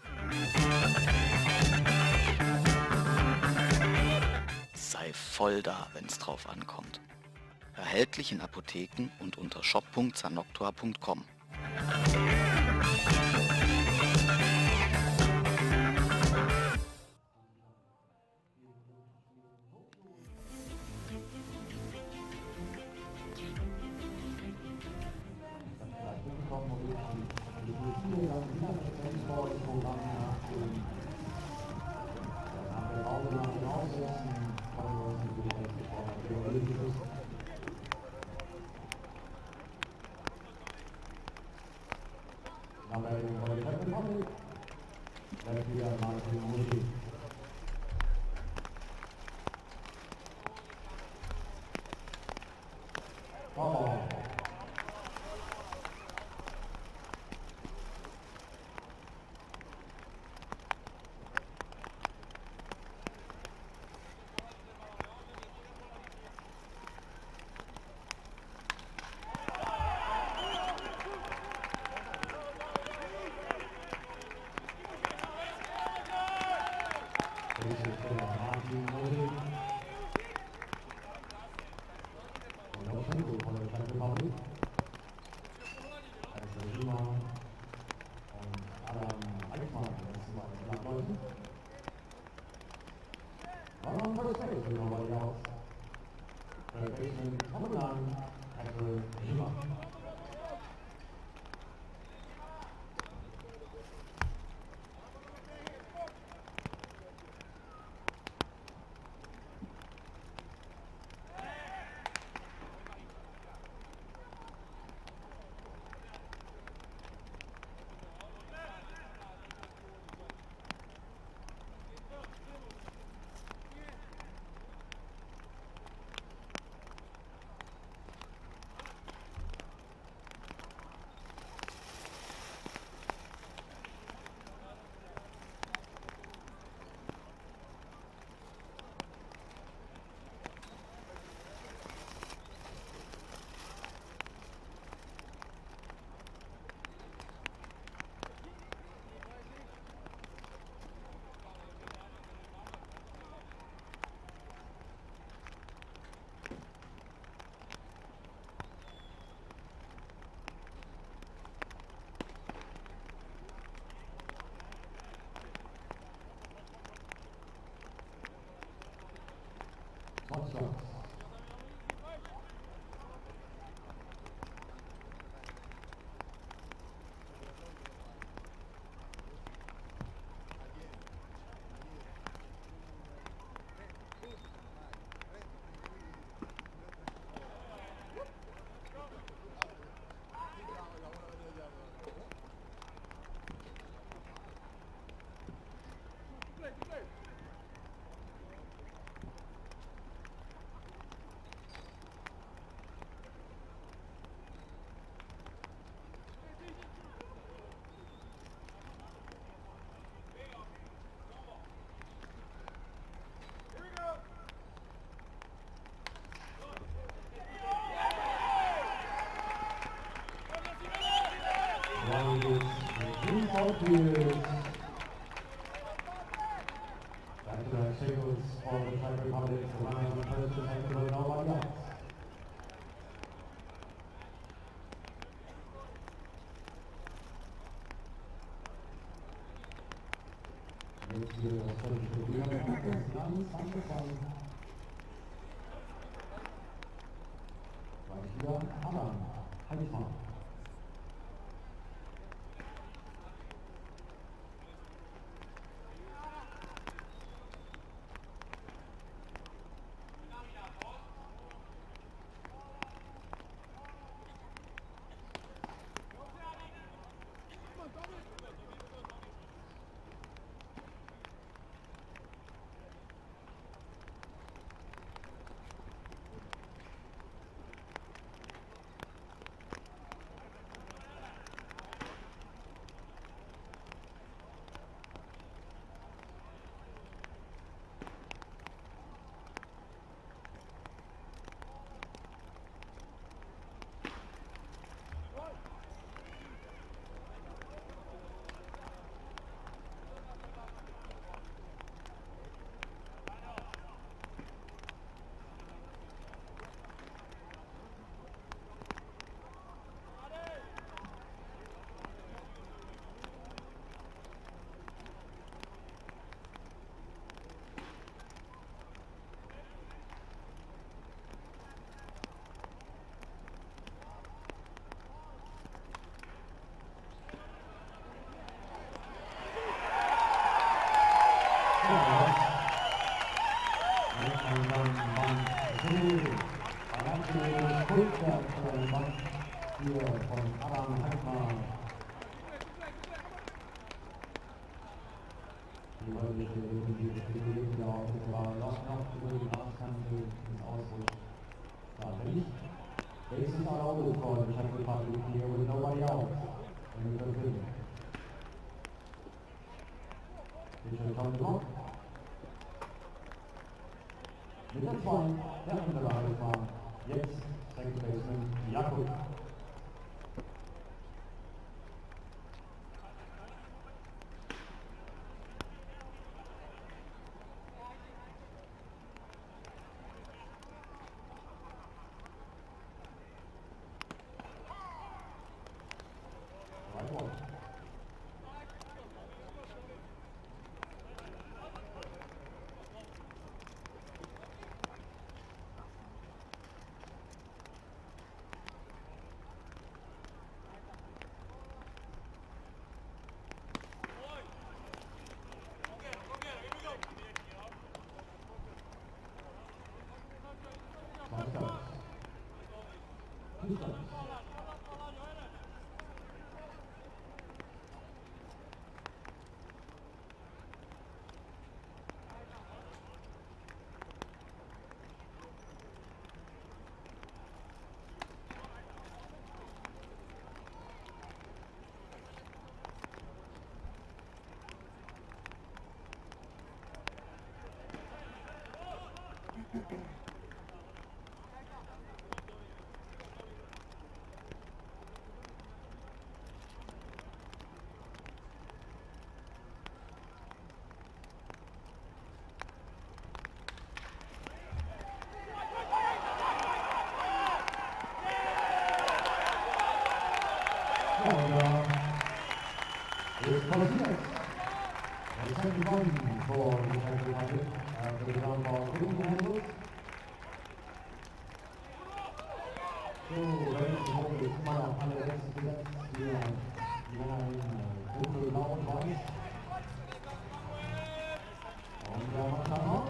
Sei voll da, wenn's drauf ankommt. Erhältlich in Apotheken und unter shop.zanoctua.com. Bases for Martin Noted. No single for the Czech Republic. As Edina und Adam Eichmann letztes Mal abläufen. Run on first base with nobody else. Third baseman number 9, Edward Edina. What's up? Back-to-back singles for the Czech Republic, the runner on first and second with nobody else. Jetzt hier das völlig probieren, ganz angefangen. Gleich wieder Adam Eichmann. Bases are open for the Czech Republic here with nobody else. And we're going to Pitcher coming to block. Mit der 2, der andere Anfang. Jetzt Second Baseman Jakob. Is Tobias. The second one for the Czech Lineup for the ground ball hitting the handles. So, ready to hold the smile on the next set. You are over the long twice. On the timeout.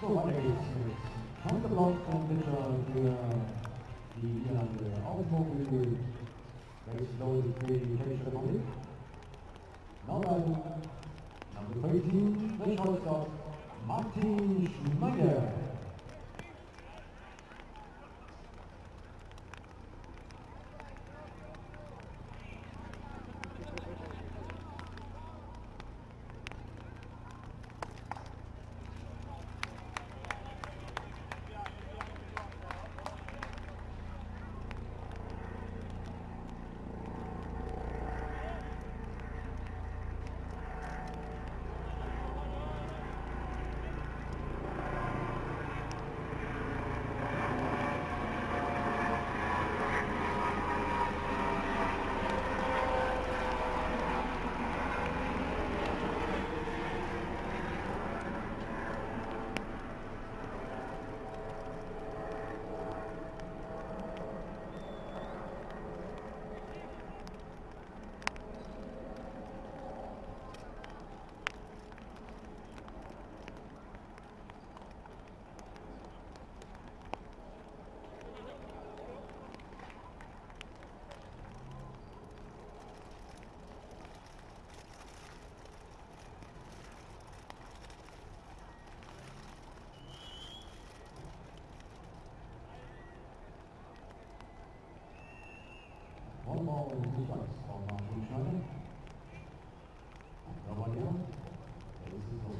So, weiter geht's mit Counterblock und Pitcher für die Niederlande Außenbordflügel, welches loaded für die Tschechische Republik. Now batting, number 13, the shortstop, Martin Schneider. One ball and 2 strikes for Martin Schneider. Nobody out. This is goal.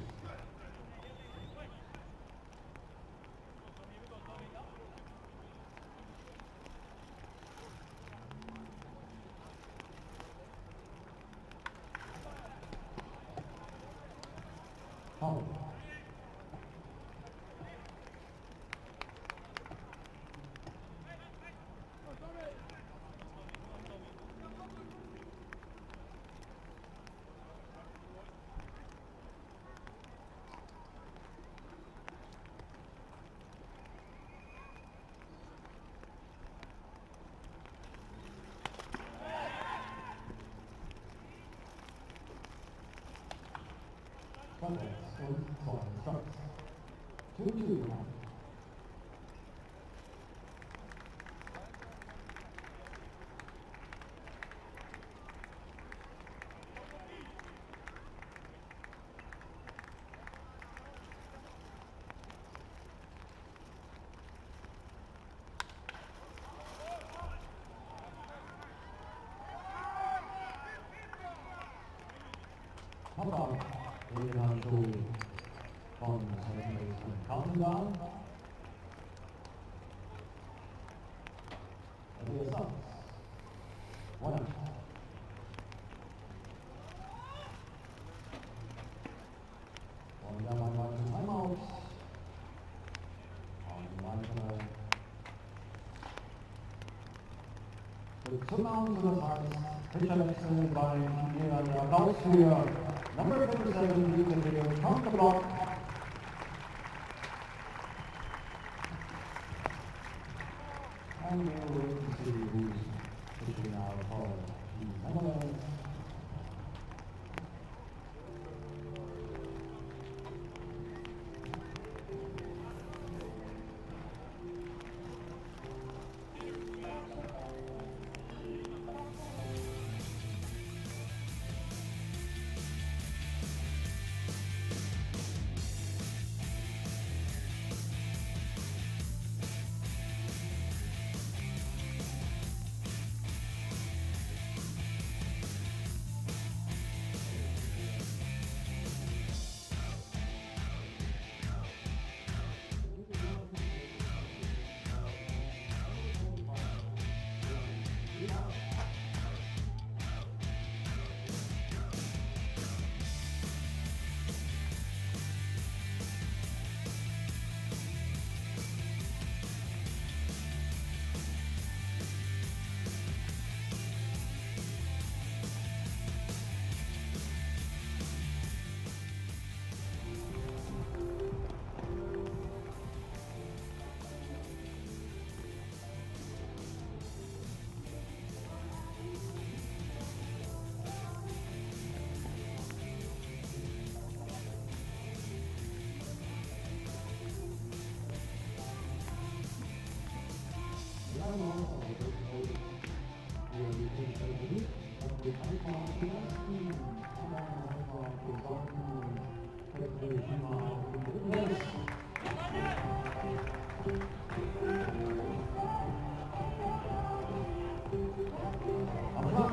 Foul. Context und 2 Strikes. 2-2 now. Tampa. Ricardo von second baseman counting down. And here's us. 1 out. One down, 1 timeout. On the line für Zumachen des Tages. Pitcherwechsel bei Niederlande. Applaus für Number 57, Dietrich, Counterblock. And we'll wait to see who's pushing out for the Netherlands.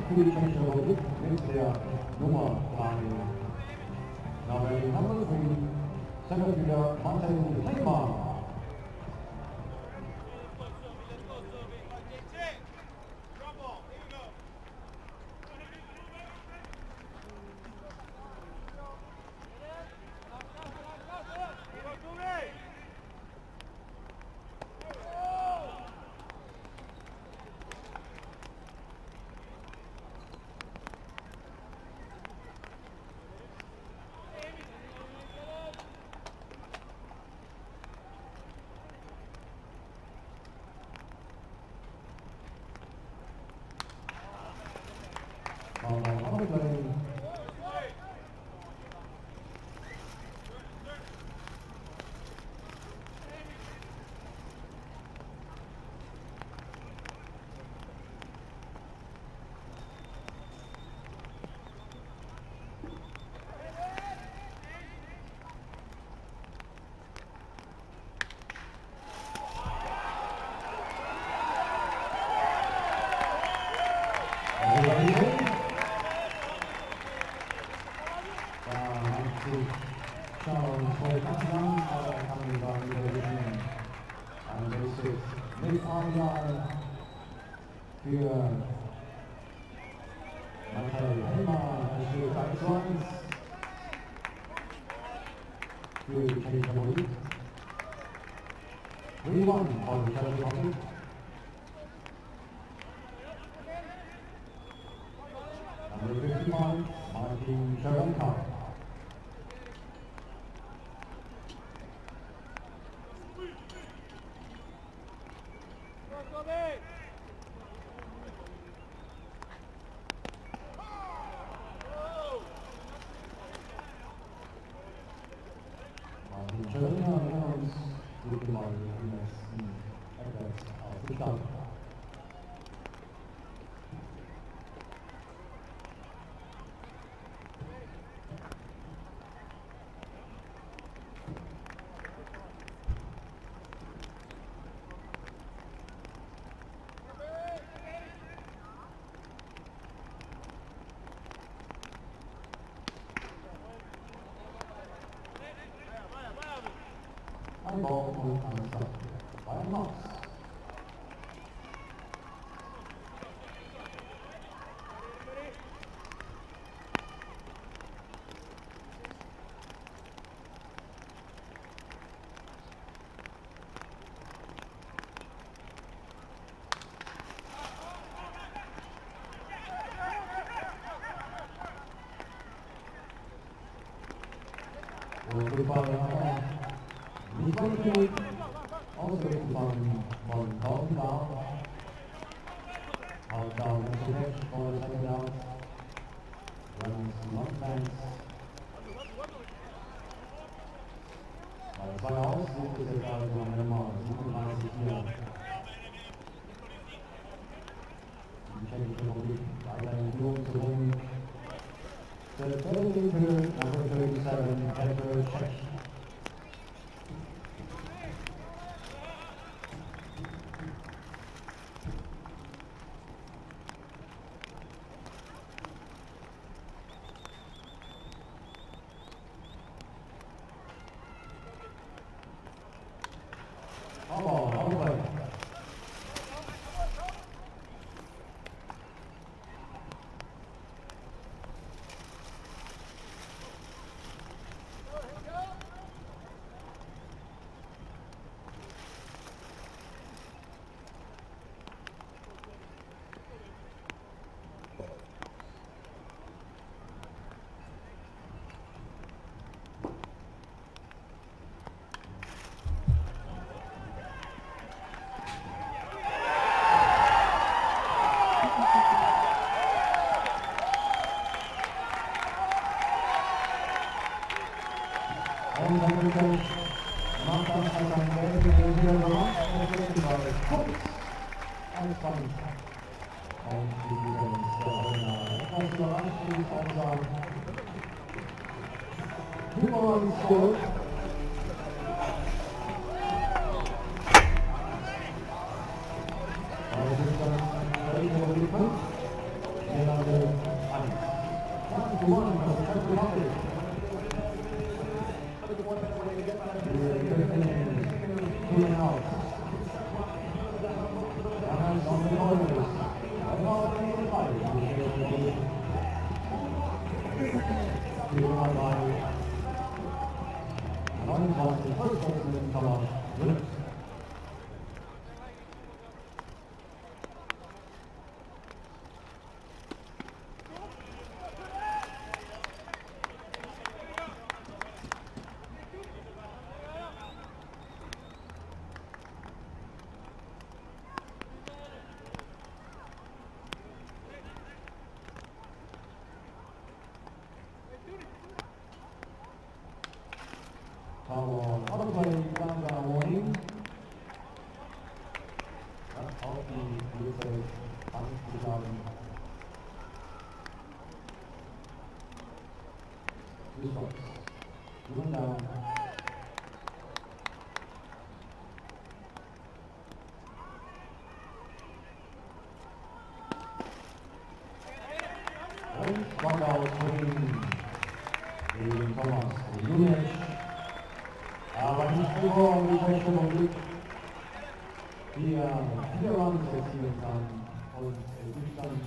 Für die tschechische Republik mit der Nummer 3. Now the number 3, second fielder, Untitled Chapter. Shanker. And ball will come by a loss. Also von Bonn. Out down protection for the second out. Runs long fence. Bei 2 aus, sucht es jetzt also an der Mauer, 37 Jahre. Die Tschechische Republik weiter in Führung zu bringen. The third into number 37, Edina, Czech. Aber nicht vor die Tschechische Republik, die ja 4 Runs erzielen kann und Deutschland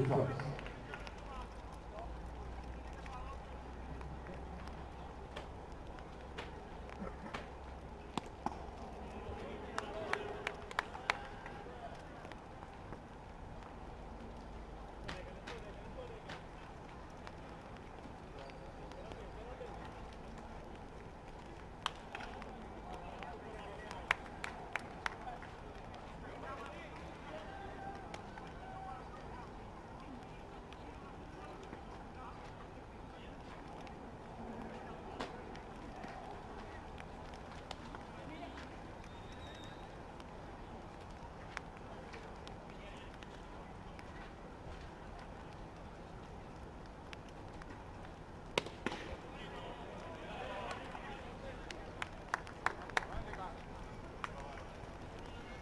strikes.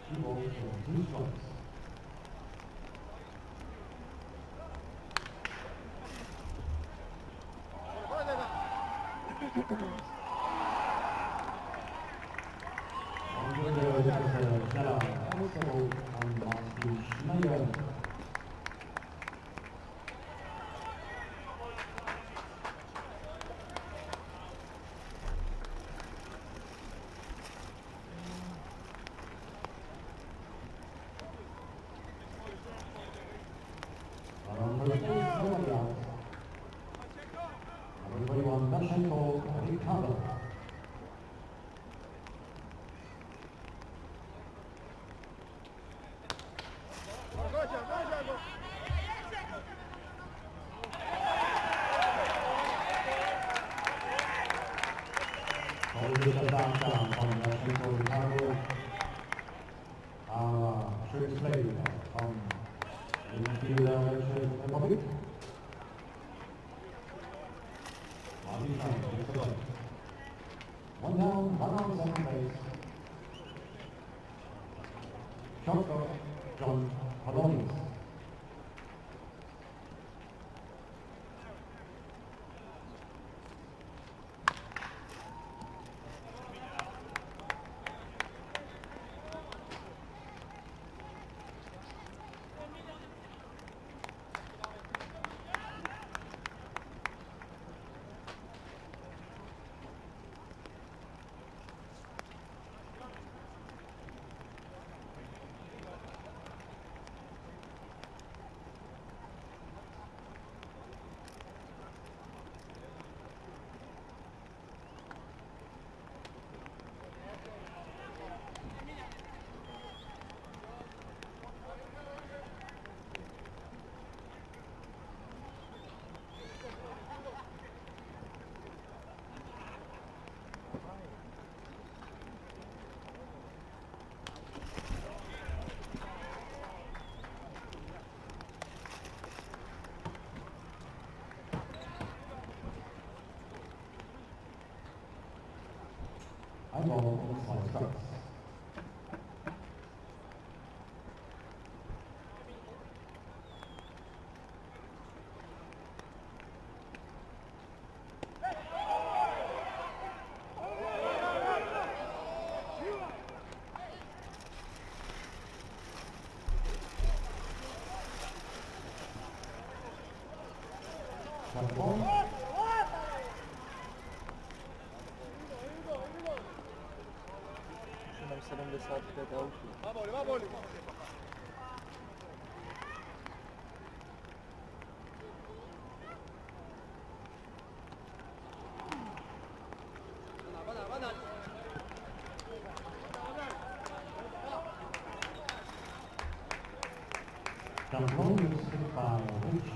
Two balls for 2 strikes. Dashenka, Ricardo. Down from Dashenka, Ricardo. Trick play from infielder Czech Republic. One down, one on second base. Shortstop, John Palonis. I'm all on 5 strikes. Fastball. Tam 75 autů. The ball is hit by Rich.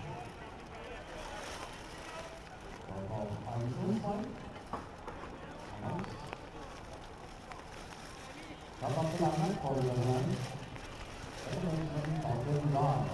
Ball on the inside. Nice. Top of the line for the line. Second baseman of the line.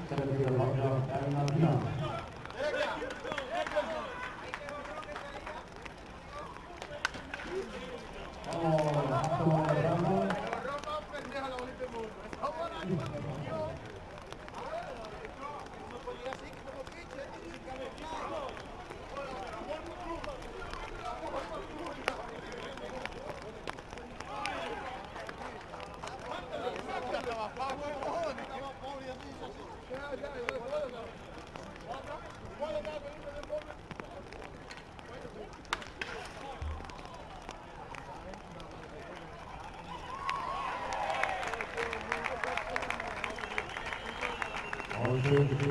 centimeter Roger, Edina. Also to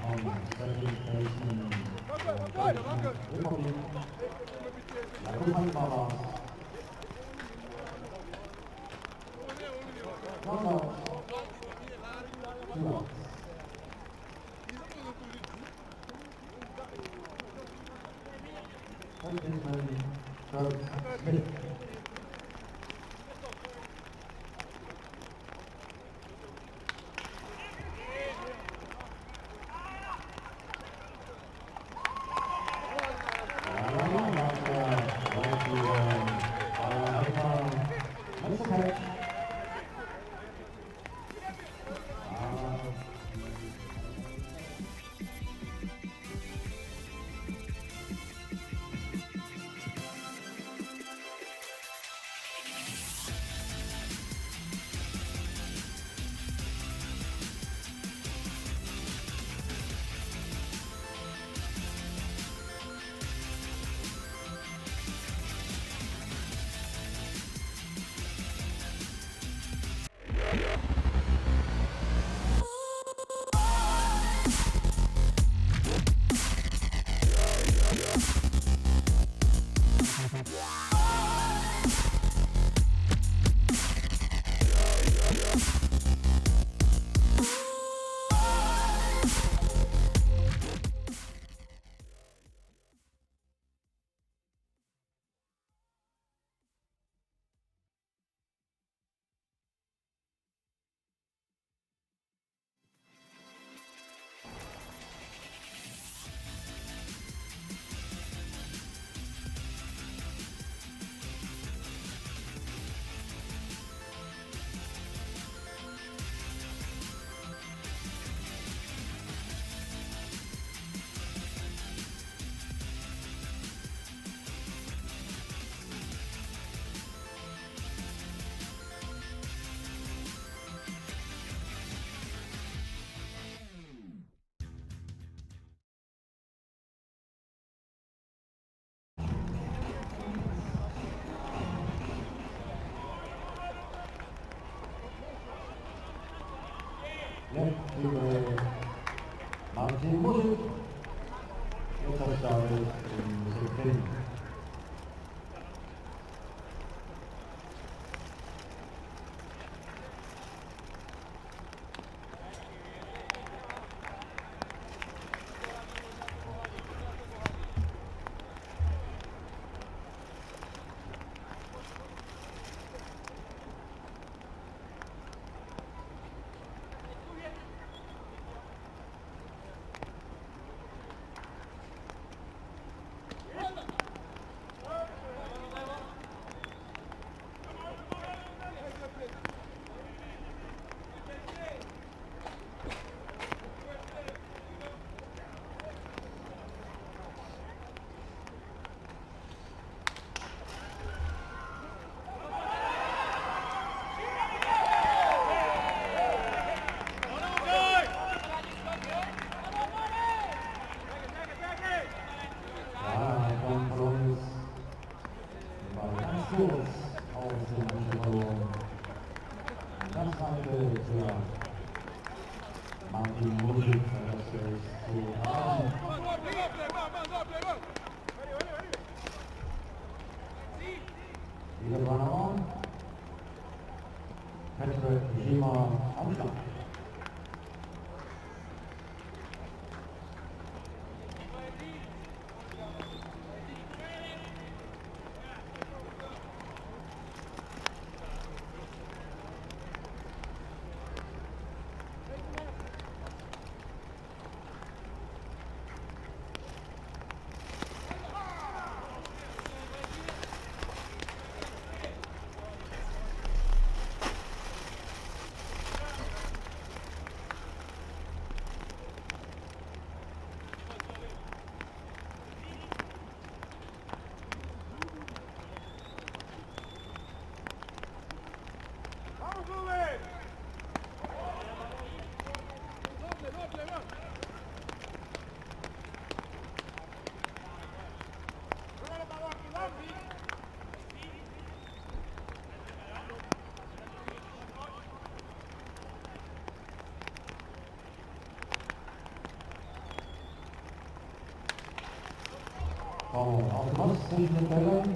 on second baseman, Republic, Jakob One out. 2 outs. Third baseman, Kurt Smith. Left fielder Martin Muschel. Jetzt started in the 6th inning. Call Alchemist, Stephen Byrne.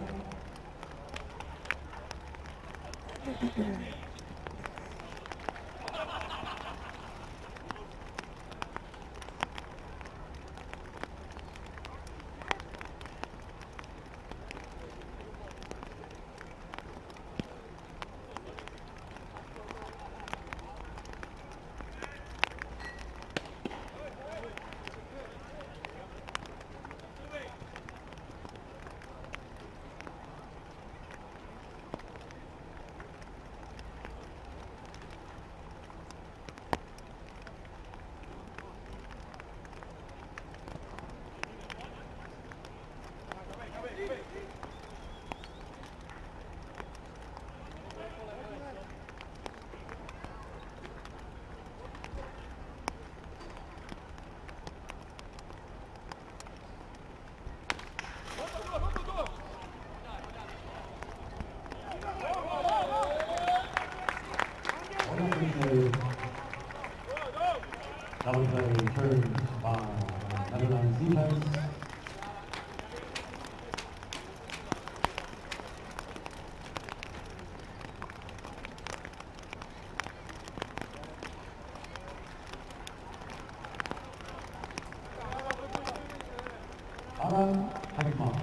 Double play turned by Netherlands defense. Aran Hagman.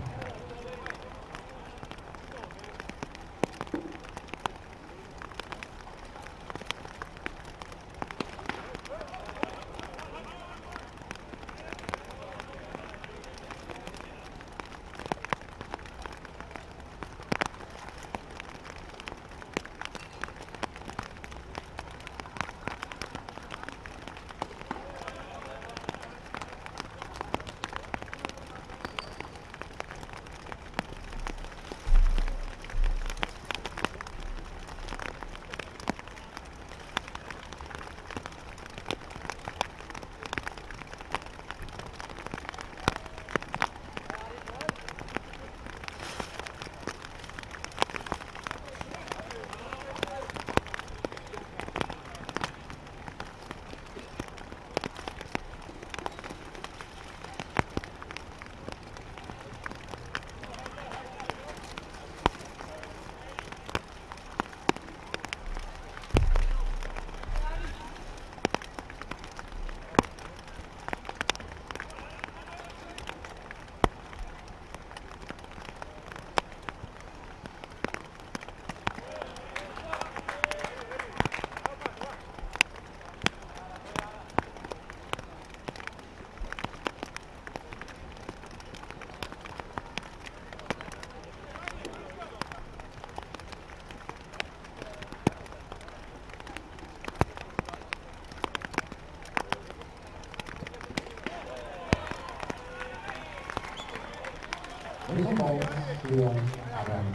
Ball für Aran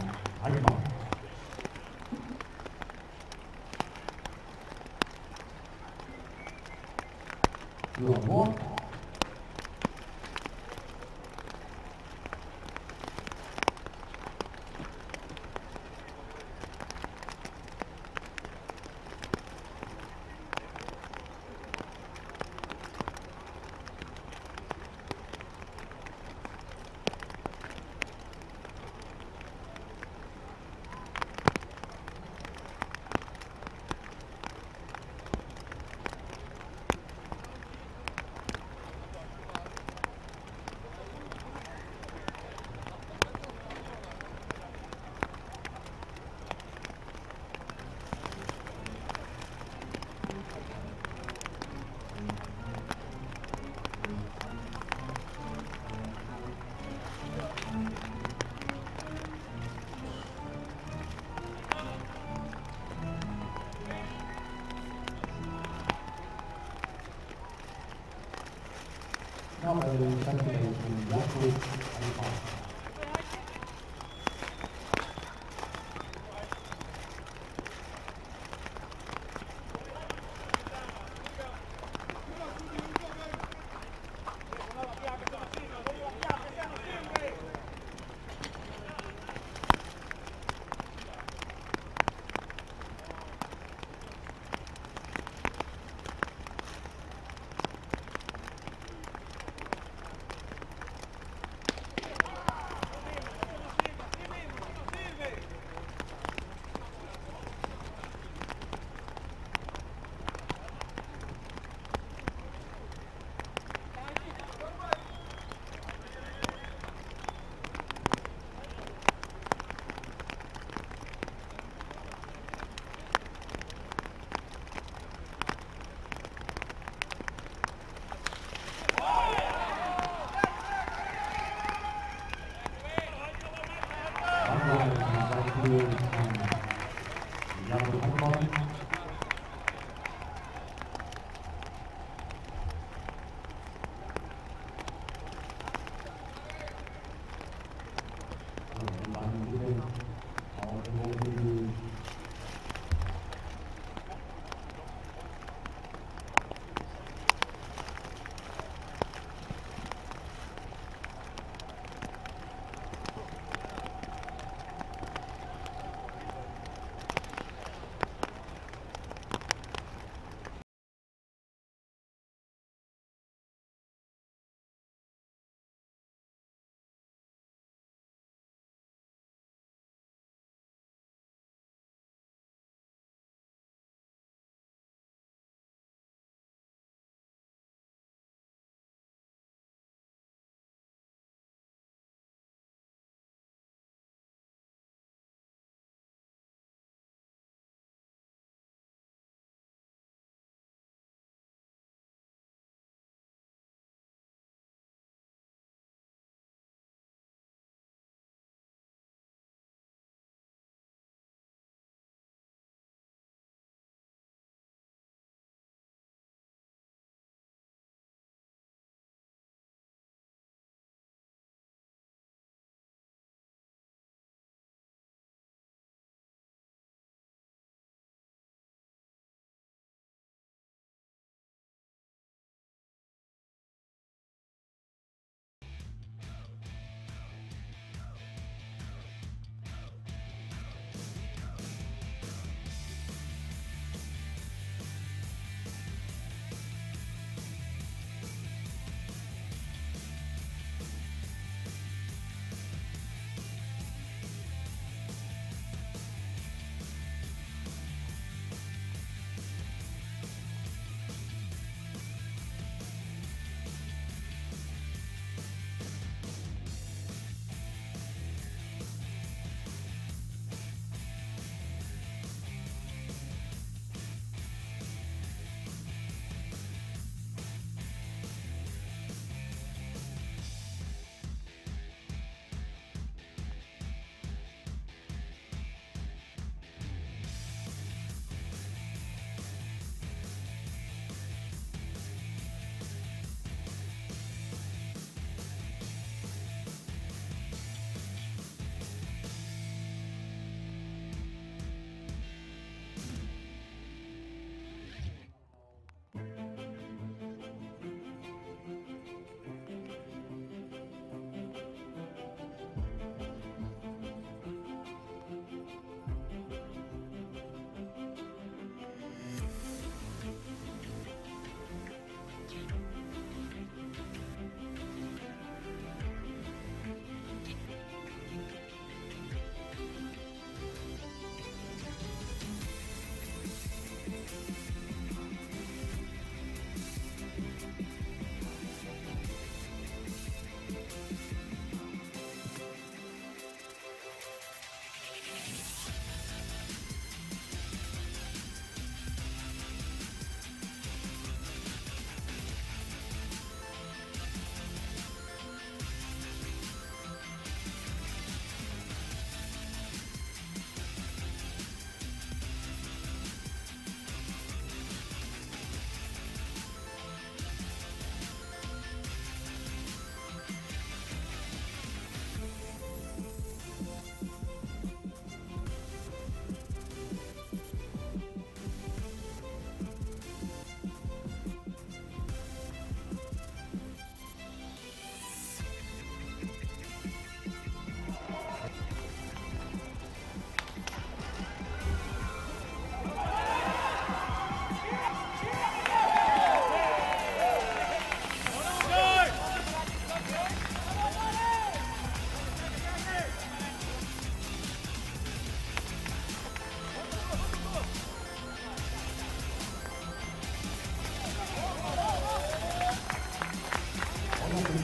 Hagman. Johan Moore. Now by the second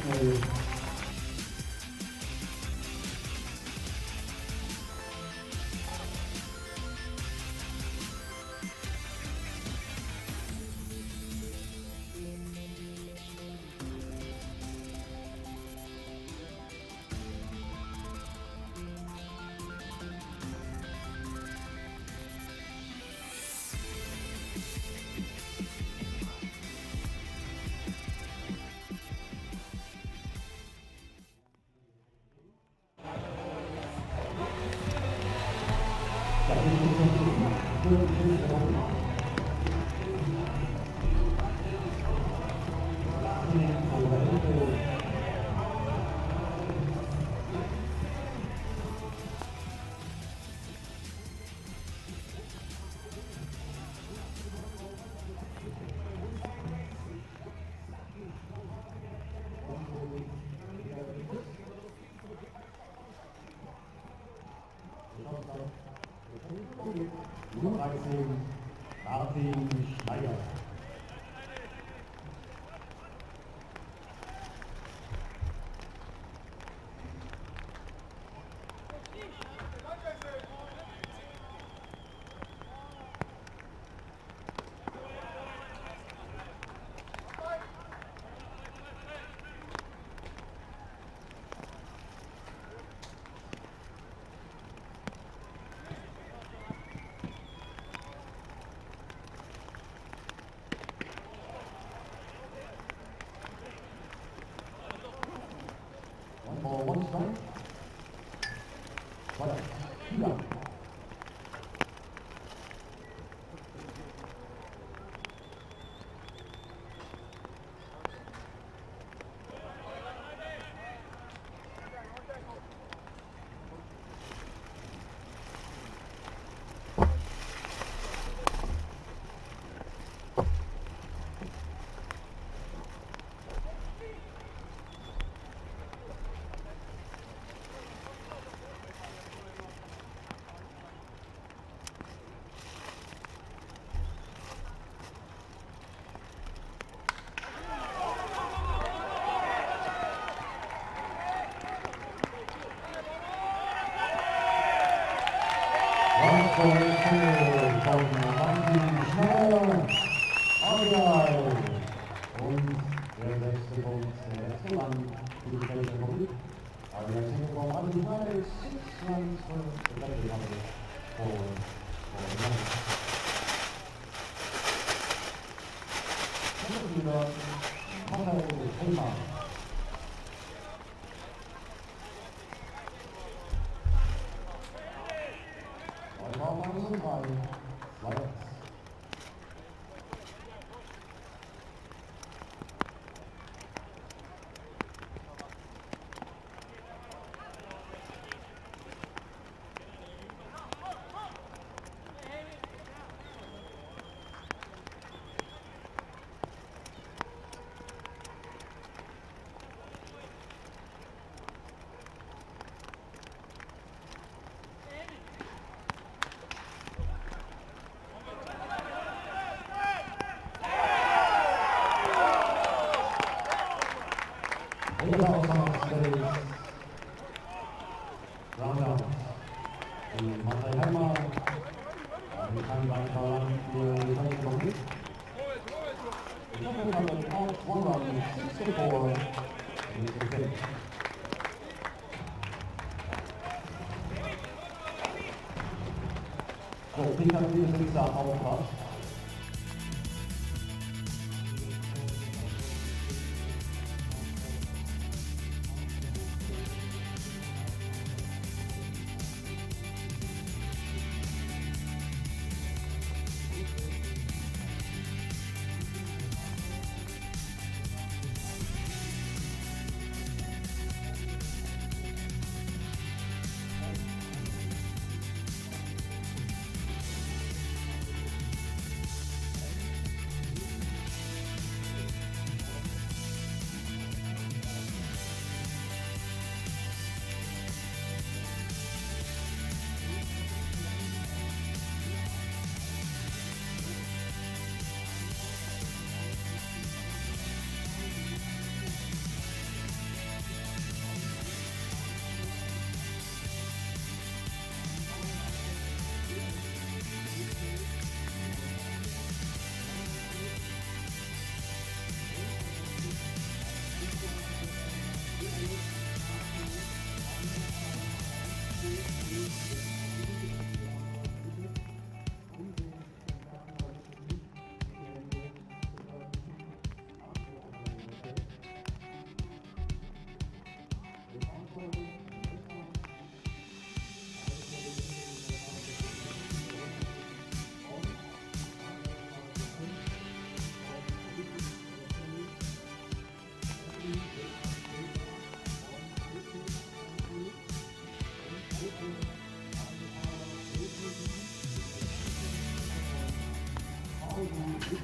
schnell. Nummer 13, Schneider. One strike. Ja.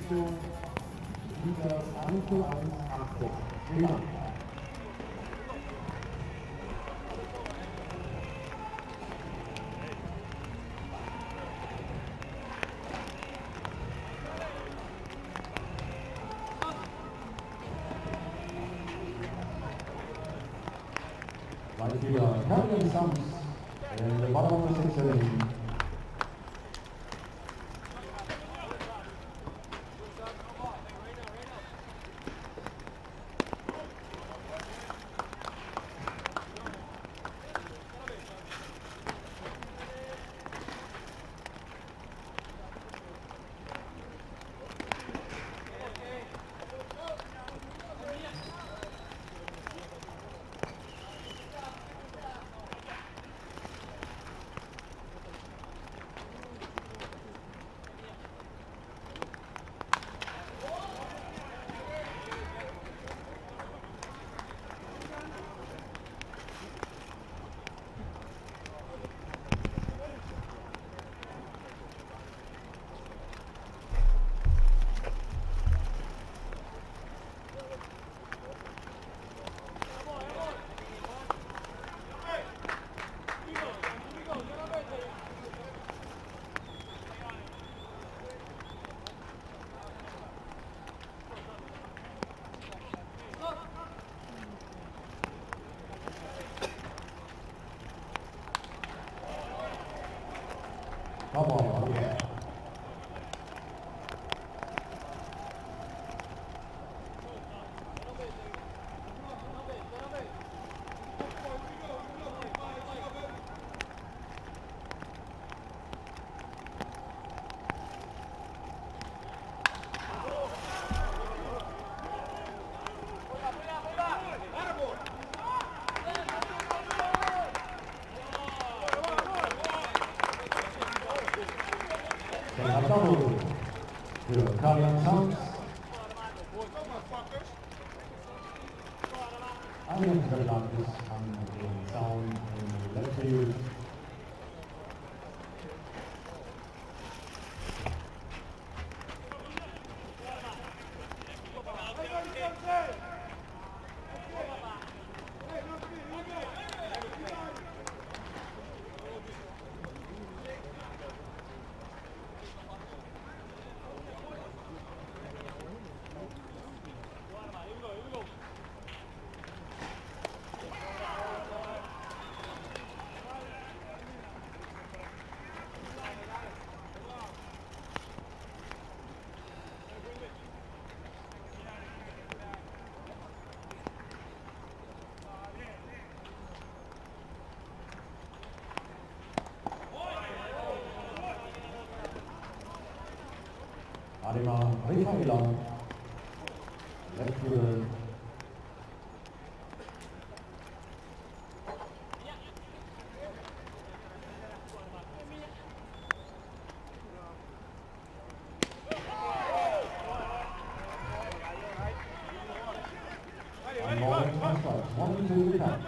Position Liga 1:1,80. Vielen Dank. Right here, Captain Sams, in the bottom of the sixth inning. Come on, yeah. Double für Karl Sams. Einen Verlag ist an den Zaun im Left Field. Ricardo, left field. And ball is one strike, 1-2 to count.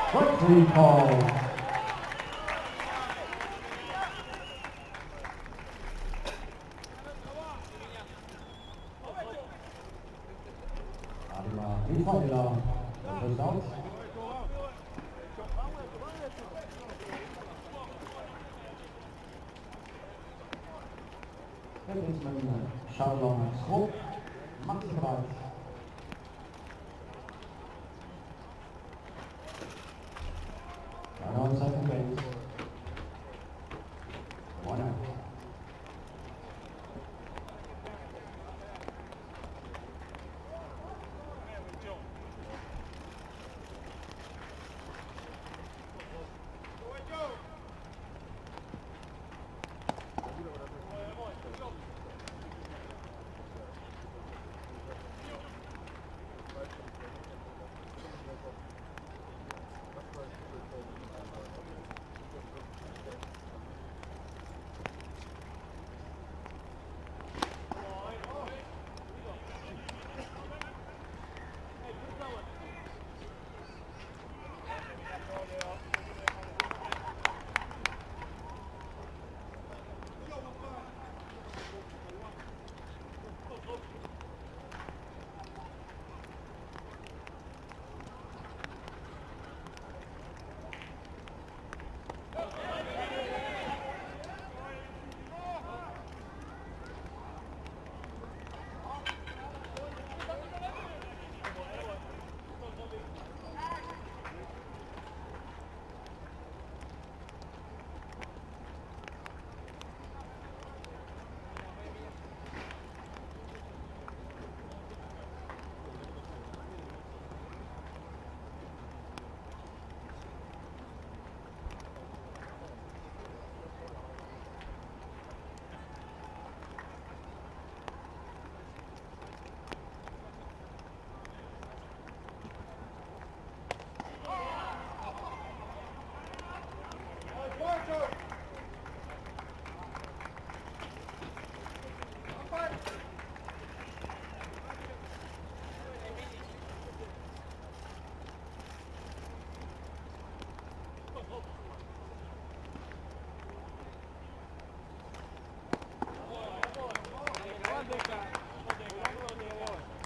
Strike three call. Weiler, first out. Der Baseman Charlon Schropp macht sich bereit. Runner on second base. One out.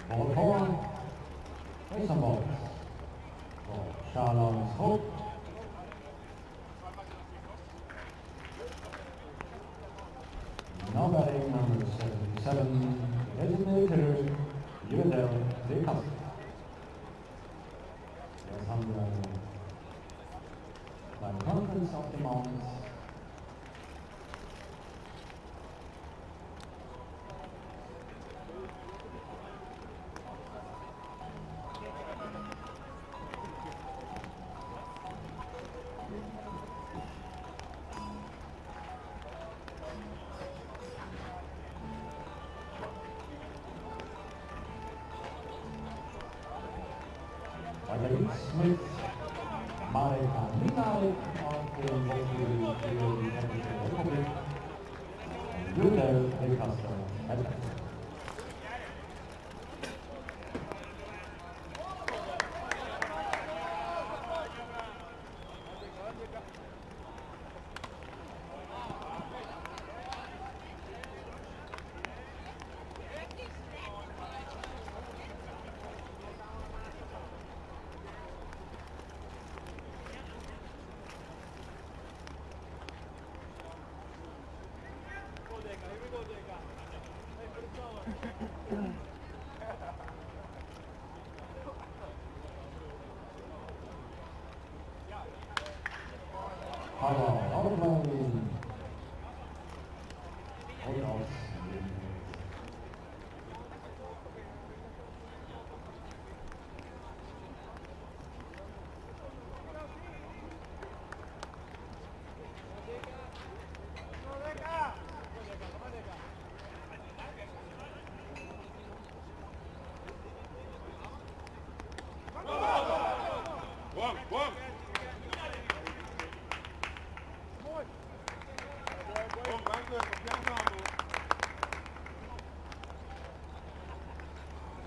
Ball four, base on balls. For Charlon Schropp. Now batting number 77, designated Ricardo. Jetzt haben wir beim Conference auf dem Mount. Weiter geht's mit Marek Minarek auf dem Boxfield für die Tschechische Republik. Ricardo. Aber Outline. Und aus.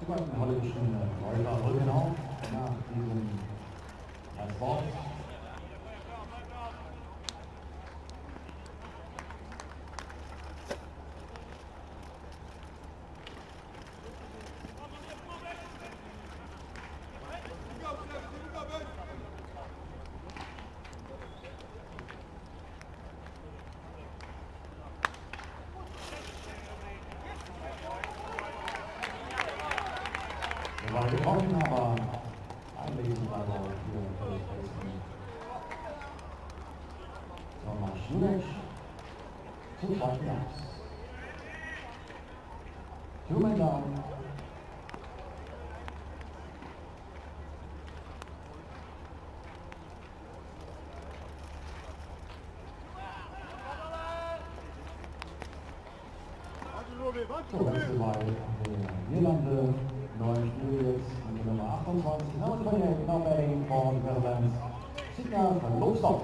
Die beiden holländischen Läufer rücken auf nach diesem Fastball. War getroffen, aber ein Riesenball für First Baseman. Tobias Dietrich zum zweiten Aus. Two men down. So, Wechsel bei der Niederlande. Neues Spiel jetzt an die Nummer 28. Nummer 28, now batting for the Netherlands. Chic von Lobstock.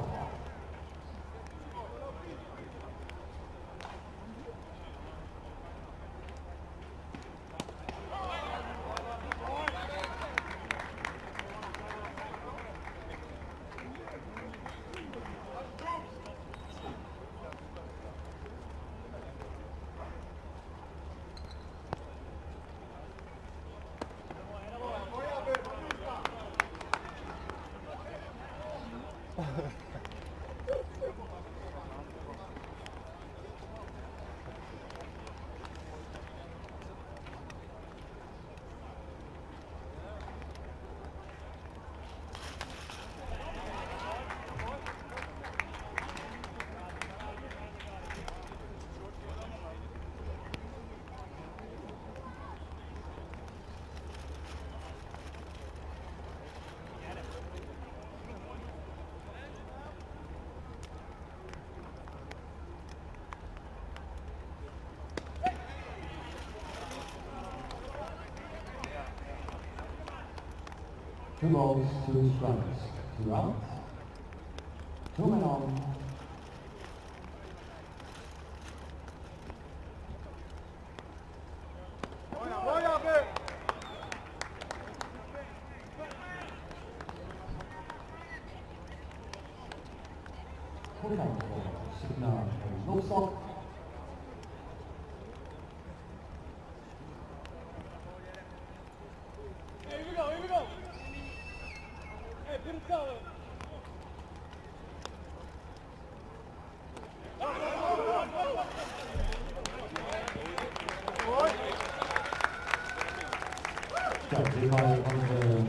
Two balls, two strikes, two outs. Two men on. Hold on for Signal and Lobstock. Ja, diesmal unsere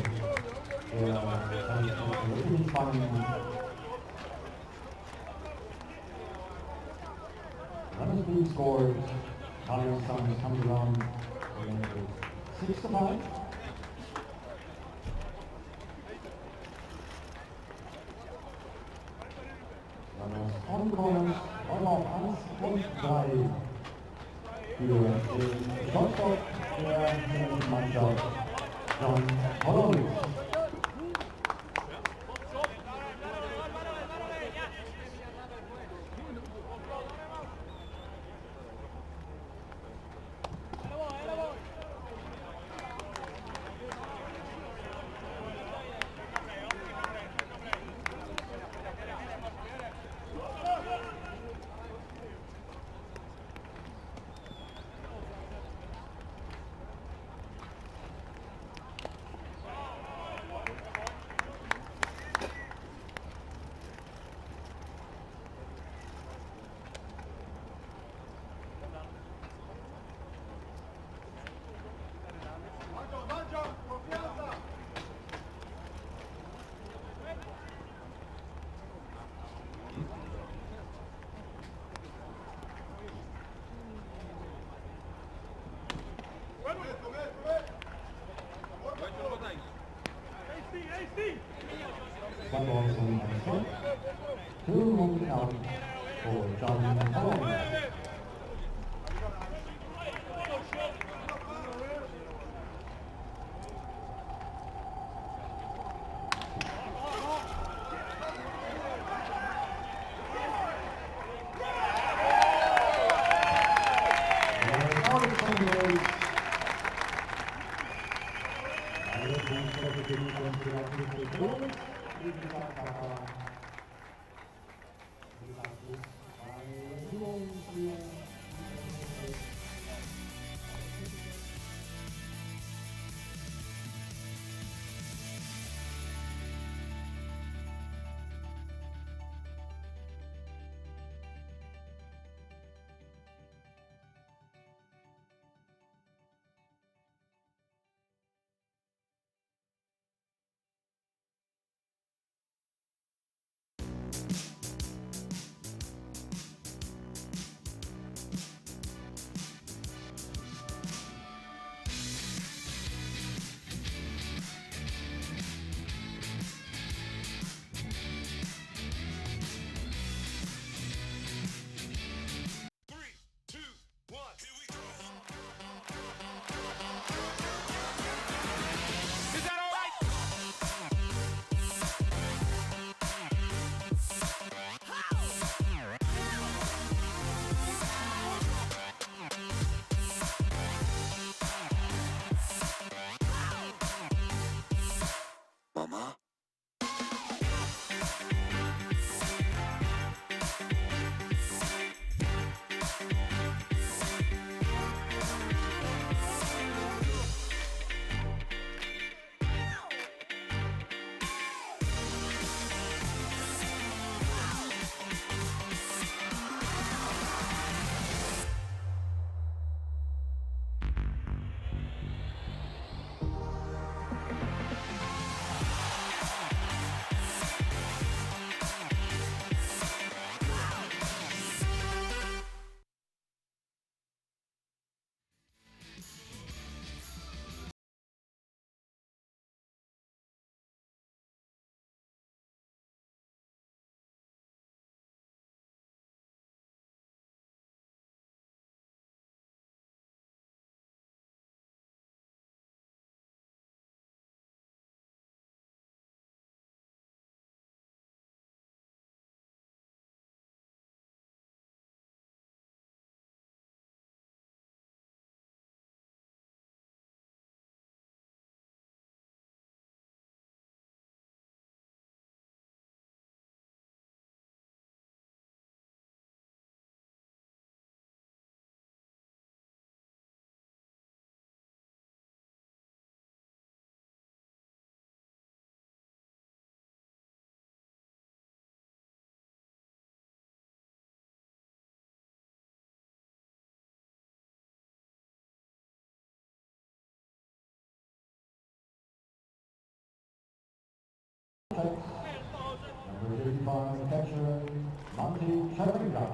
Run has been scored. Italian Sun comes around 6-5. Runners on corners, on auf 1 und 3 für den Shortstop der Mannschaft John Holland. One ball from the two home out for John Holland. by catcher Shanker.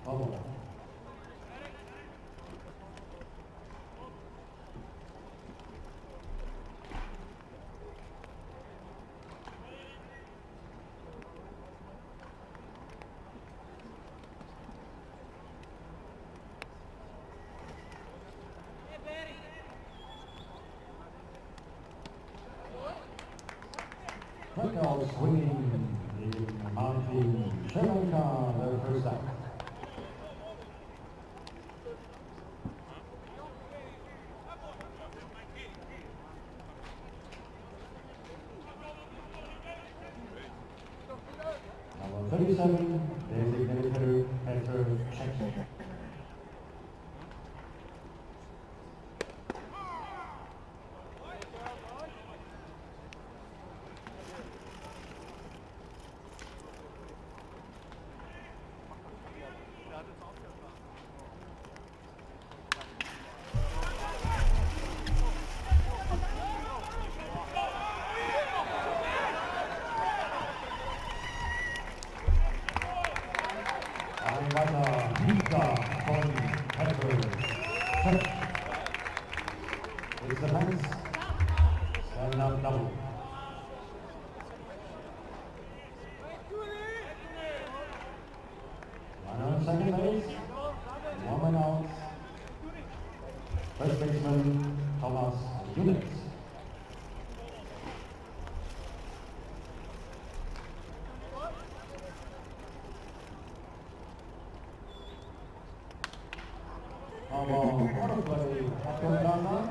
Oh. Strikeout swinging in Martin Shanker, the first out. Number 37, designated hitter, Chic. It's the fence. Stand up double. Runner on second base. 1 man out. First baseman Tobias Dietrich. Auto play after Byrne.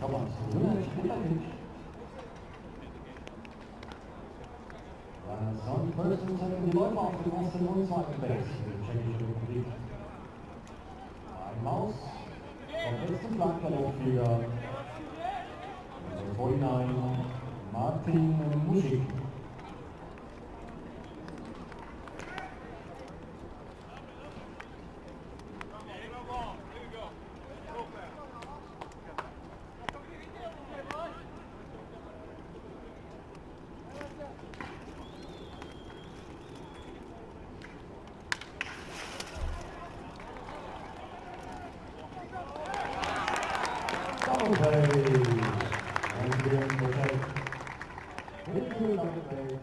Tobias Dietrich. Runners on first and second, die Läufer auf dem ersten und zweiten Base für die Tschechische Republik. Ein Maus, der letzte Flank der Laufjäger, Nummer 49, Martin Chic. Double play. And again, protect. Into double play.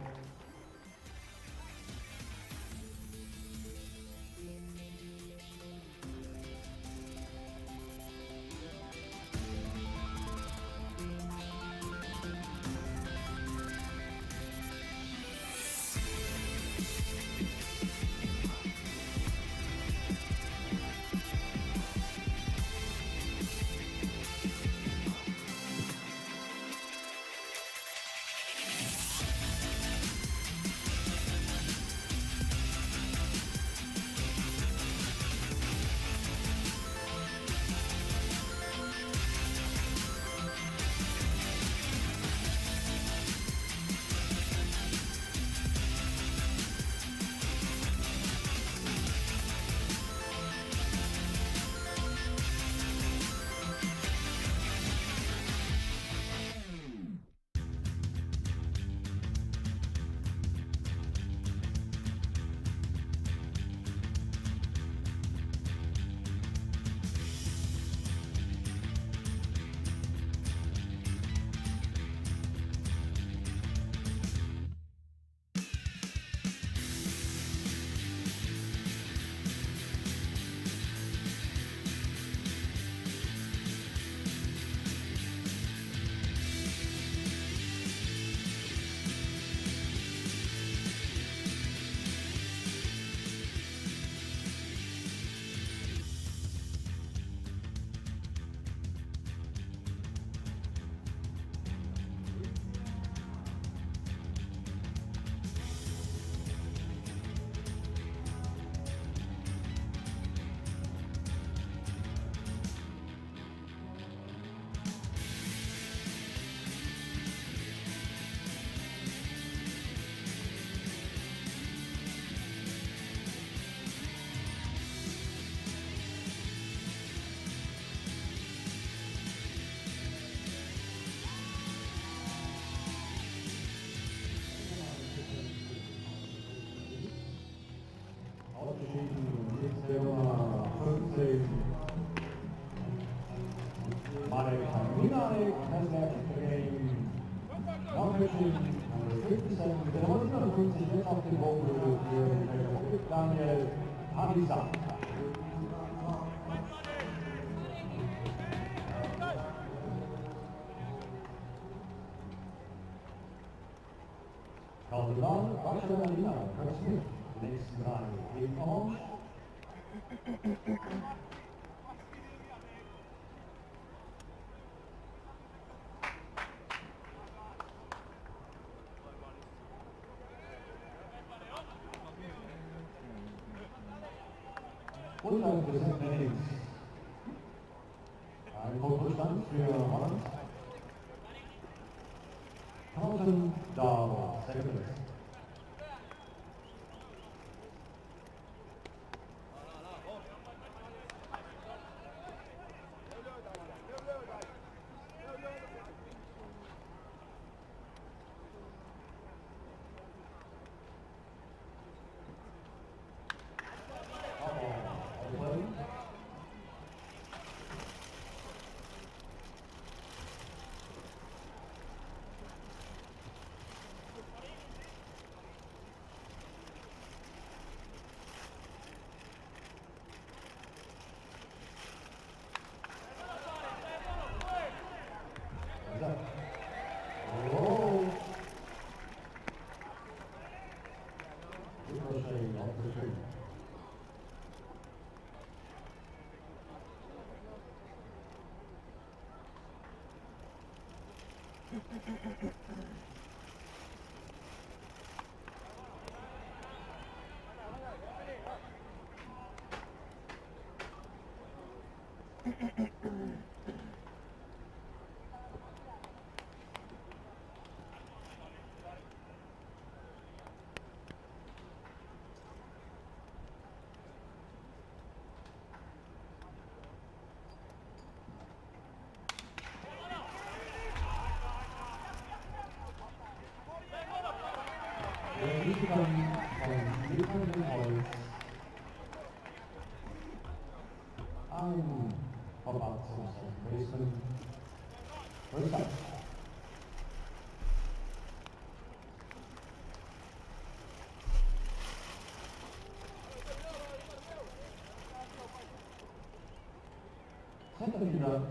match of the game. Now pitching number 57, mit der Nummer 57 jetzt auf dem Boden für Daniel Havisa. Counted down, Russia Edina, Chris Smith, nächsten drei gegen Orange. Und ein Präsent links. Ein Punktestand für Holland. 1000 Dollar, second place.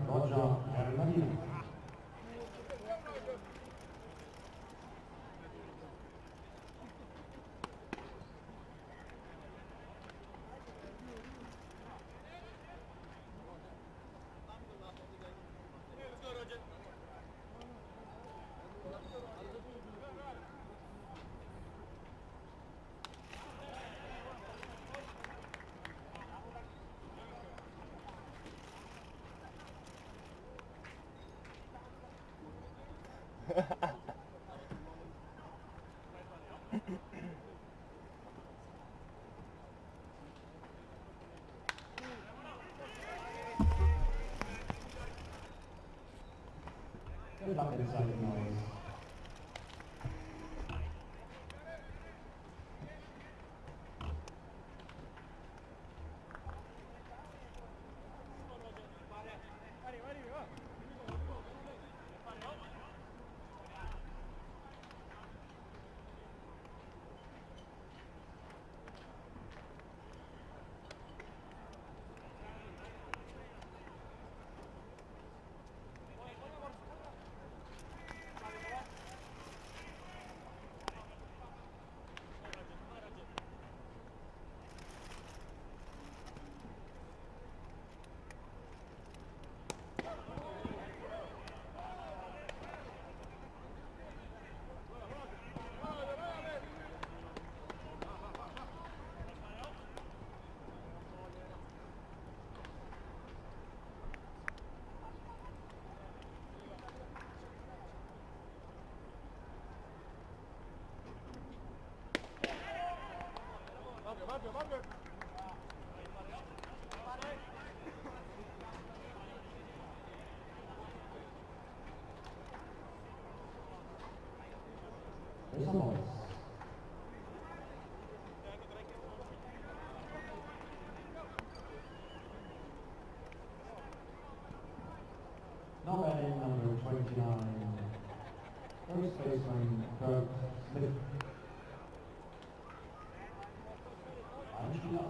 Roger Hermann. Good luck inside the noise. There's a noise. Now batting number 29. First baseman, Kurt Smith. Einspieler.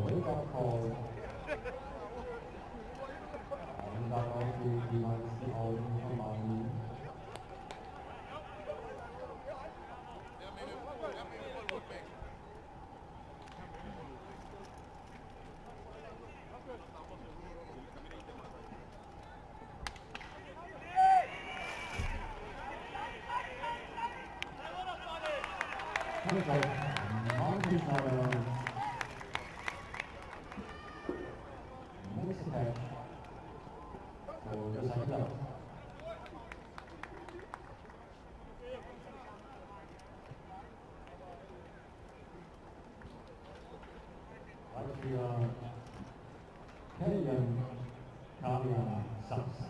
Wake-up call. Und darauf geht jeweils die Augen von Martin. Martin Schneider. Next catch for the Czech Lineup. Right here, Kenyan Kalian Sachs.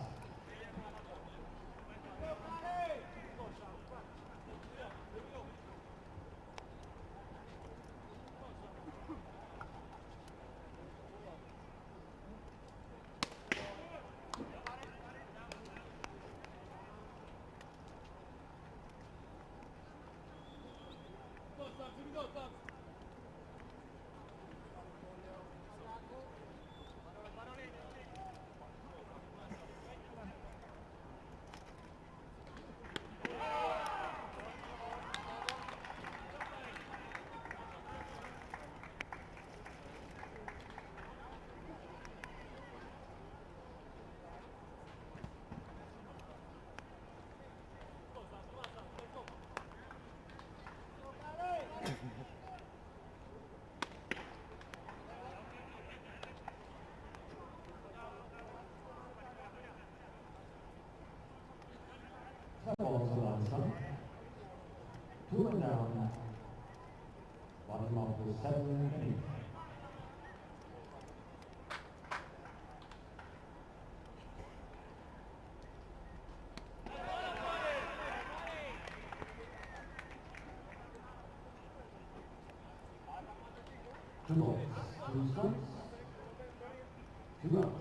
Balls to Lansam. 2 and down. Bottom of the 7th inning. Two balls, 2 strikes, 2 outs.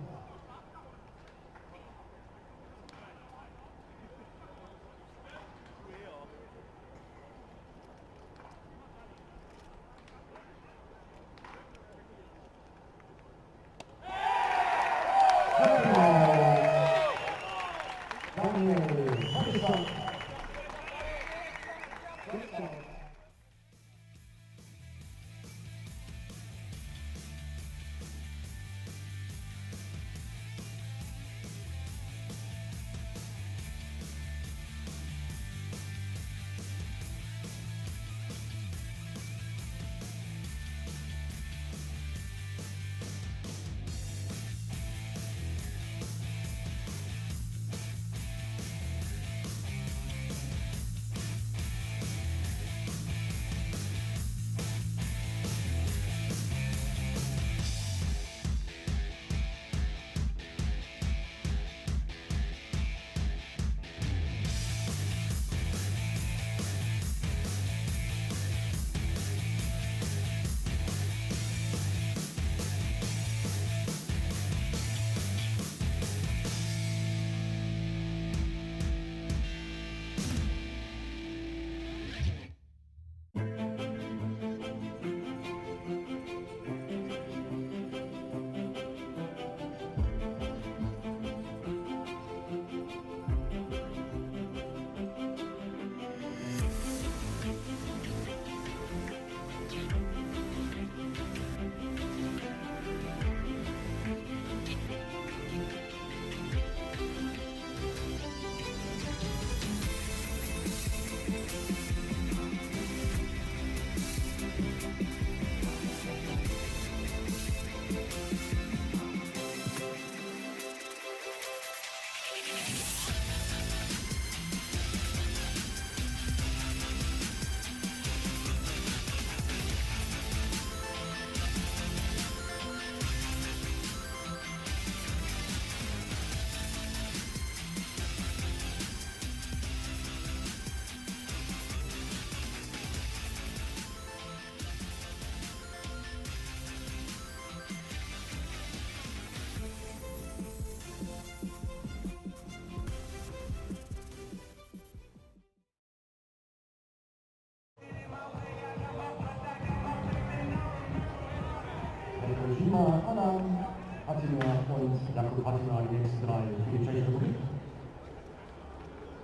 Jakob Hattinger die nächsten 3 für die Tschechische Republik.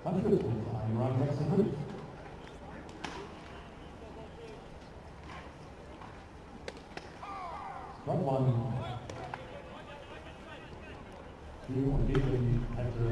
Dann führt es ein Run 56. Strike 1. Für und gegen hätte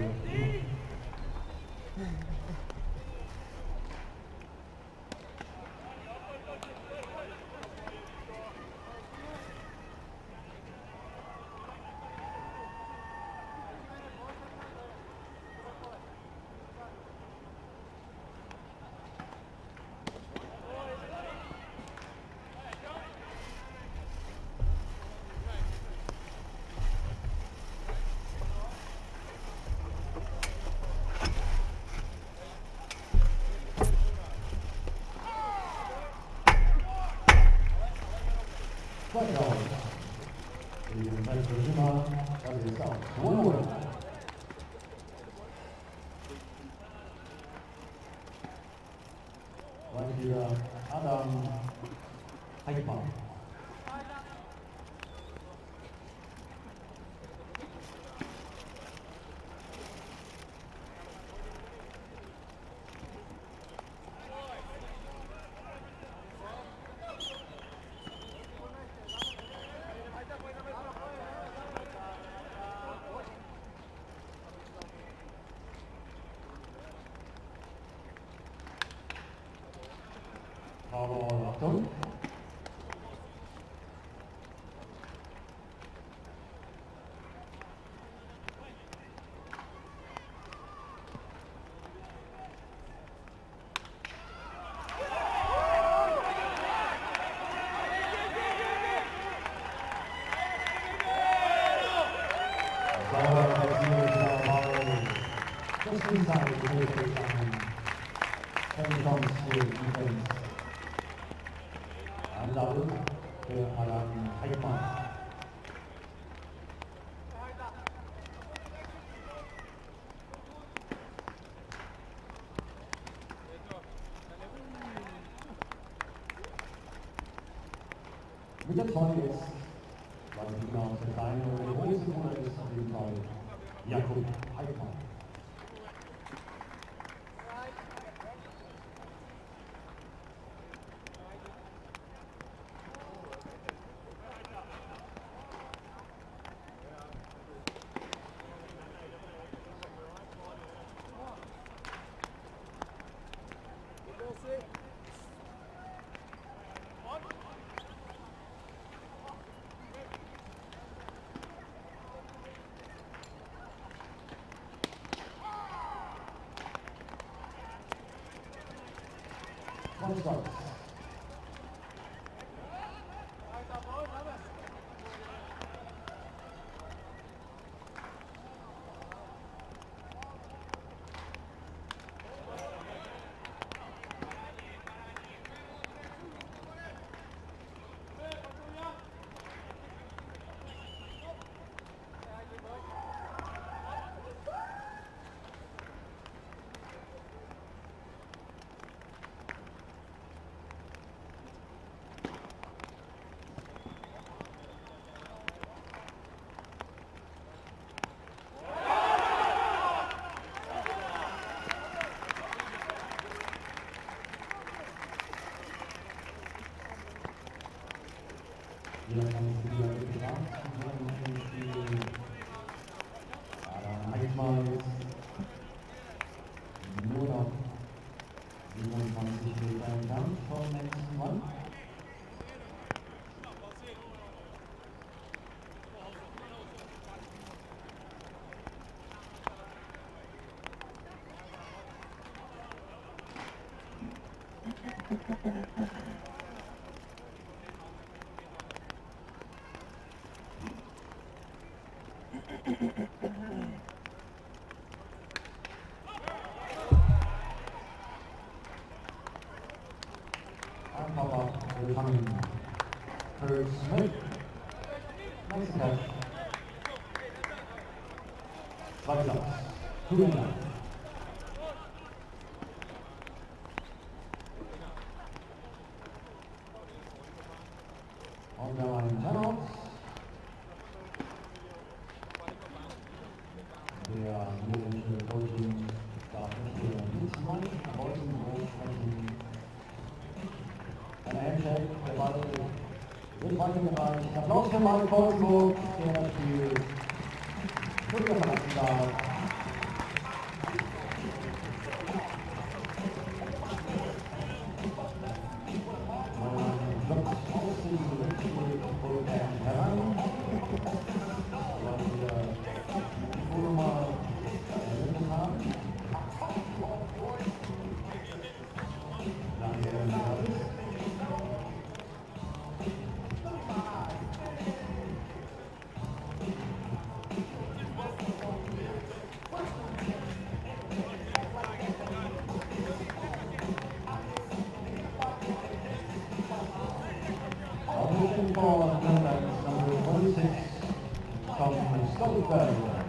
Strikeout. Die Untitled Chapter, das ist auch 2-0. Hier Adam Heikmann. Farmhand, Achtung. Das ist ein Chance für Defense. Ein Double für Adam Heikmann. Mit der 2 ist, weil die genau der kleine oder der große Bruder ist, auf jeden Fall Jakob Heikmann. One strike. Hier kann es wieder gebracht werden im Spiel. Aber manchmal ist nur noch 27 Meter entfernt vom nächsten Mann. Tampa willkommen. First Smith. Nice catch. Strikeout. 2-9. On the line, timeout. hält der Ball im weiten Bereich. Applaus für Marek Wolfsburg, der das Spiel früher verlassen darf. For number 26, Tobias Dietrich.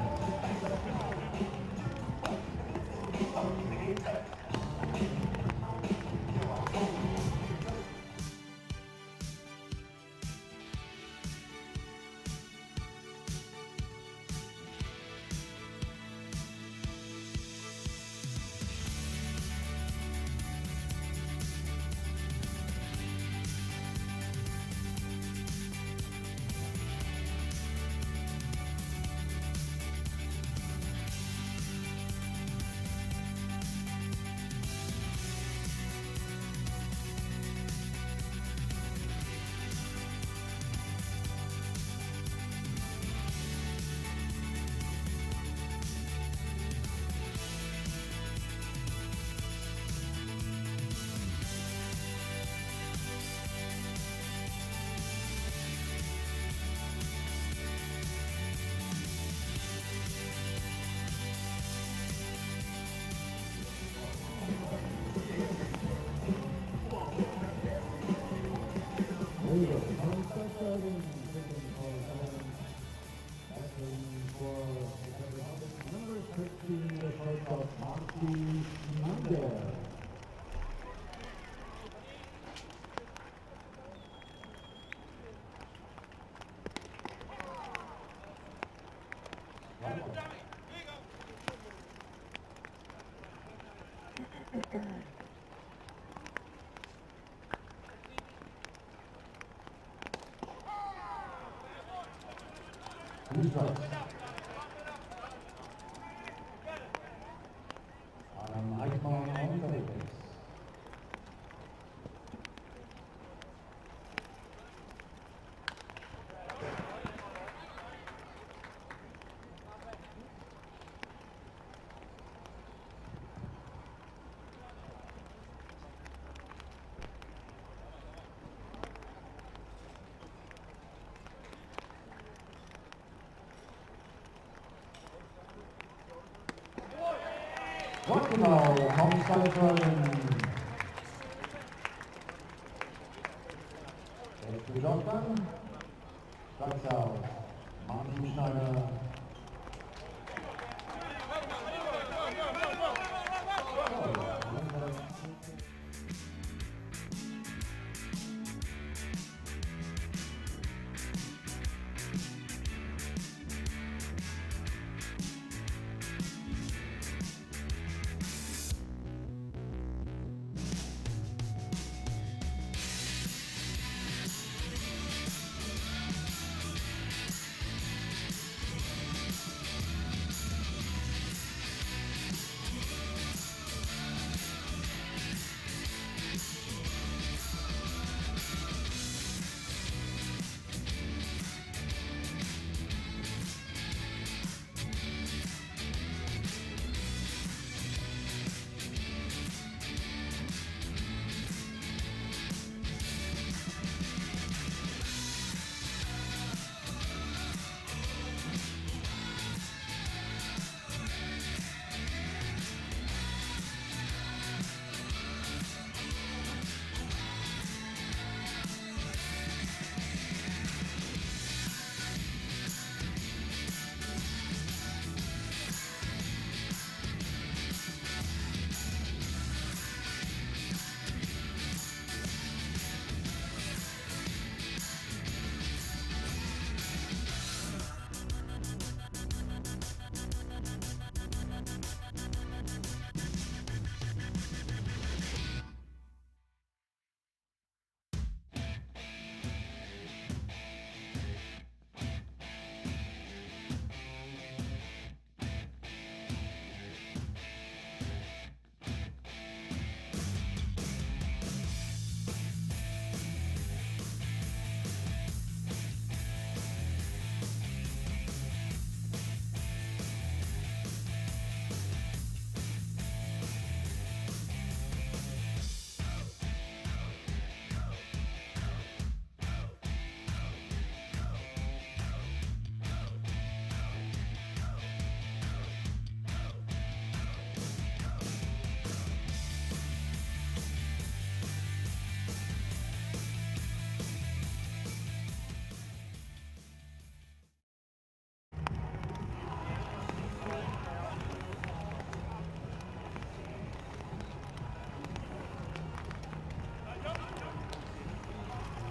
Genau, Hauptstadtförderung. Der Doktor, Strikeout, Martin Schneider.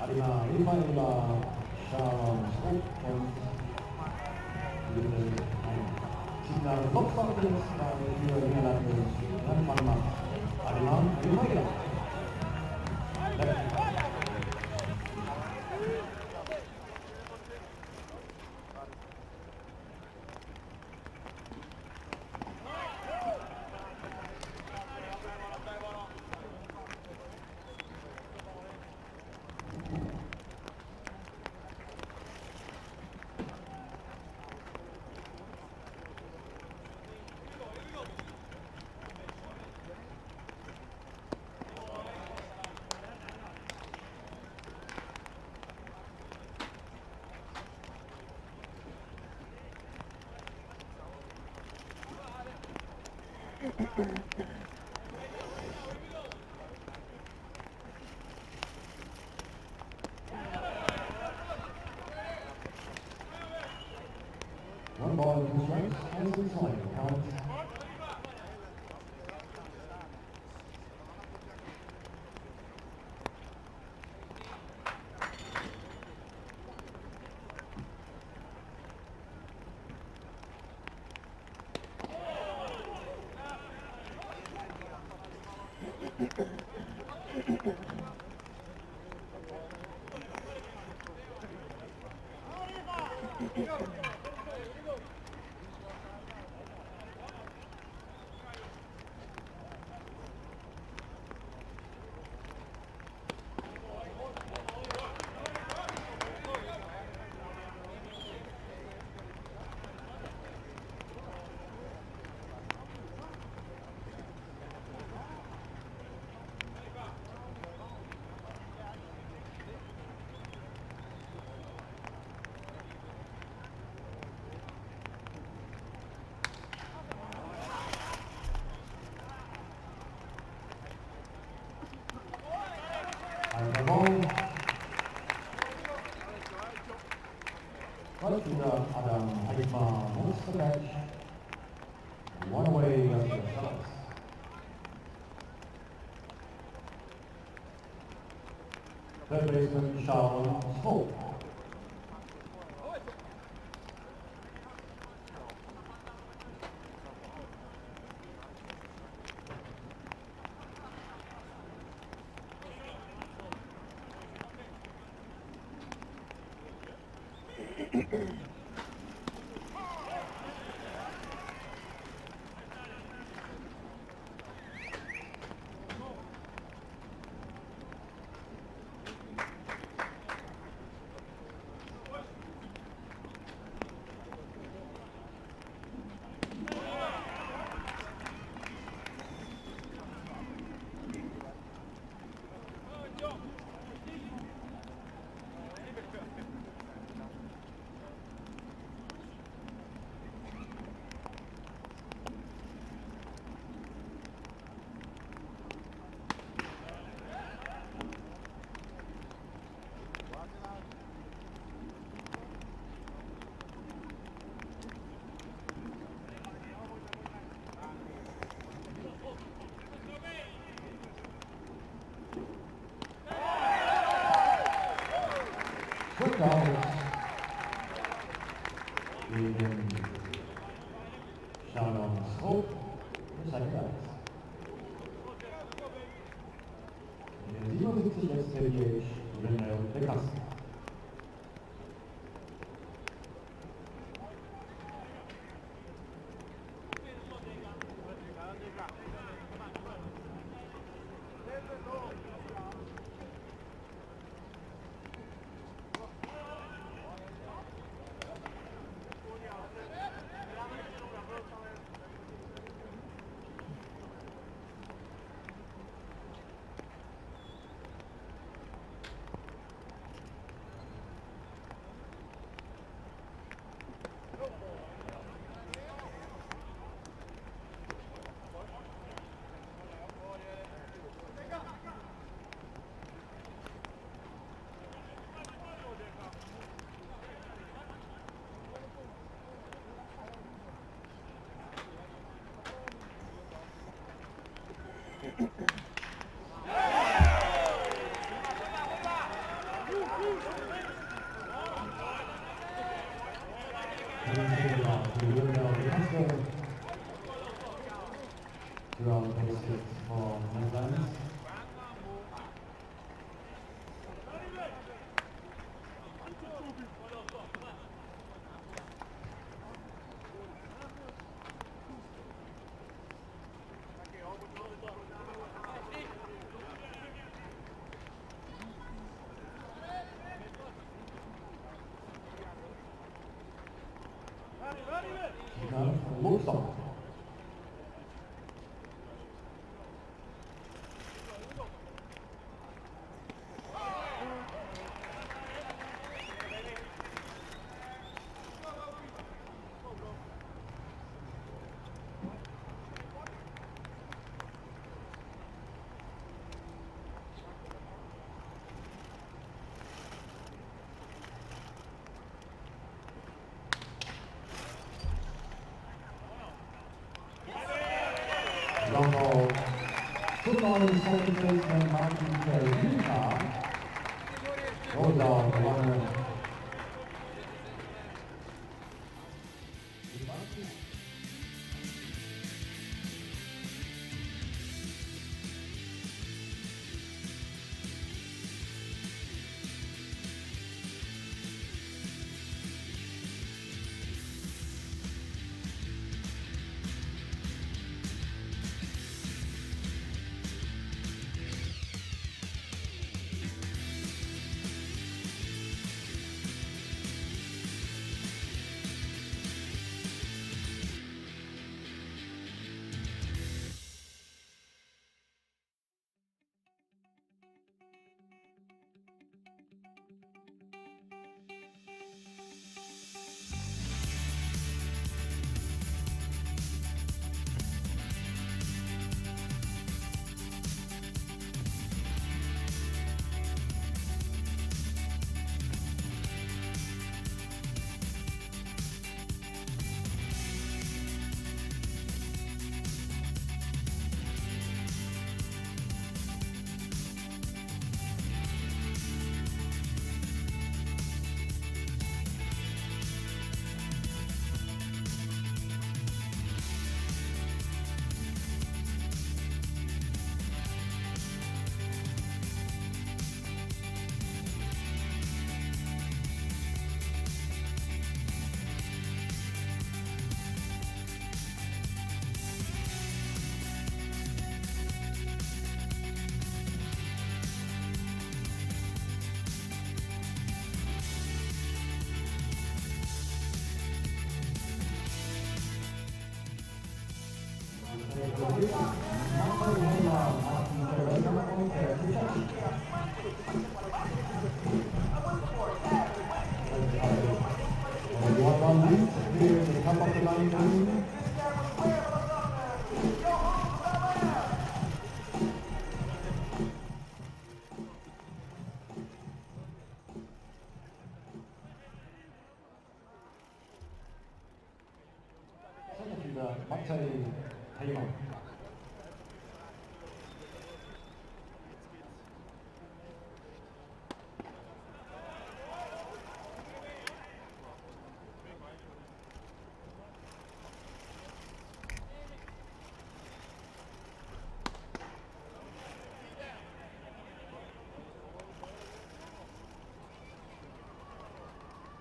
Adina, Ricardo, Sharon, Strike und Signal Kopfballplatz für Niederlande, Farmhand. Adina, Ricardo. One ball, two strikes, and two sliding. Count. And ball. Right shooter Adam Heidma moves the catch. One away against the Sharks. Third baseman Sharon Smoke. Strikeout gegen Sharon Smoke, second out. In der 77 SPDH Byrne und Ricardo. Football second baseman Martin Edina goes down the runner.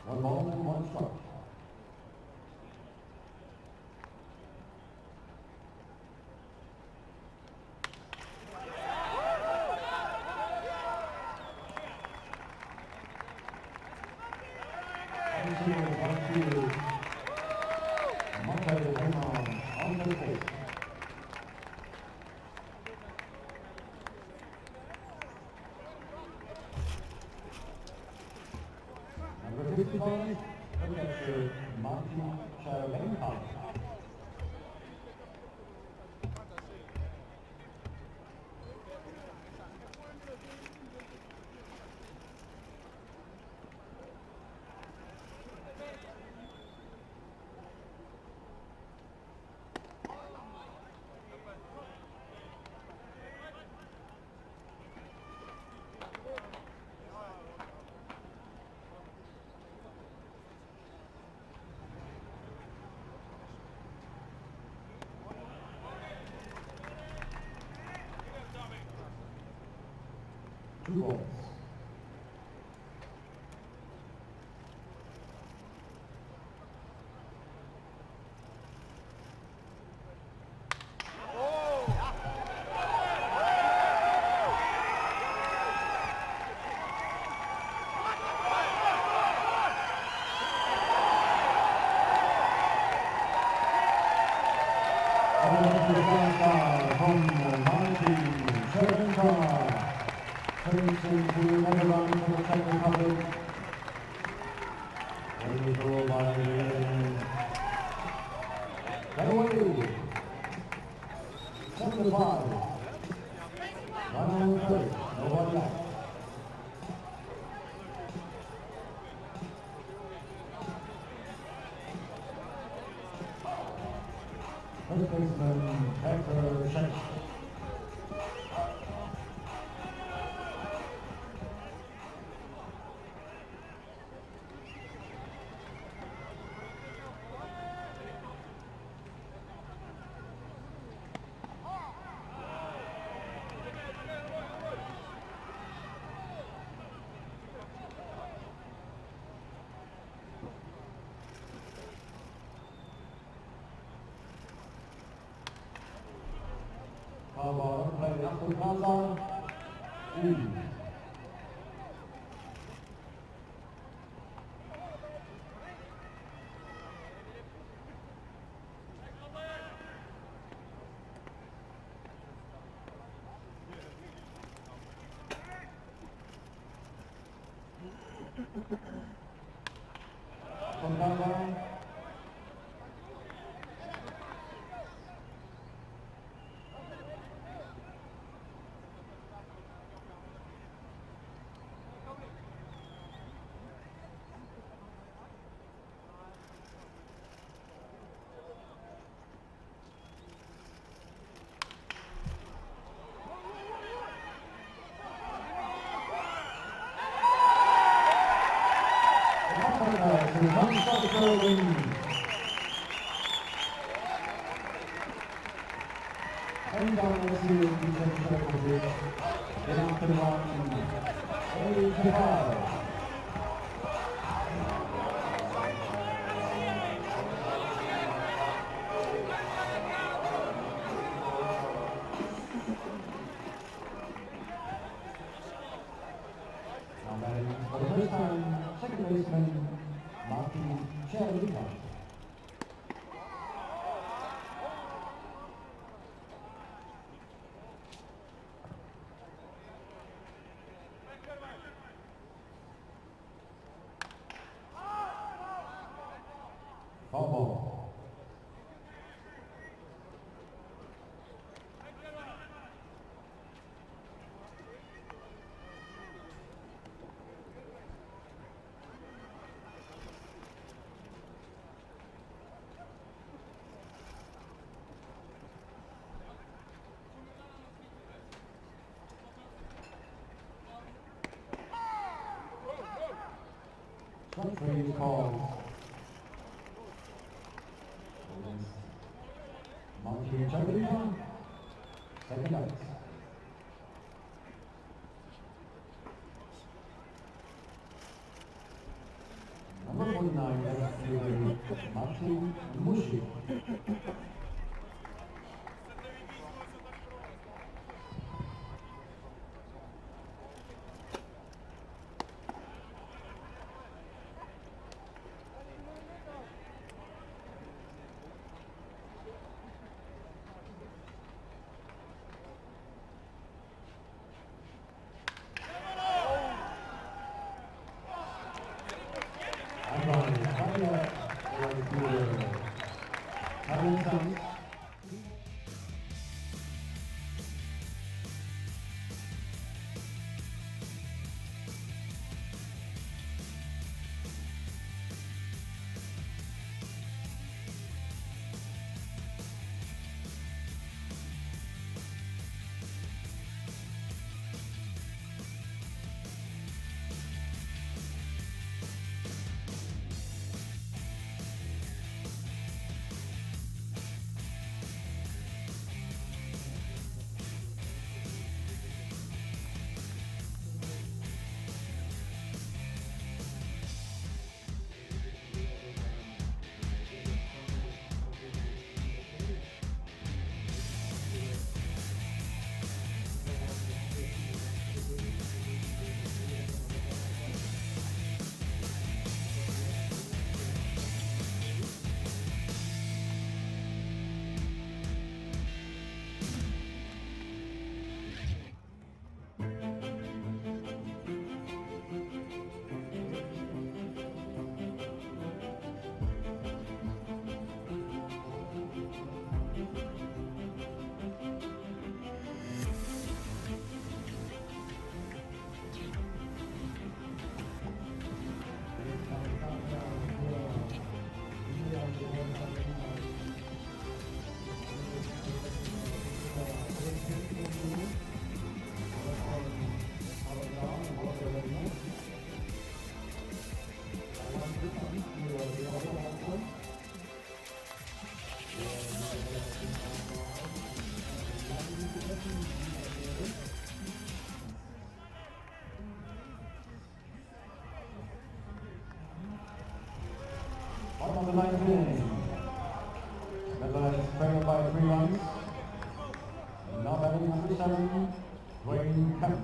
One ball, one strike. Number 55, catcher Martin Czerwenka. 2 balls. First baseman, Chic. Ball, play up to Plaza. From Bonn. And down the field, getting to the line, 85. Now batting for the first time, second baseman, Czech. Fastball. Strike three calls. Edina, second out. Number 49, left fielder Martin Mushi. Right fielder, the ninth inning. Netherlands trailed by 3 runs. Now batting number 7, Dwayne Kemp.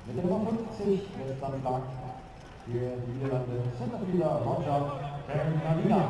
Mit der Nummer 50 lässt dann Bach für die Niederlande Centerfielder Roger Edina.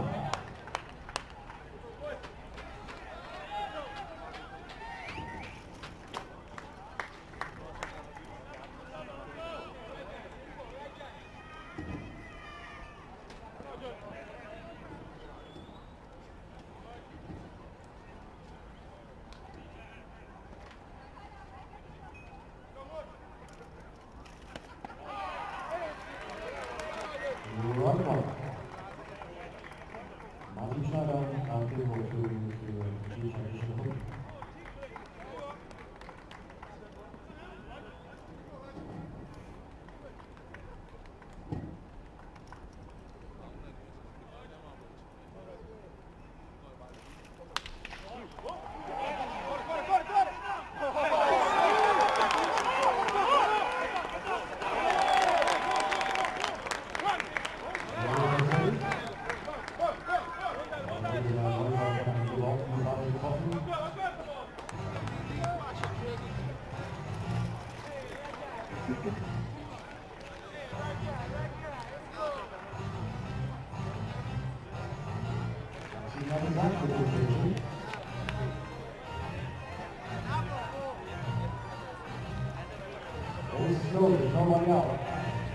Nobody out.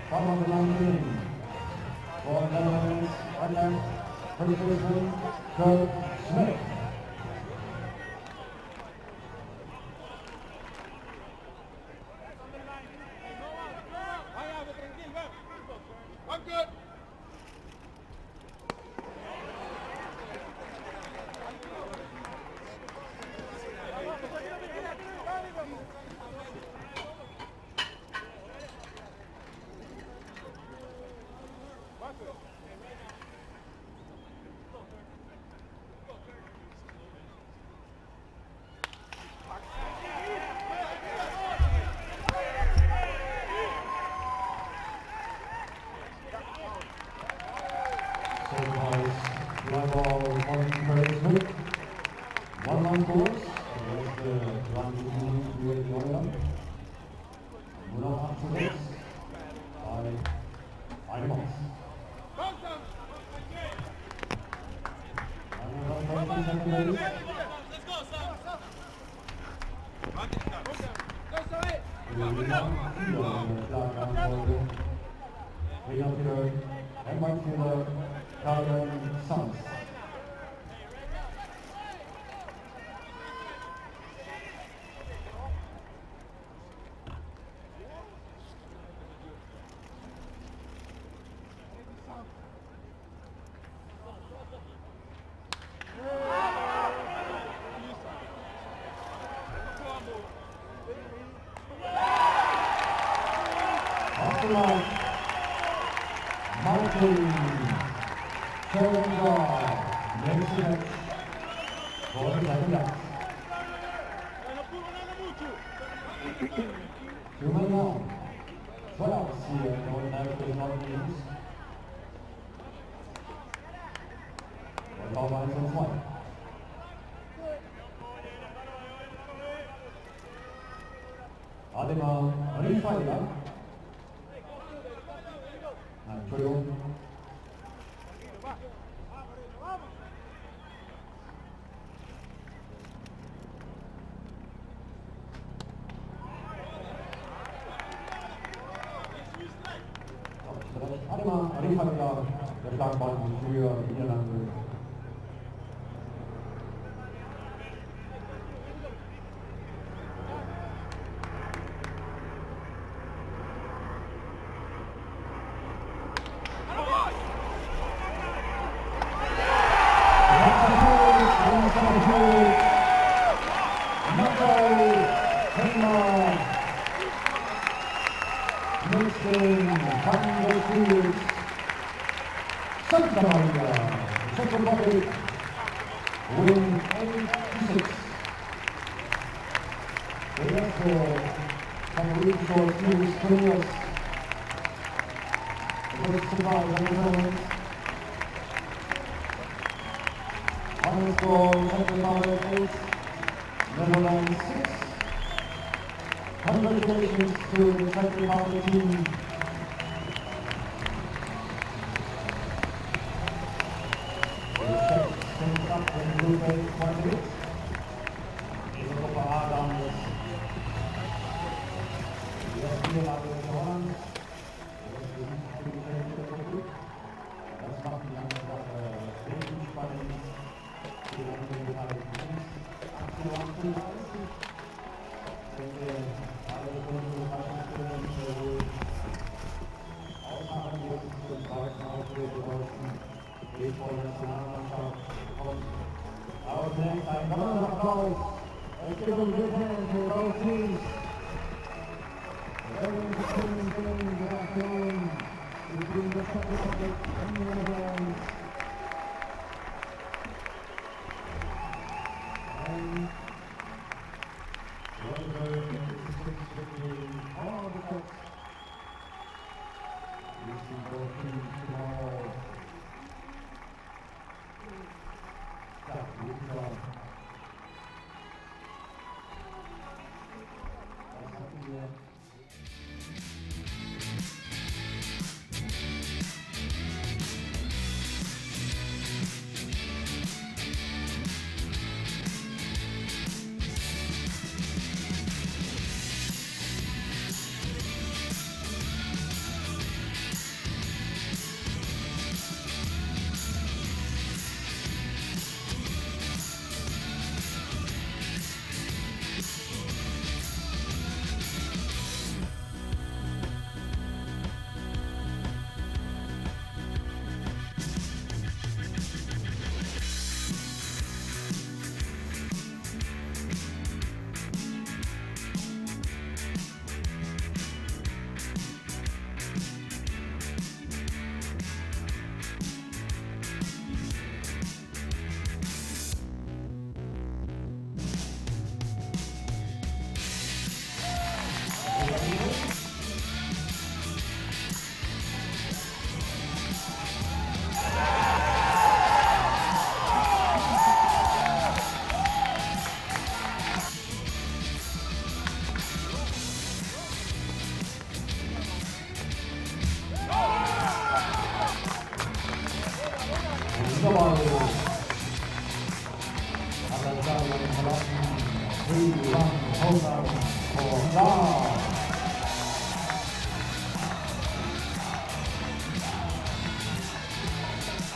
Come on the line in. For the Netherlands, Ireland, first baseman, Kurt Smith. and right fielder Calvin Summers. Edina, Ricardo. Entschuldigung. Edina, Ricardo, der Schlagmann für Niederlande. Win 86. The rest can reach for few springers. The first surprise on the tournament. Honors for Czech Republic 8, Netherlands 6. Congratulations to the Czech Republic team. In Group A, 28. Diese Gruppe A dann die erste Niederlage in Holland. Das macht die ganze Sache richtig spannend. Die anderen beteiligten Teams 18:38. Ich denke, alle unsere Überraschungsspiele ausmachen, die uns zum zweiten Auftritt bedeuten. Die Nationalmannschaft kommt. Our next time, come on, applause. Let's give them a good hand for both teams. Very entertaining game this afternoon between the Czech Republic and the Netherlands. And what a very interesting victory all the Czechs. We see both teams tomorrow.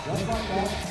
Just like that.